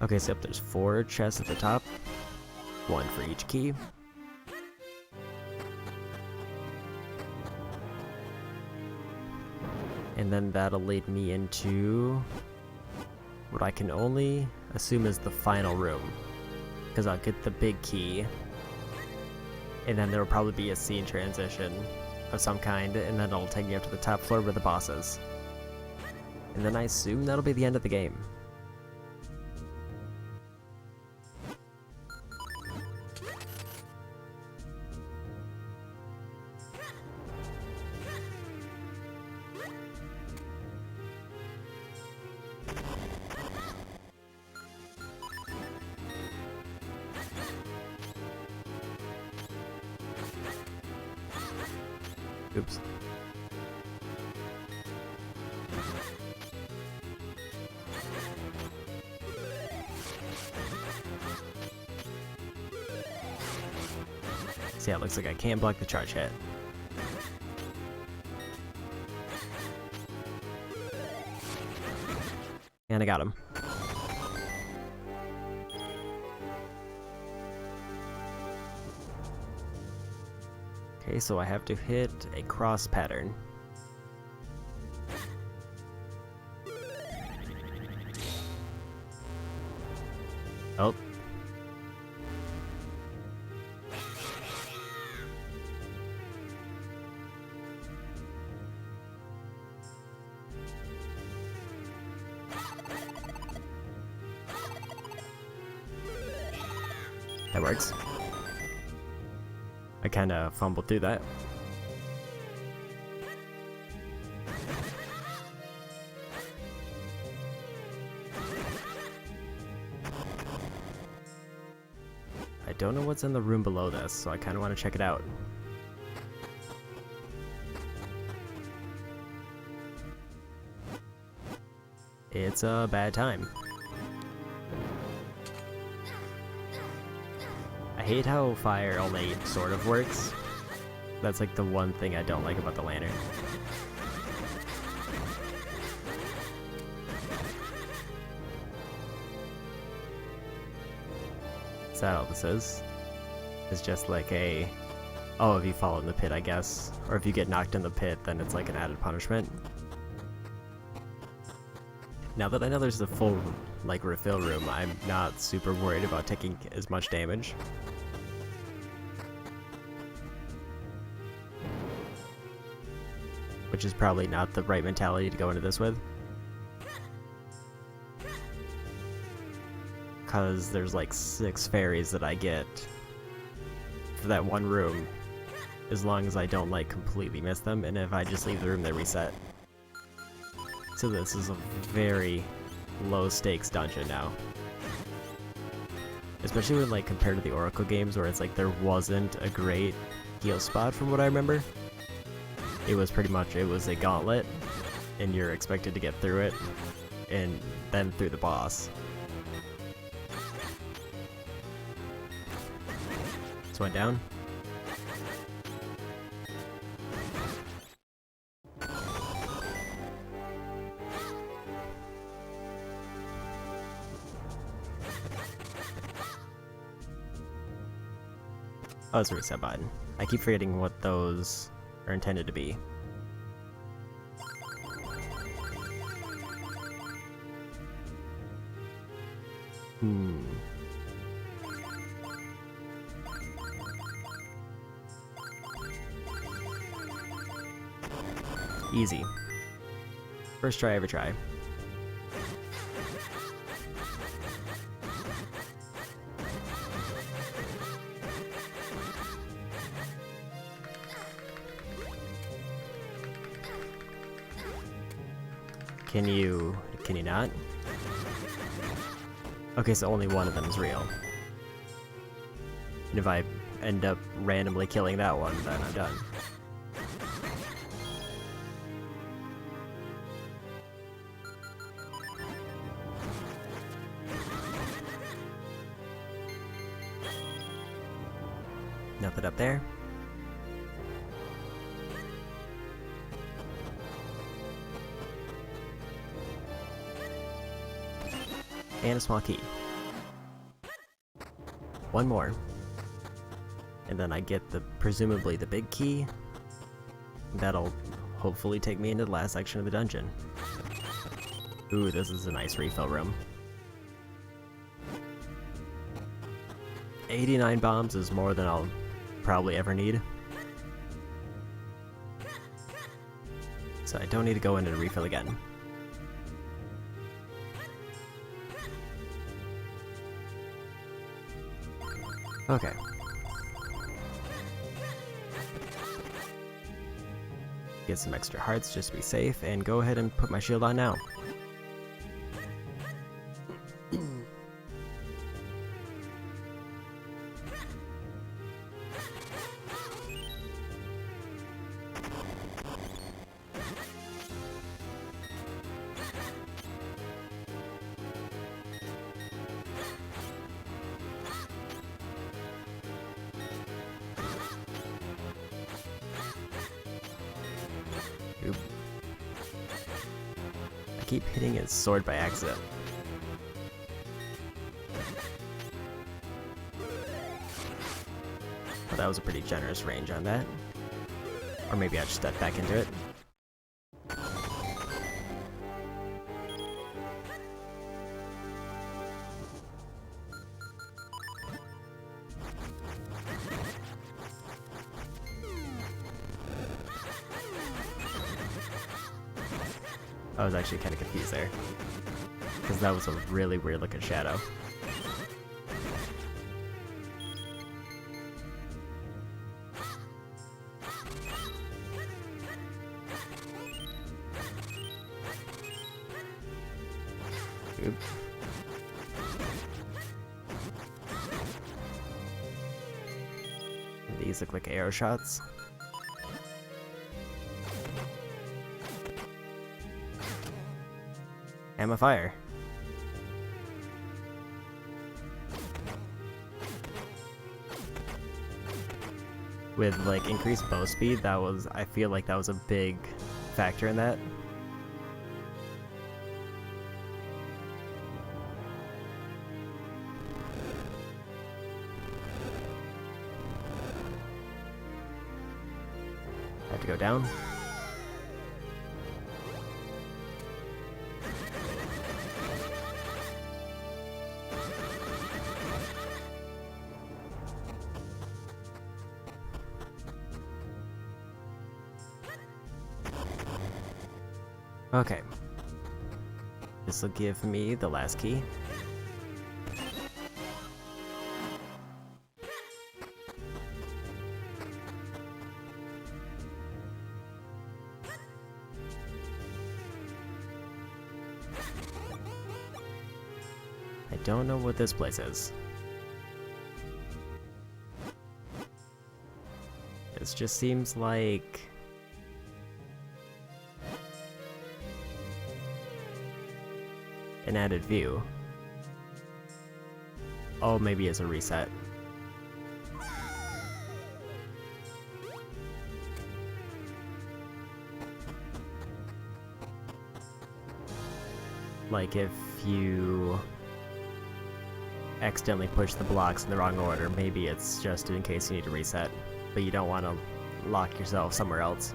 Okay, so there's 4 chests at the top. 1 for each key. And then that'll lead me into what I can only assume is the final room. Because I'll get the big key. And then there will probably be a scene transition of some kind, and then it'll take me up to the top floor where the boss is. And then I assume that'll be the end of the game. Oops. See, it looks like I can't block the charge hit. And I got him. Okay, so I have to hit a cross pattern. Oh. That works. I kinda fumbled through that. don't know what's in the room below this, so I kind of want to check it out. It's a bad time. I hate how fire only sort of works. That's like the one thing I don't like about the lantern. Is that all this is? It's just like a... Oh, if you fall in the pit, I guess. Or if you get knocked in the pit, then it's like an added punishment. Now that I know there's the full, like, refill room, I'm not super worried about taking as much damage. Which is probably not the right mentality to go into this with. Because there's like 6 fairies that I get for that one room, as long as I don't like completely miss them, and if I just leave the room they reset. So this is a very low stakes dungeon now. Especially when like compared to the Oracle games where it's like there wasn't a great heal spot from what I remember. It was pretty much, it was a gauntlet and you're expected to get through it and then through the boss. This went down. Oh, it's a reset button. I keep forgetting what those are intended to be. Easy. First try, every try. Can you not? Okay, so only one of them is real. And if I end up randomly killing that one, then I'm done. Nothing up there. And a small key. One more. And then I get the, presumably the big key. That'll hopefully take me into the last section of the dungeon. Ooh, this is a nice refill room. 89 bombs is more than I'll probably ever need. So I don't need to go in and refill again. Okay. Get some extra hearts just to be safe, and go ahead and put my shield on now. Oop. I keep hitting his sword by accident. Oh, that was a pretty generous range on that. Or maybe I just stepped back into it. I was actually kind of confused there, because that was a really weird looking shadow. Oop. These look like arrow shots. Hammer fire. With like increased bow speed, I feel like that was a big factor in that. I have to go down. Okay. This will give me the last key. I don't know what this place is. This just seems like an added view. Oh, maybe it's a reset. Like if you accidentally push the blocks in the wrong order, maybe it's just in case you need to reset, but you don't want to lock yourself somewhere else.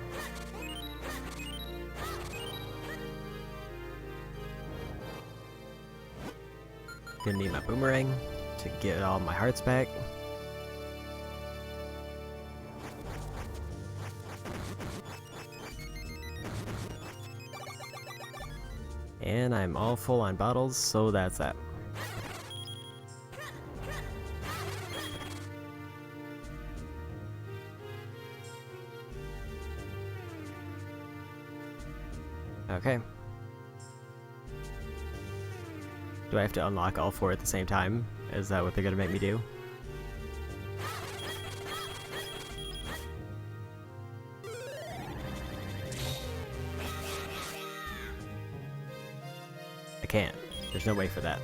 Gonna need my boomerang to get all my hearts back. And I'm all full on bottles, so that's that. Okay. Do I have to unlock all 4 at the same time? Is that what they're gonna make me do? I can't. There's no way for that.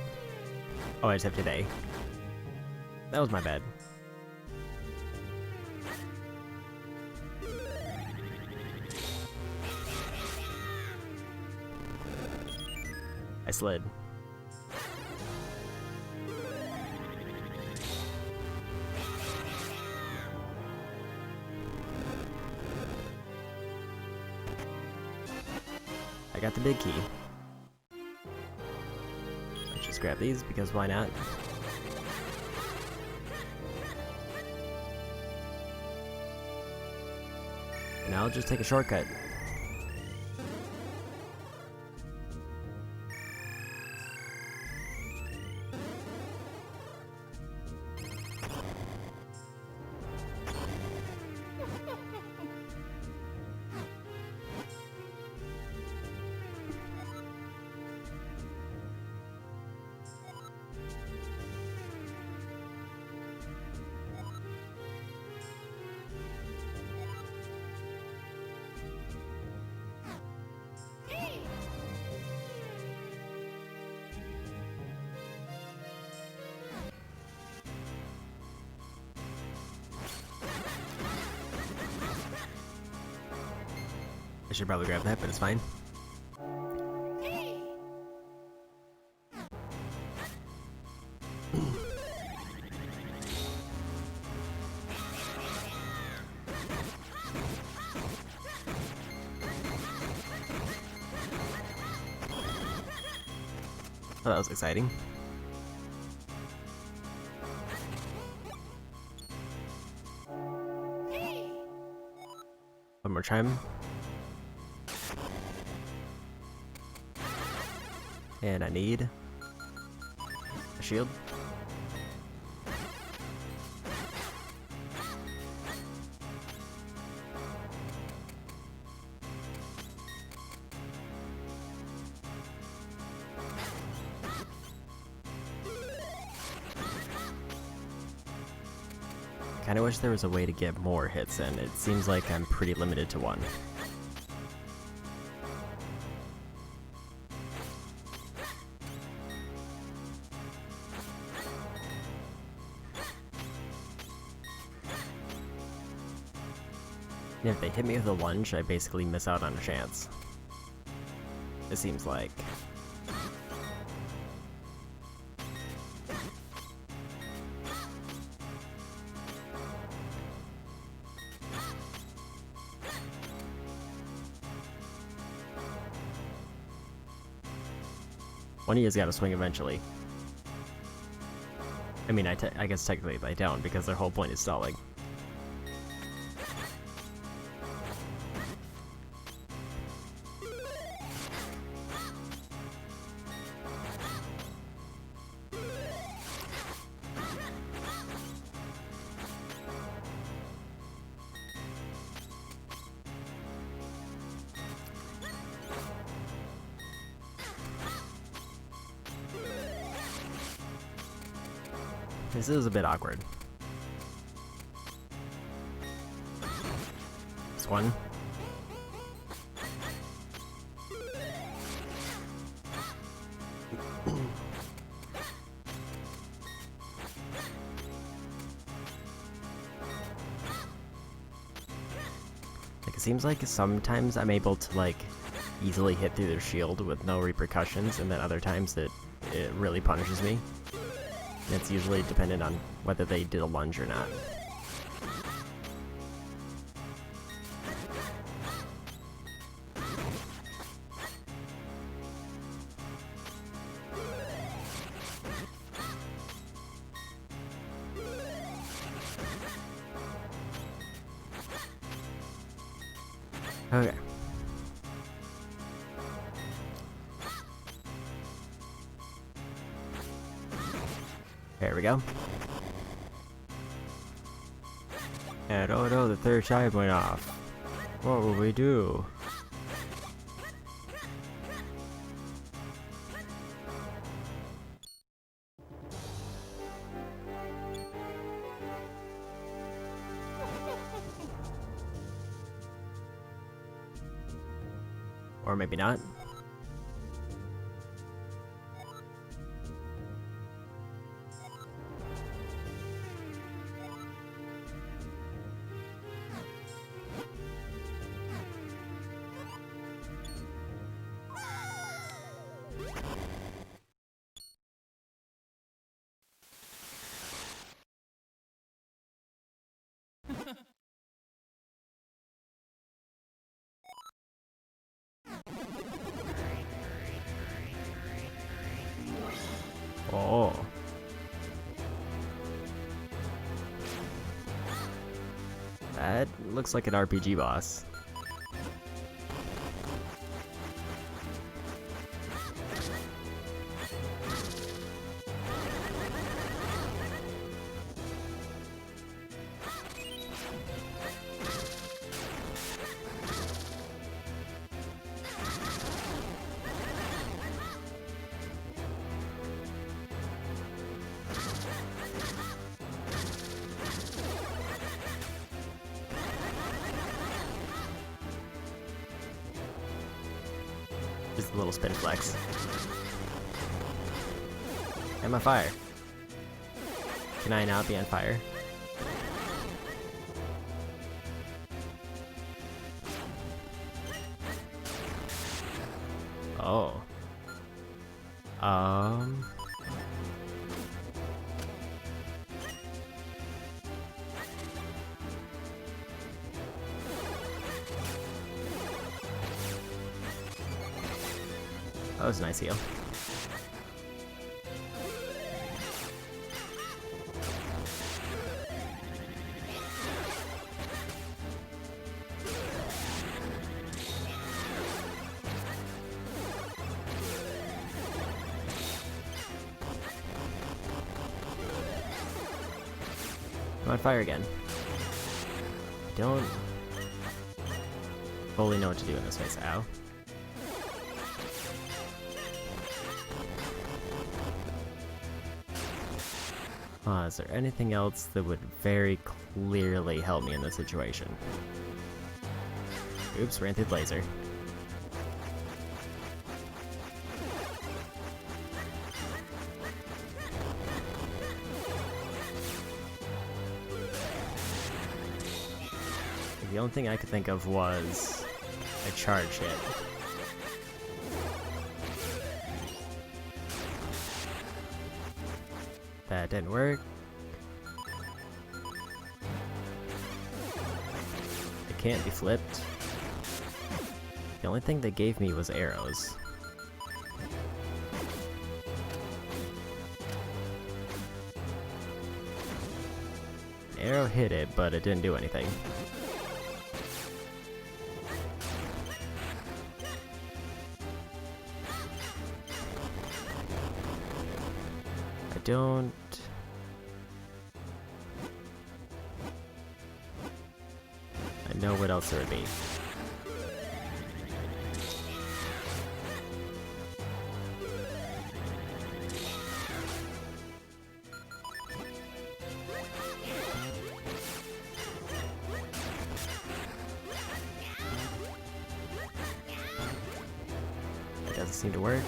Oh, I just have today. That was my bad. I slid. I got the big key. Let's just grab these because why not? And I'll just take a shortcut. I should probably grab that, but it's fine. Oh, that was exciting. One more time. And I need a shield. kinda wish there was a way to get more hits in. It seems like I'm pretty limited to one. And if they hit me with a lunge, I basically miss out on a chance. It seems like. One of you's gotta swing eventually. I mean, I guess technically they don't, because their whole point is stalling. This is a bit awkward. This one. Like, it seems like sometimes I'm able to, like, easily hit through their shield with no repercussions, and then other times it really punishes me. It's usually dependent on whether they did a lunge or not. Okay. There we go. And oh no, the third chive went off. What will we do? Or maybe not. Oh. That looks like an RPG boss. Just a little spin flex. I'm on fire. Can I not be on fire? Oh. That was a nice heal. I'm on fire again. I don't fully know what to do in this phase. Ow. Is there anything else that would very clearly help me in this situation. Oops, ran through the laser. The only thing I could think of was a charge hit. That didn't work. It can't be flipped. The only thing they gave me was arrows. Arrow hit it, but it didn't do anything. I know what else there would be. It doesn't seem to work.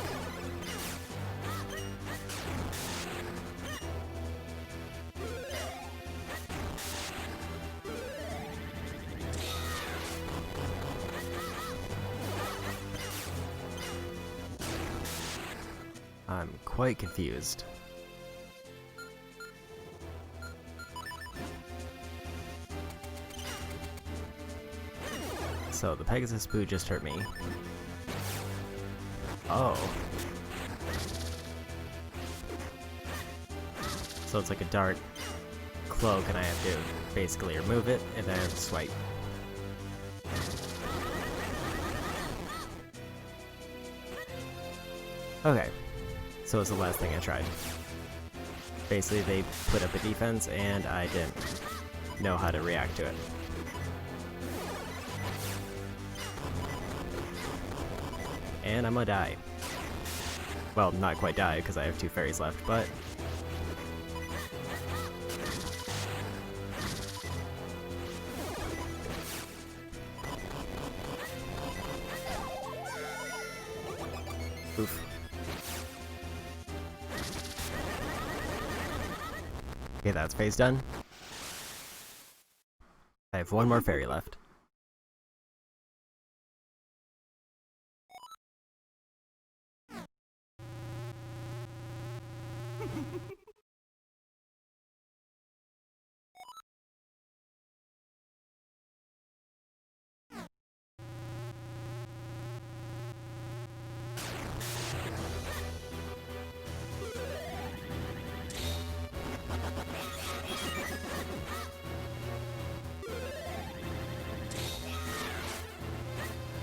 I'm quite confused. So the Pegasus Boo just hurt me. Oh. So it's like a dart cloak and I have to basically remove it and then swipe. Okay. So it's the last thing I tried. Basically, they put up a defense, and I didn't know how to react to it. And I'm gonna die. Well, not quite die, because I have 2 fairies left, but... Oof. Okay, that's phase done. I have 1 more fairy left.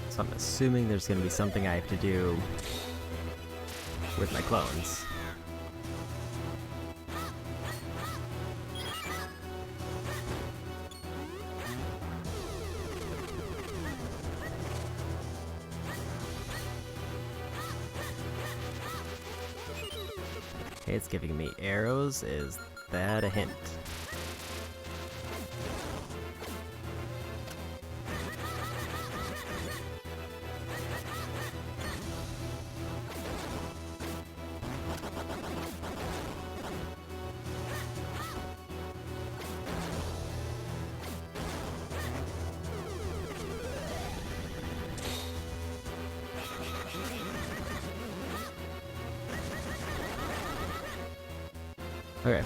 So I'm assuming there's going to be something I have to do with my clones. Okay, it's giving me arrows. Is that a hint? Okay.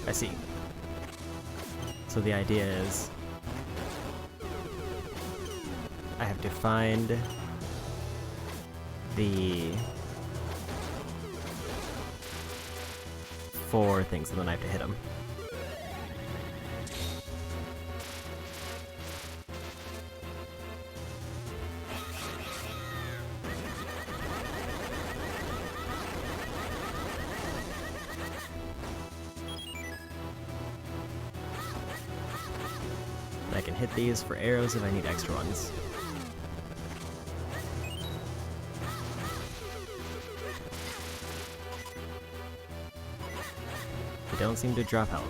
I see. So the idea is I have to find the 4 things and then I have to hit them. I can hit these for arrows if I need extra ones. They don't seem to drop health.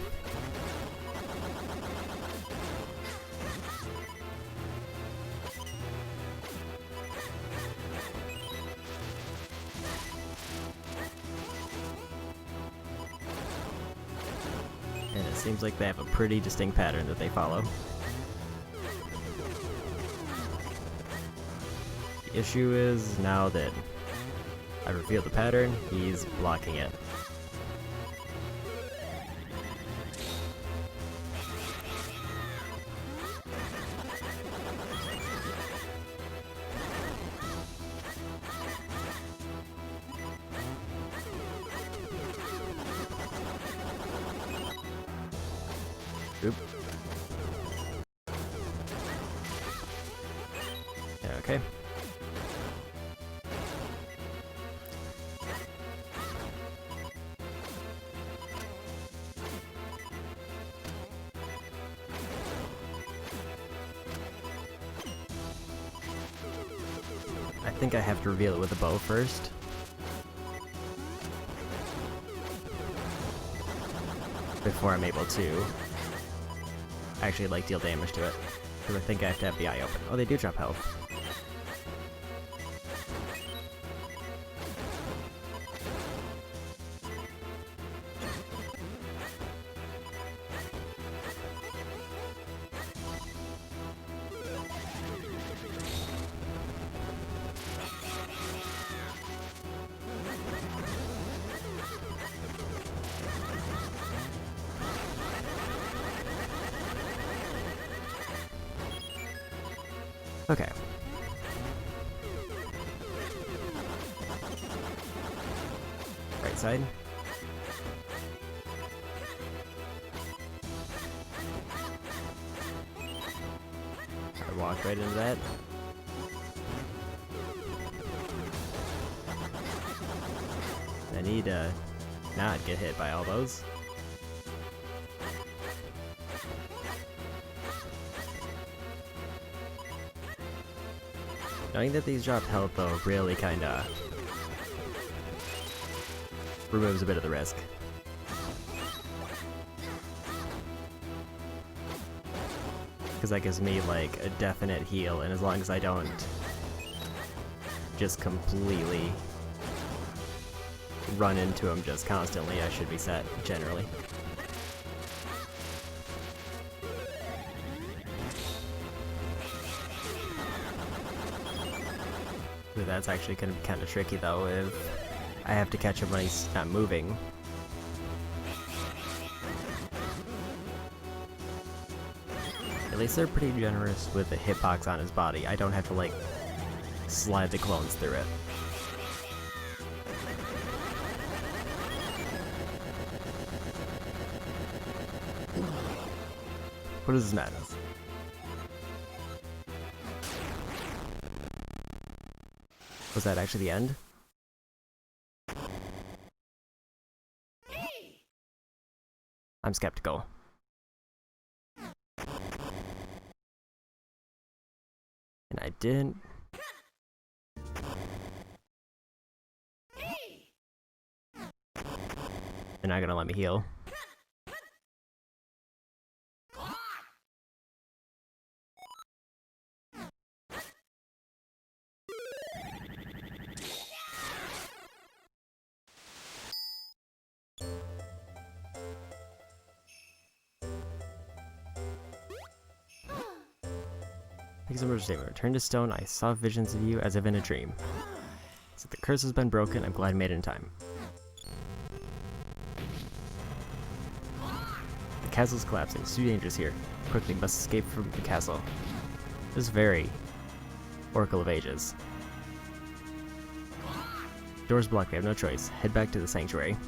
And it seems like they have a pretty distinct pattern that they follow. The issue is, now that I revealed the pattern, he's blocking it. Oop. Okay. I think I have to reveal it with a bow first. Before I'm able to actually, like, deal damage to it. Because I think I have to have the eye open. Oh, they do drop health. Okay. Right side. I walked right into that. I need to not get hit by all those. Knowing that these drop health, though, really kinda removes a bit of the risk. Because that gives me, like, a definite heal, and as long as I don't just completely run into him just constantly, I should be set, generally. Ooh, that's actually gonna be kinda tricky, though, if I have to catch him when he's not moving. At least they're pretty generous with the hitbox on his body. I don't have to, like, slide the clones through it. What is this madness? Was that actually the end? I'm skeptical. And I didn't. They're not gonna let me heal. Examiner statement. Return to stone. I saw visions of you as if in a dream. So the curse has been broken. I'm glad I made it in time. The castle's collapsing. It's too dangerous here. Quickly, must escape from the castle. This is very Oracle of Ages. Doors blocked. We have no choice. Head back to the sanctuary.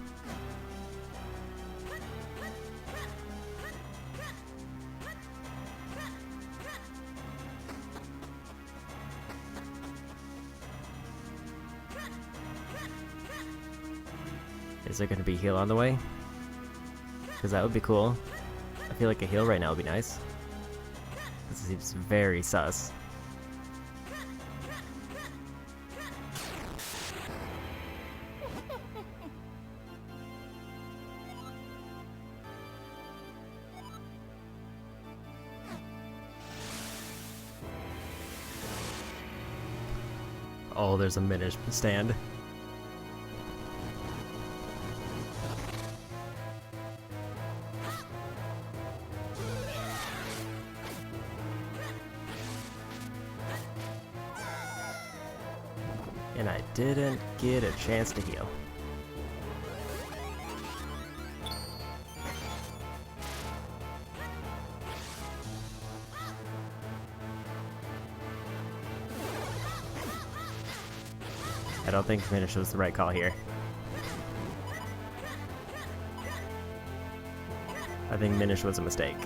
Is there going to be a heal on the way? Because that would be cool. I feel like a heal right now would be nice. This seems very sus. Oh, there's a Minish stand. And I didn't get a chance to heal. I don't think Minish was the right call here. I think Minish was a mistake.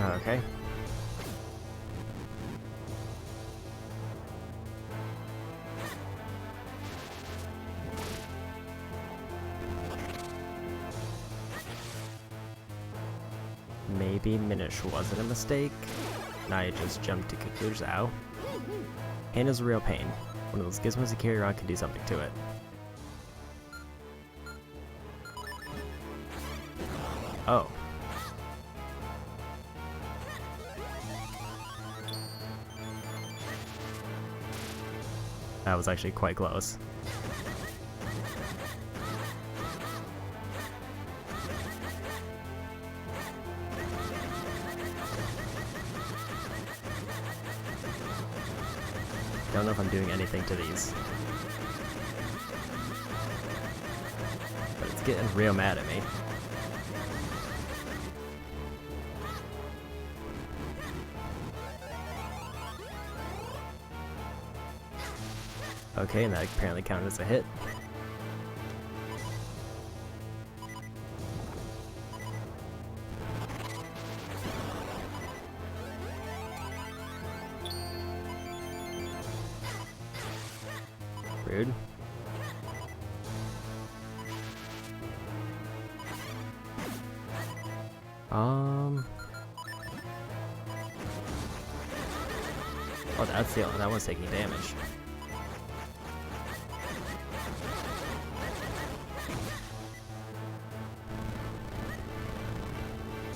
Okay. Maybe Minish wasn't a mistake. Now I just jumped to conclusions. Ow. Hand is a real pain. One of those gizmos you carry around can do something to it. Oh. That was actually quite close. Don't know if I'm doing anything to these. But it's getting real mad at me. Okay, and that apparently counted as a hit. Rude. Oh, that's the that one's taking damage.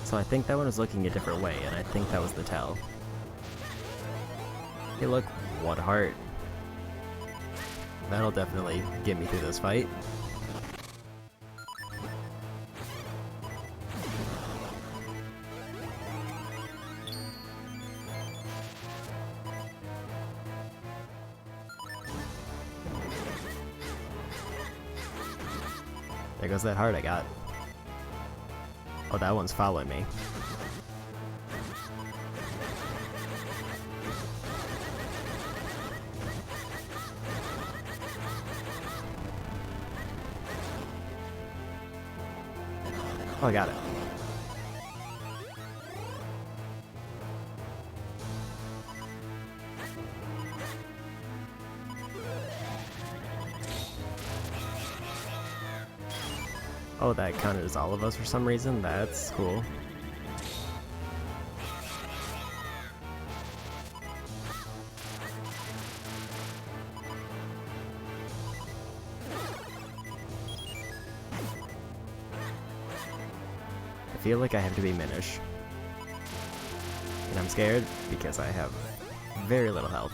So I think that one was looking a different way, and I think that was the tell. Hey look, one heart. That'll definitely get me through this fight. There goes that heart I got. Oh, that one's following me. Oh, I got it. Oh, that counted as all of us for some reason? That's cool. I feel like I have to be Minish. And I'm scared because I have very little health.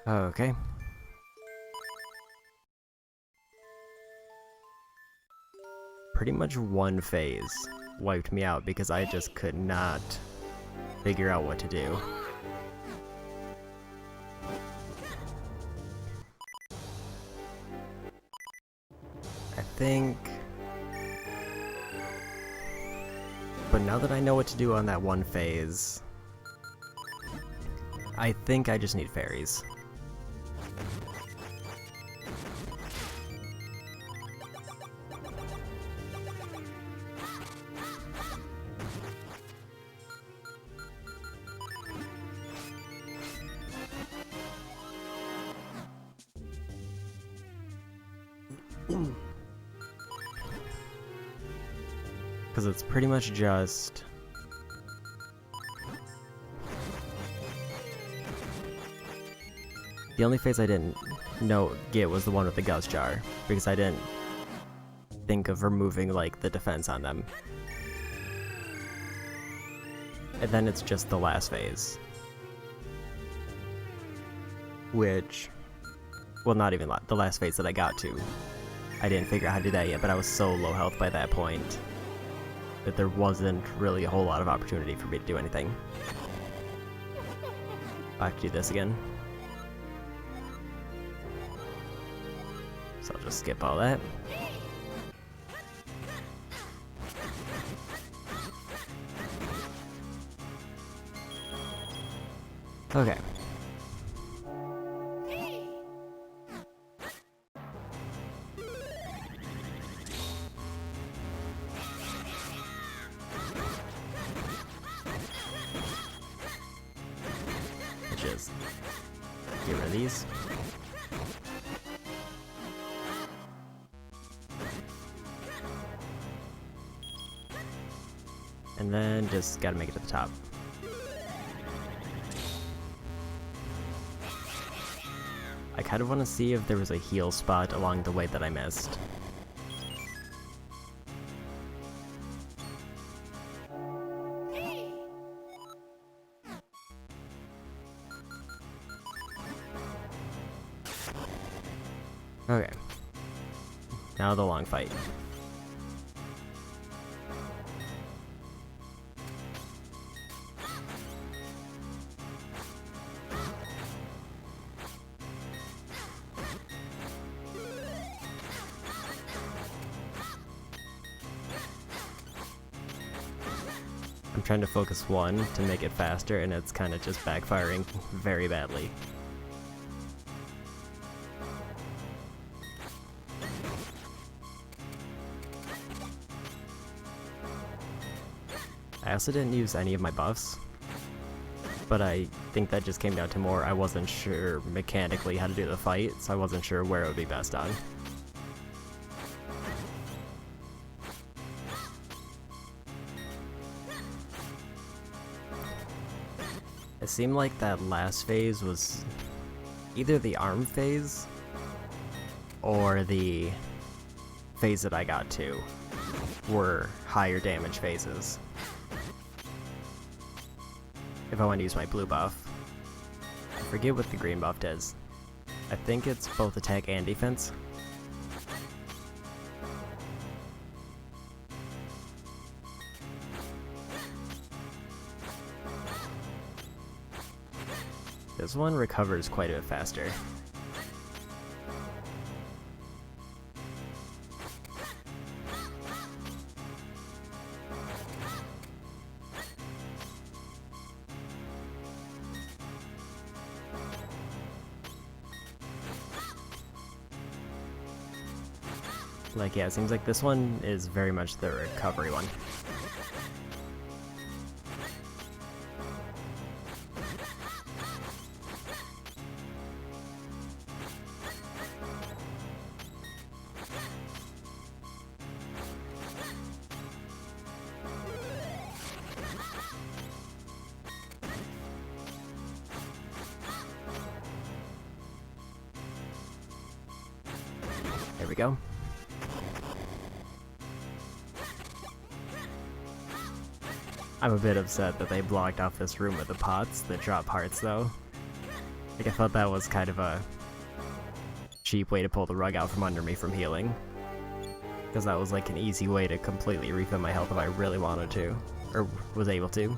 Okay. Pretty much one phase wiped me out because I just could not figure out what to do. I think... But now that I know what to do on that one phase, I think I just need fairies. Because it's pretty much just... The only phase I didn't get was the one with the Gust Jar, because I didn't think of removing, like, the defense on them. And then it's just the last phase. Which... Well, not even the last phase that I got to. I didn't figure out how to do that yet, but I was so low health by that point that there wasn't really a whole lot of opportunity for me to do anything. I have to do this again. So I'll just skip all that. Okay. Just get rid of these. And then just gotta make it to the top. I kind of want to see if there was a heal spot along the way that I missed. Okay. Now the long fight. I'm trying to focus one to make it faster, and it's kind of just backfiring very badly. I also didn't use any of my buffs, but I think that just came down to more I wasn't sure mechanically how to do the fight, so I wasn't sure where it would be best on. It seemed like that last phase was either the arm phase or the phase that I got to were higher damage phases. If I want to use my blue buff. I forget what the green buff does. I think it's both attack and defense. This one recovers quite a bit faster. Like, yeah, it seems like this one is very much the recovery one. There we go. I'm a bit upset that they blocked off this room with the pots that drop hearts, though. Like, I thought that was kind of a cheap way to pull the rug out from under me from healing. Because that was like an easy way to completely refill my health if I really wanted to, or was able to.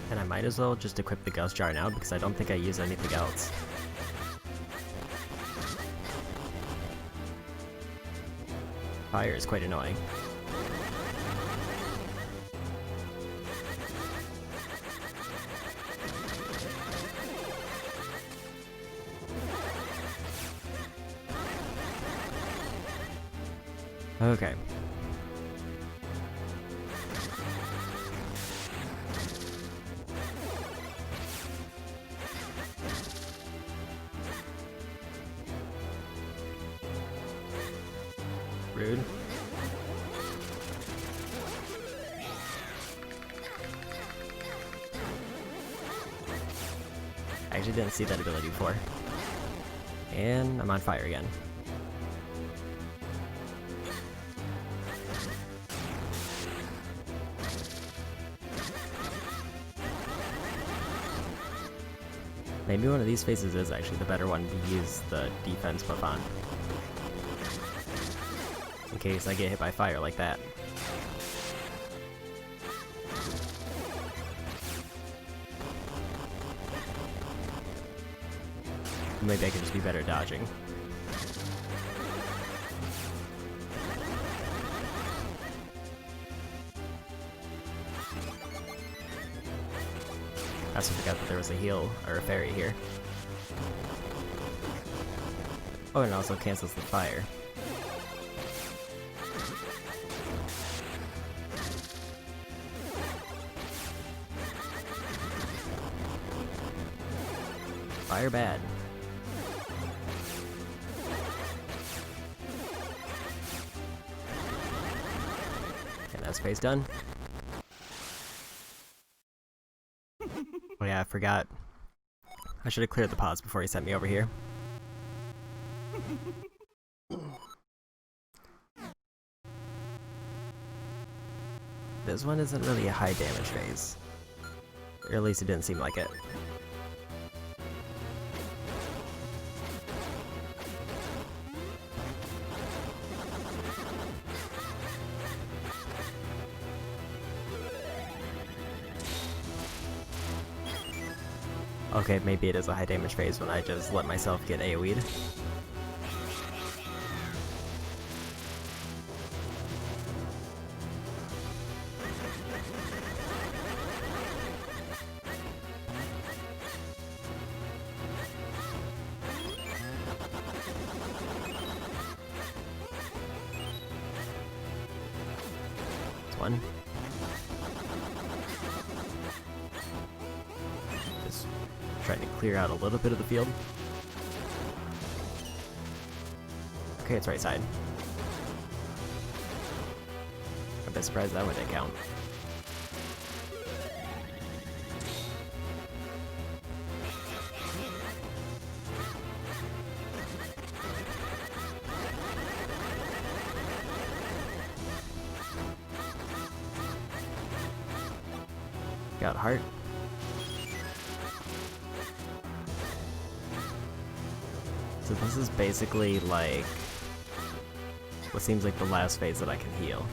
And I might as well just equip the Gust Jar now because I don't think I use anything else. Fire is quite annoying. Okay. Rude. I actually didn't see that ability before. And I'm on fire again. Maybe one of these phases is actually the better one to use the defense buff on. In case I get hit by fire like that. Maybe I can just be better dodging. I also forgot that there was a heal, or a fairy here. Oh, and it also cancels the fire. Fire bad. And that's phase done. Oh yeah, I forgot. I should have cleared the pods before he sent me over here. This one isn't really a high damage phase. Or at least it didn't seem like it. Okay, maybe it is a high damage phase when I just let myself get AoE'd. That's one. Trying to clear out a little bit of the field. Okay, it's right side. I'm a bit surprised that one didn't count. Got heart. So this is basically like what seems like the last phase that I can heal.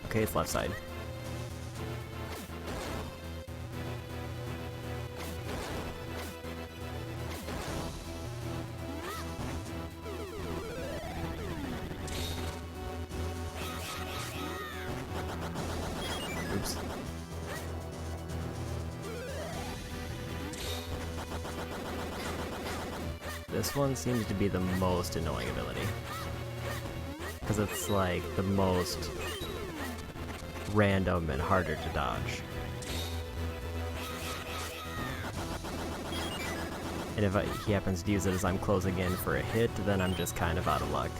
Okay, it's left side. Oops. This one seems to be the most annoying ability. Because it's like the most random and harder to dodge. And if he happens to use it as I'm closing in for a hit, then I'm just kind of out of luck.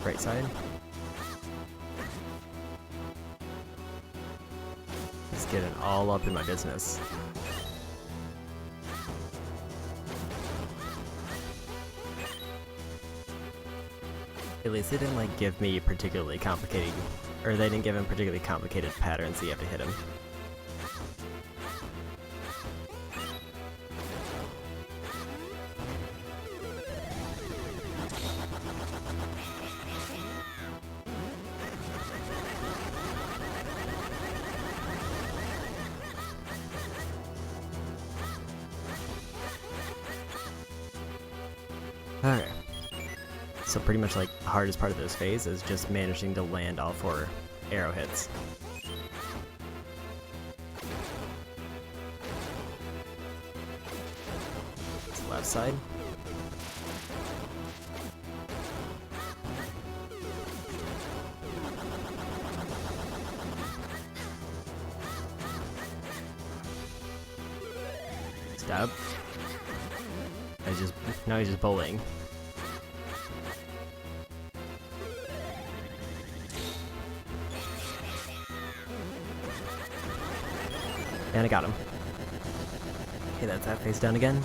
Right side. Just getting all up in my business. At least they didn't like give me particularly complicated, or they didn't give him particularly complicated patterns so you have to hit him. Okay. So pretty much like the hardest part of this phase is just managing to land all 4 arrow hits. Left side. Stab. Now he's just bowling. And I got him. Okay, that's that face down again.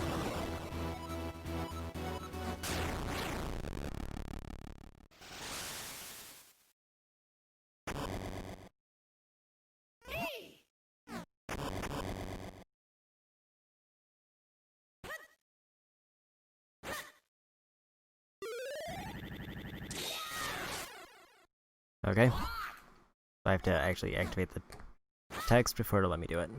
Okay. I have to actually activate the text before it'll let me do it.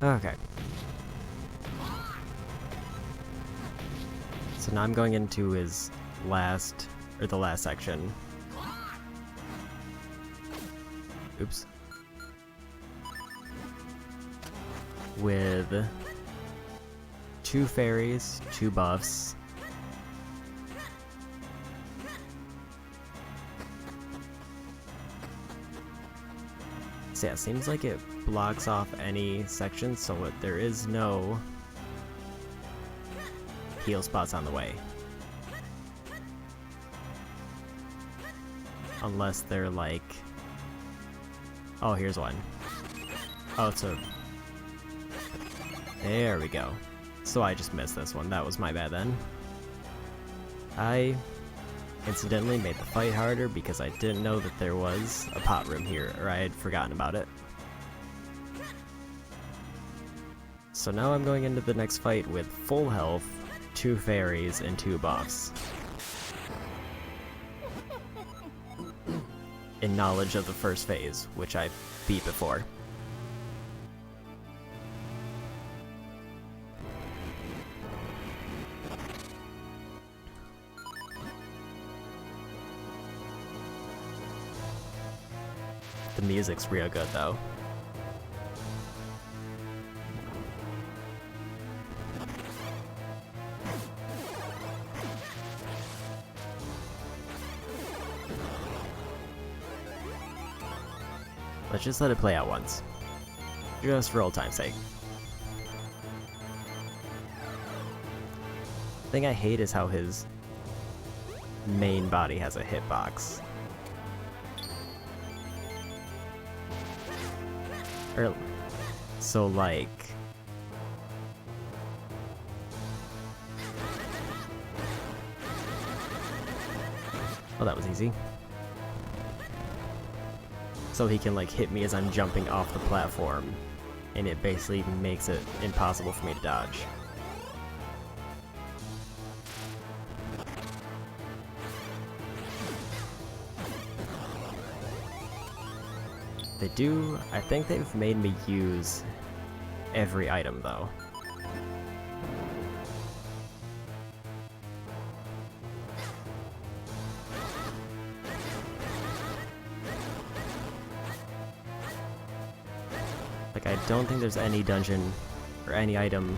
Okay. So now I'm going into his the last section. Oops. With 2 fairies, 2 buffs. So yeah, it seems like it blocks off any section, so there is no heal spots on the way. Unless they're like... Oh, here's one. Oh, it's a... There we go. So I just missed this one. That was my bad then. I incidentally made the fight harder because I didn't know that there was a pot room here, or I had forgotten about it. So now I'm going into the next fight with full health, 2 fairies, and 2 buffs. In knowledge of the first phase, which I beat before. The music's real good though. Let's just let it play out once. Just for old time's sake. The thing I hate is how his main body has a hitbox. So like... Oh, that was easy. So he can like hit me as I'm jumping off the platform, and it basically makes it impossible for me to dodge. I think they've made me use every item though. Like, I don't think there's any dungeon or any item.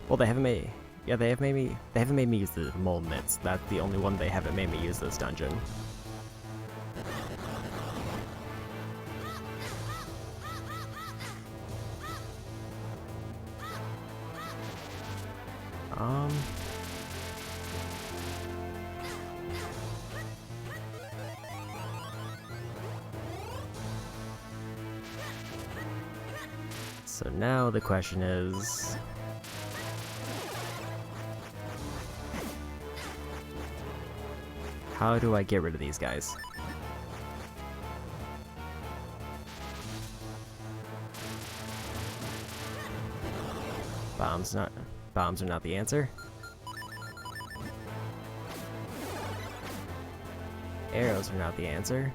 Well, they haven't made. Yeah, they haven't made me use the mole mitts. That's the only one they haven't made me use this dungeon. So now the question is... how do I get rid of these guys? Bombs are not the answer. Arrows are not the answer.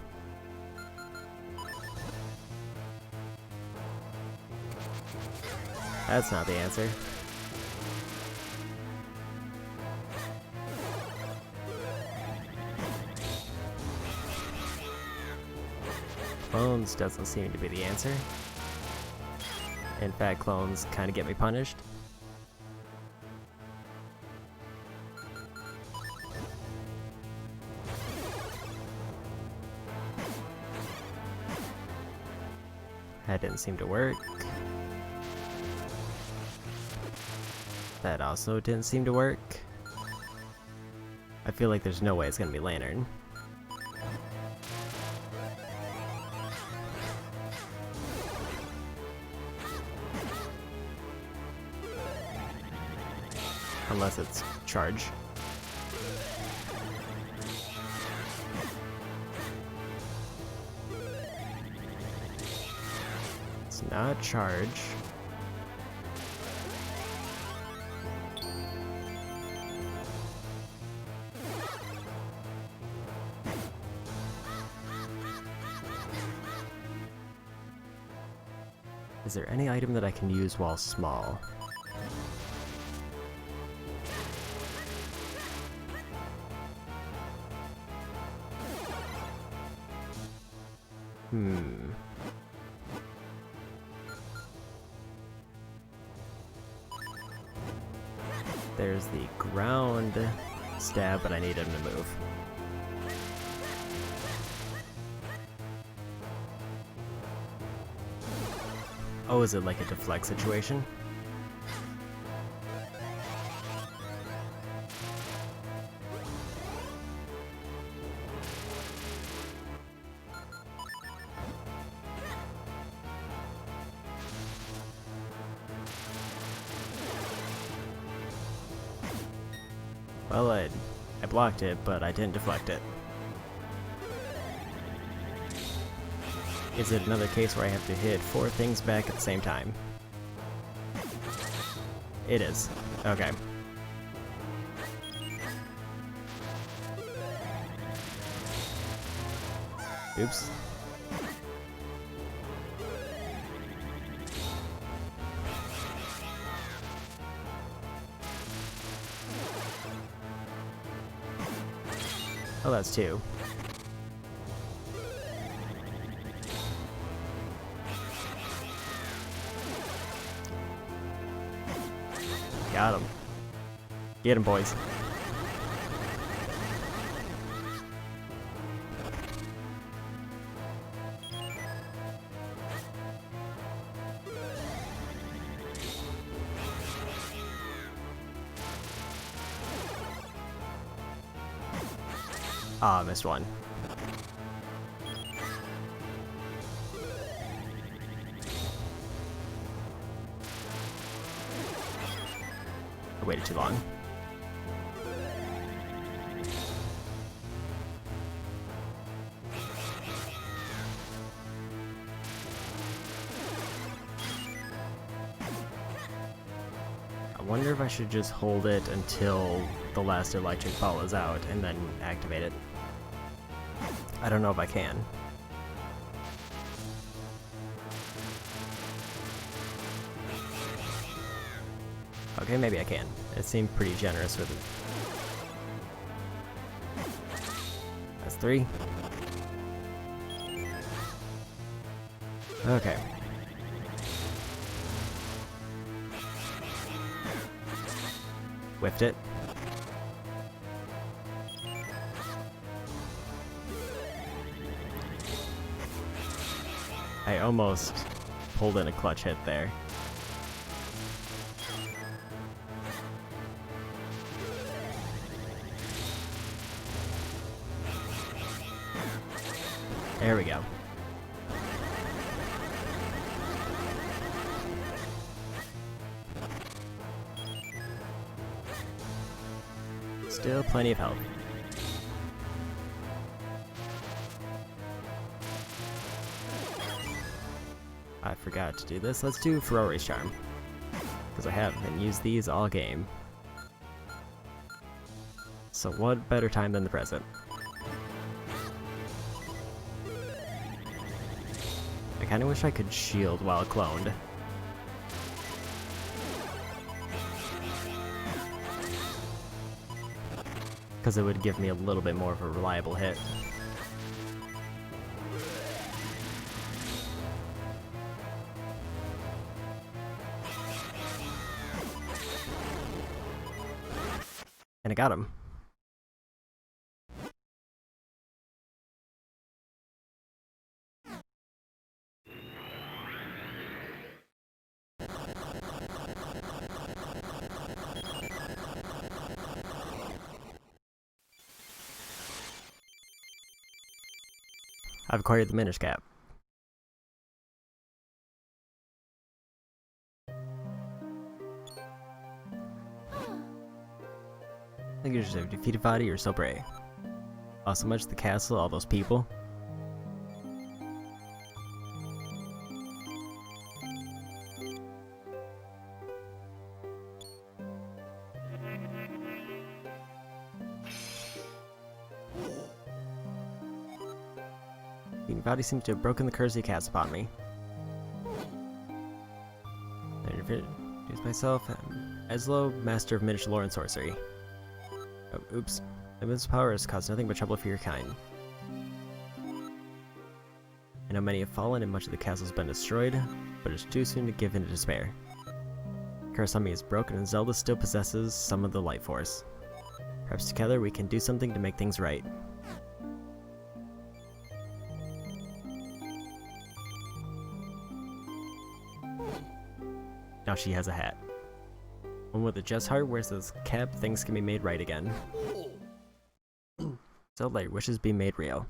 That's not the answer. Clones doesn't seem to be the answer. In fact, clones kind of get me punished. That didn't seem to work. That also didn't seem to work. I feel like there's no way it's gonna be Lantern. Unless it's Charge. It's not Charge. Is there any item that I can use while small? There's the ground stab, but I need him to move. Oh, is it like a deflect situation? Well, I blocked it, but I didn't deflect it. Is it another case where I have to hit 4 things back at the same time? It is. Okay. Oops. Oh, that's 2. Got him. Get him, boys. Ah, missed one. I waited too long. I wonder if I should just hold it until the last electric ball is out and then activate it. I don't know if I can. Okay, maybe I can. It seemed pretty generous with it. That's 3. Okay. Whiffed it. I almost pulled in a clutch hit there. There we go. Still plenty of health. I forgot to do this. Let's do Ferrari's Charm, because I haven't used these all game. So what better time than the present? kinda wish I could shield while cloned. Because it would give me a little bit more of a reliable hit. And I got him. I've acquired the Minish cap. I think you just have defeated body or so brave. Oh, so much the castle, all those people. The body seems to have broken the curse he cast upon me. I introduce myself, Eslo, master of Minish lore and sorcery. Oh, oops. This power has caused nothing but trouble for your kind. I know many have fallen and much of the castle has been destroyed, but it's too soon to give in to despair. The curse on me is broken and Zelda still possesses some of the light force. Perhaps together we can do something to make things right. Now she has a hat. One with a just heart wears this cap, things can be made right again. Zelda, your wishes be made real.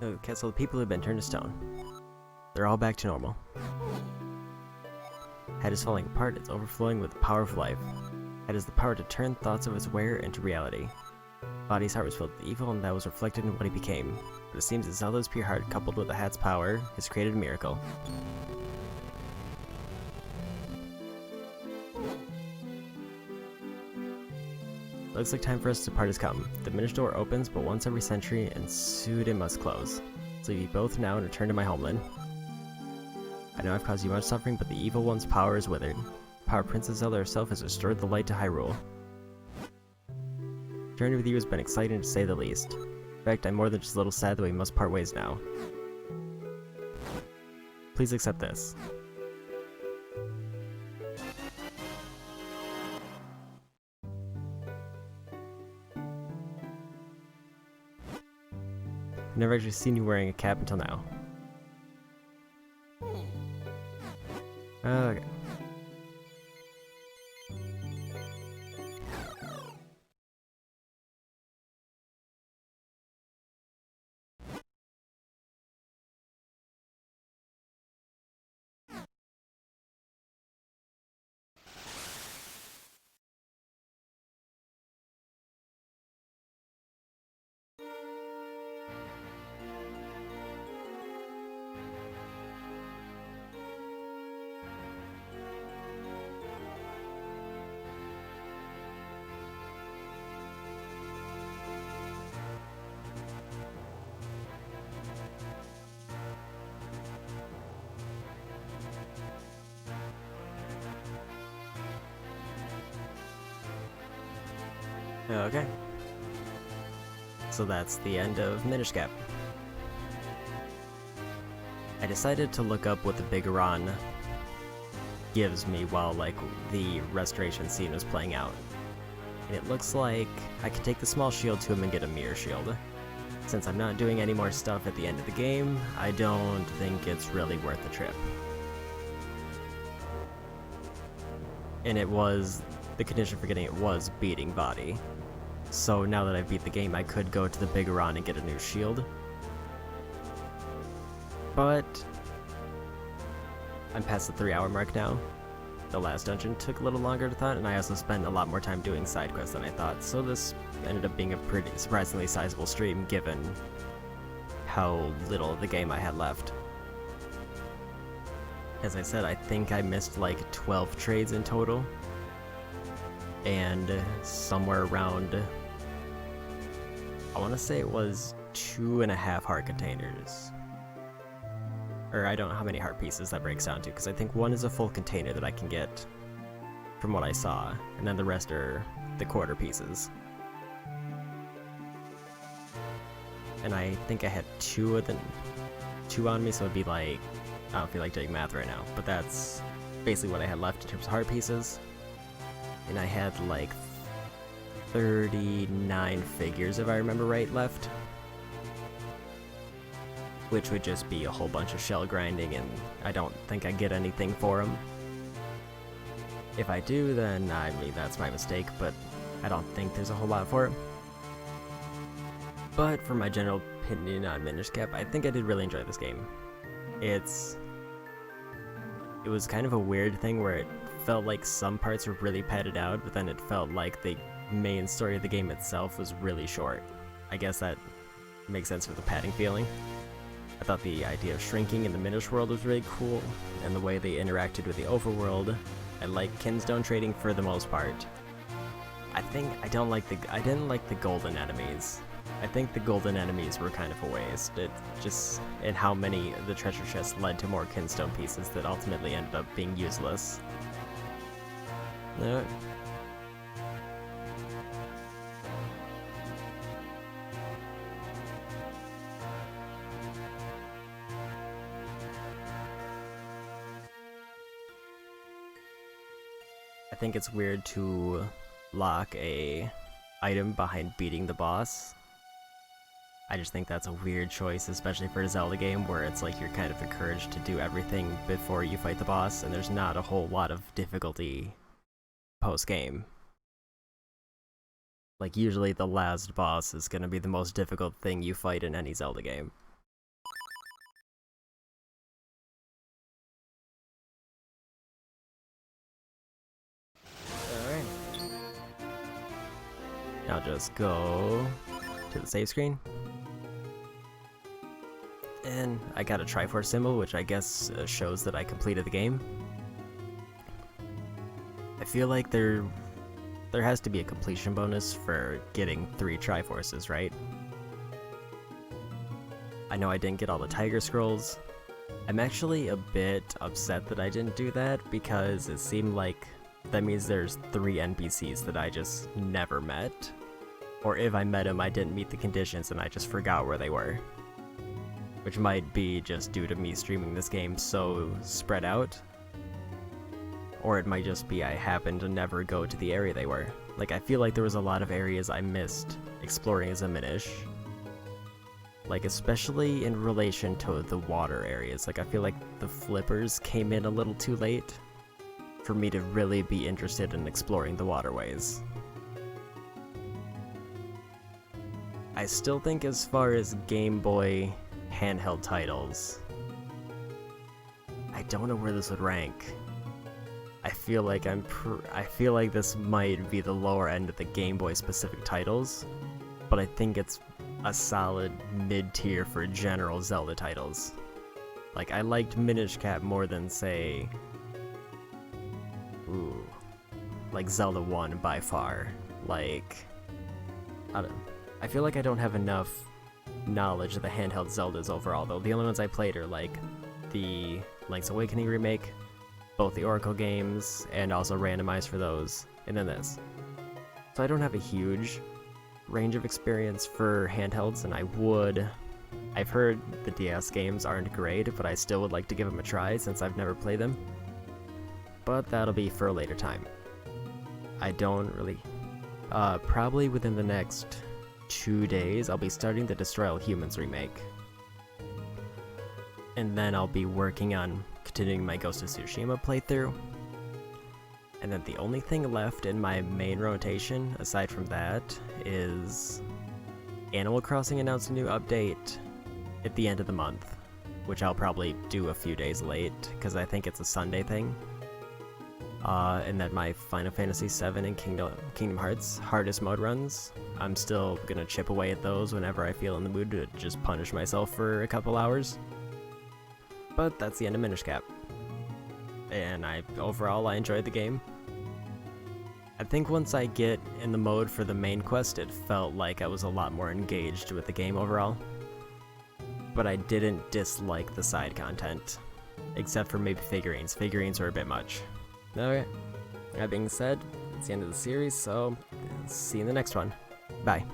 The castle, the people have been turned to stone. They're all back to normal. Head is falling apart, it's overflowing with the power of life. Head has the power to turn thoughts of its wearer into reality. Body's heart was filled with evil, and that was reflected in what he became. But it seems that Zelda's pure heart, coupled with the hat's power, has created a miracle. Looks like time for us to part has come. The Minish door opens, but once every century, and soon it must close. So leave you both now and return to my homeland. I know I've caused you much suffering, but the evil one's power is withered. Power Princess Zelda herself has restored the light to Hyrule. The journey with you has been exciting to say the least. In fact, I'm more than just a little sad that we must part ways now. Please accept this. I've never actually seen you wearing a cap until now. Okay. Okay. So that's the end of Minish Cap. I decided to look up what the Big Iran gives me while like the restoration scene was playing out. And it looks like I can take the small shield to him and get a mirror shield. Since I'm not doing any more stuff at the end of the game, I don't think it's really worth the trip. And it was, the condition for getting it was beating body. So now that I've beat the game, I could go to the Bigoron and get a new shield. But I'm past the 3-hour mark now. The last dungeon took a little longer than I thought, and I also spent a lot more time doing side quests than I thought, so this ended up being a pretty surprisingly sizable stream given how little of the game I had left. As I said, I think I missed like 12 trades in total, and somewhere around, I want to say it was 2.5 heart containers. Or I don't know how many heart pieces that breaks down to, because I think one is a full container that I can get from what I saw, and then the rest are the quarter pieces. And I think I had 2 on me, so it'd be like, I don't feel like doing math right now, but that's basically what I had left in terms of heart pieces. And I had like 39 figures, if I remember right, left. Which would just be a whole bunch of shell grinding, and I don't think I get anything for them. If I do, then I mean that's my mistake, but I don't think there's a whole lot for it. But for my general opinion on Minish Cap, I think I did really enjoy this game. It was kind of a weird thing where it felt like some parts were really padded out, but then it felt like the main story of the game itself was really short. I guess that makes sense for the padding feeling. I thought the idea of shrinking in the Minish world was really cool, and the way they interacted with the overworld. I like kinstone trading for the most part. I didn't like the golden enemies. I think the golden enemies were kind of a waste. And how many of the treasure chests led to more kinstone pieces that ultimately ended up being useless. I think it's weird to lock a item behind beating the boss. I just think that's a weird choice, especially for a Zelda game where it's like you're kind of encouraged to do everything before you fight the boss, and there's not a whole lot of difficulty post-game. Like usually the last boss is gonna be the most difficult thing you fight in any Zelda game. Now just go to the save screen. And I got a Triforce symbol, which I guess shows that I completed the game. I feel like there has to be a completion bonus for getting 3 Triforces, right? I know I didn't get all the Tiger Scrolls. I'm actually a bit upset that I didn't do that, because it seemed like that means there's 3 NPCs that I just never met. Or if I met them, I didn't meet the conditions and I just forgot where they were. Which might be just due to me streaming this game so spread out. Or it might just be I happened to never go to the area they were. Like, I feel like there was a lot of areas I missed exploring as a Minish. Like, especially in relation to the water areas. Like, I feel like the flippers came in a little too late for me to really be interested in exploring the waterways. I still think as far as Game Boy handheld titles, I don't know where this would rank. I feel like this might be the lower end of the Game Boy specific titles, but I think it's a solid mid-tier for general Zelda titles. Like, I liked Minish Cap more than, say, like Zelda 1 by far. Like, I feel like I don't have enough knowledge of the handheld Zeldas overall, though. The only ones I played are like the Link's Awakening remake, both the Oracle games, and also randomized for those, and then this. So I don't have a huge range of experience for handhelds, and I've heard the DS games aren't great, but I still would like to give them a try since I've never played them. but that'll be for a later time. I don't really... probably within the next 2 days, I'll be starting the Destroy All Humans remake. And then I'll be working on continuing my Ghost of Tsushima playthrough. And then the only thing left in my main rotation, aside from that, is Animal Crossing announced a new update at the end of the month, which I'll probably do a few days late, because I think it's a Sunday thing. And then my Final Fantasy VII and Kingdom Hearts hardest mode runs, I'm still gonna chip away at those whenever I feel in the mood to just punish myself for a couple hours. But that's the end of Minish Cap. And overall I enjoyed the game. I think once I get in the mode for the main quest, it felt like I was a lot more engaged with the game overall. But I didn't dislike the side content, except for maybe figurines. Figurines were a bit much. Okay, that being said, it's the end of the series, so see you in the next one. Bye.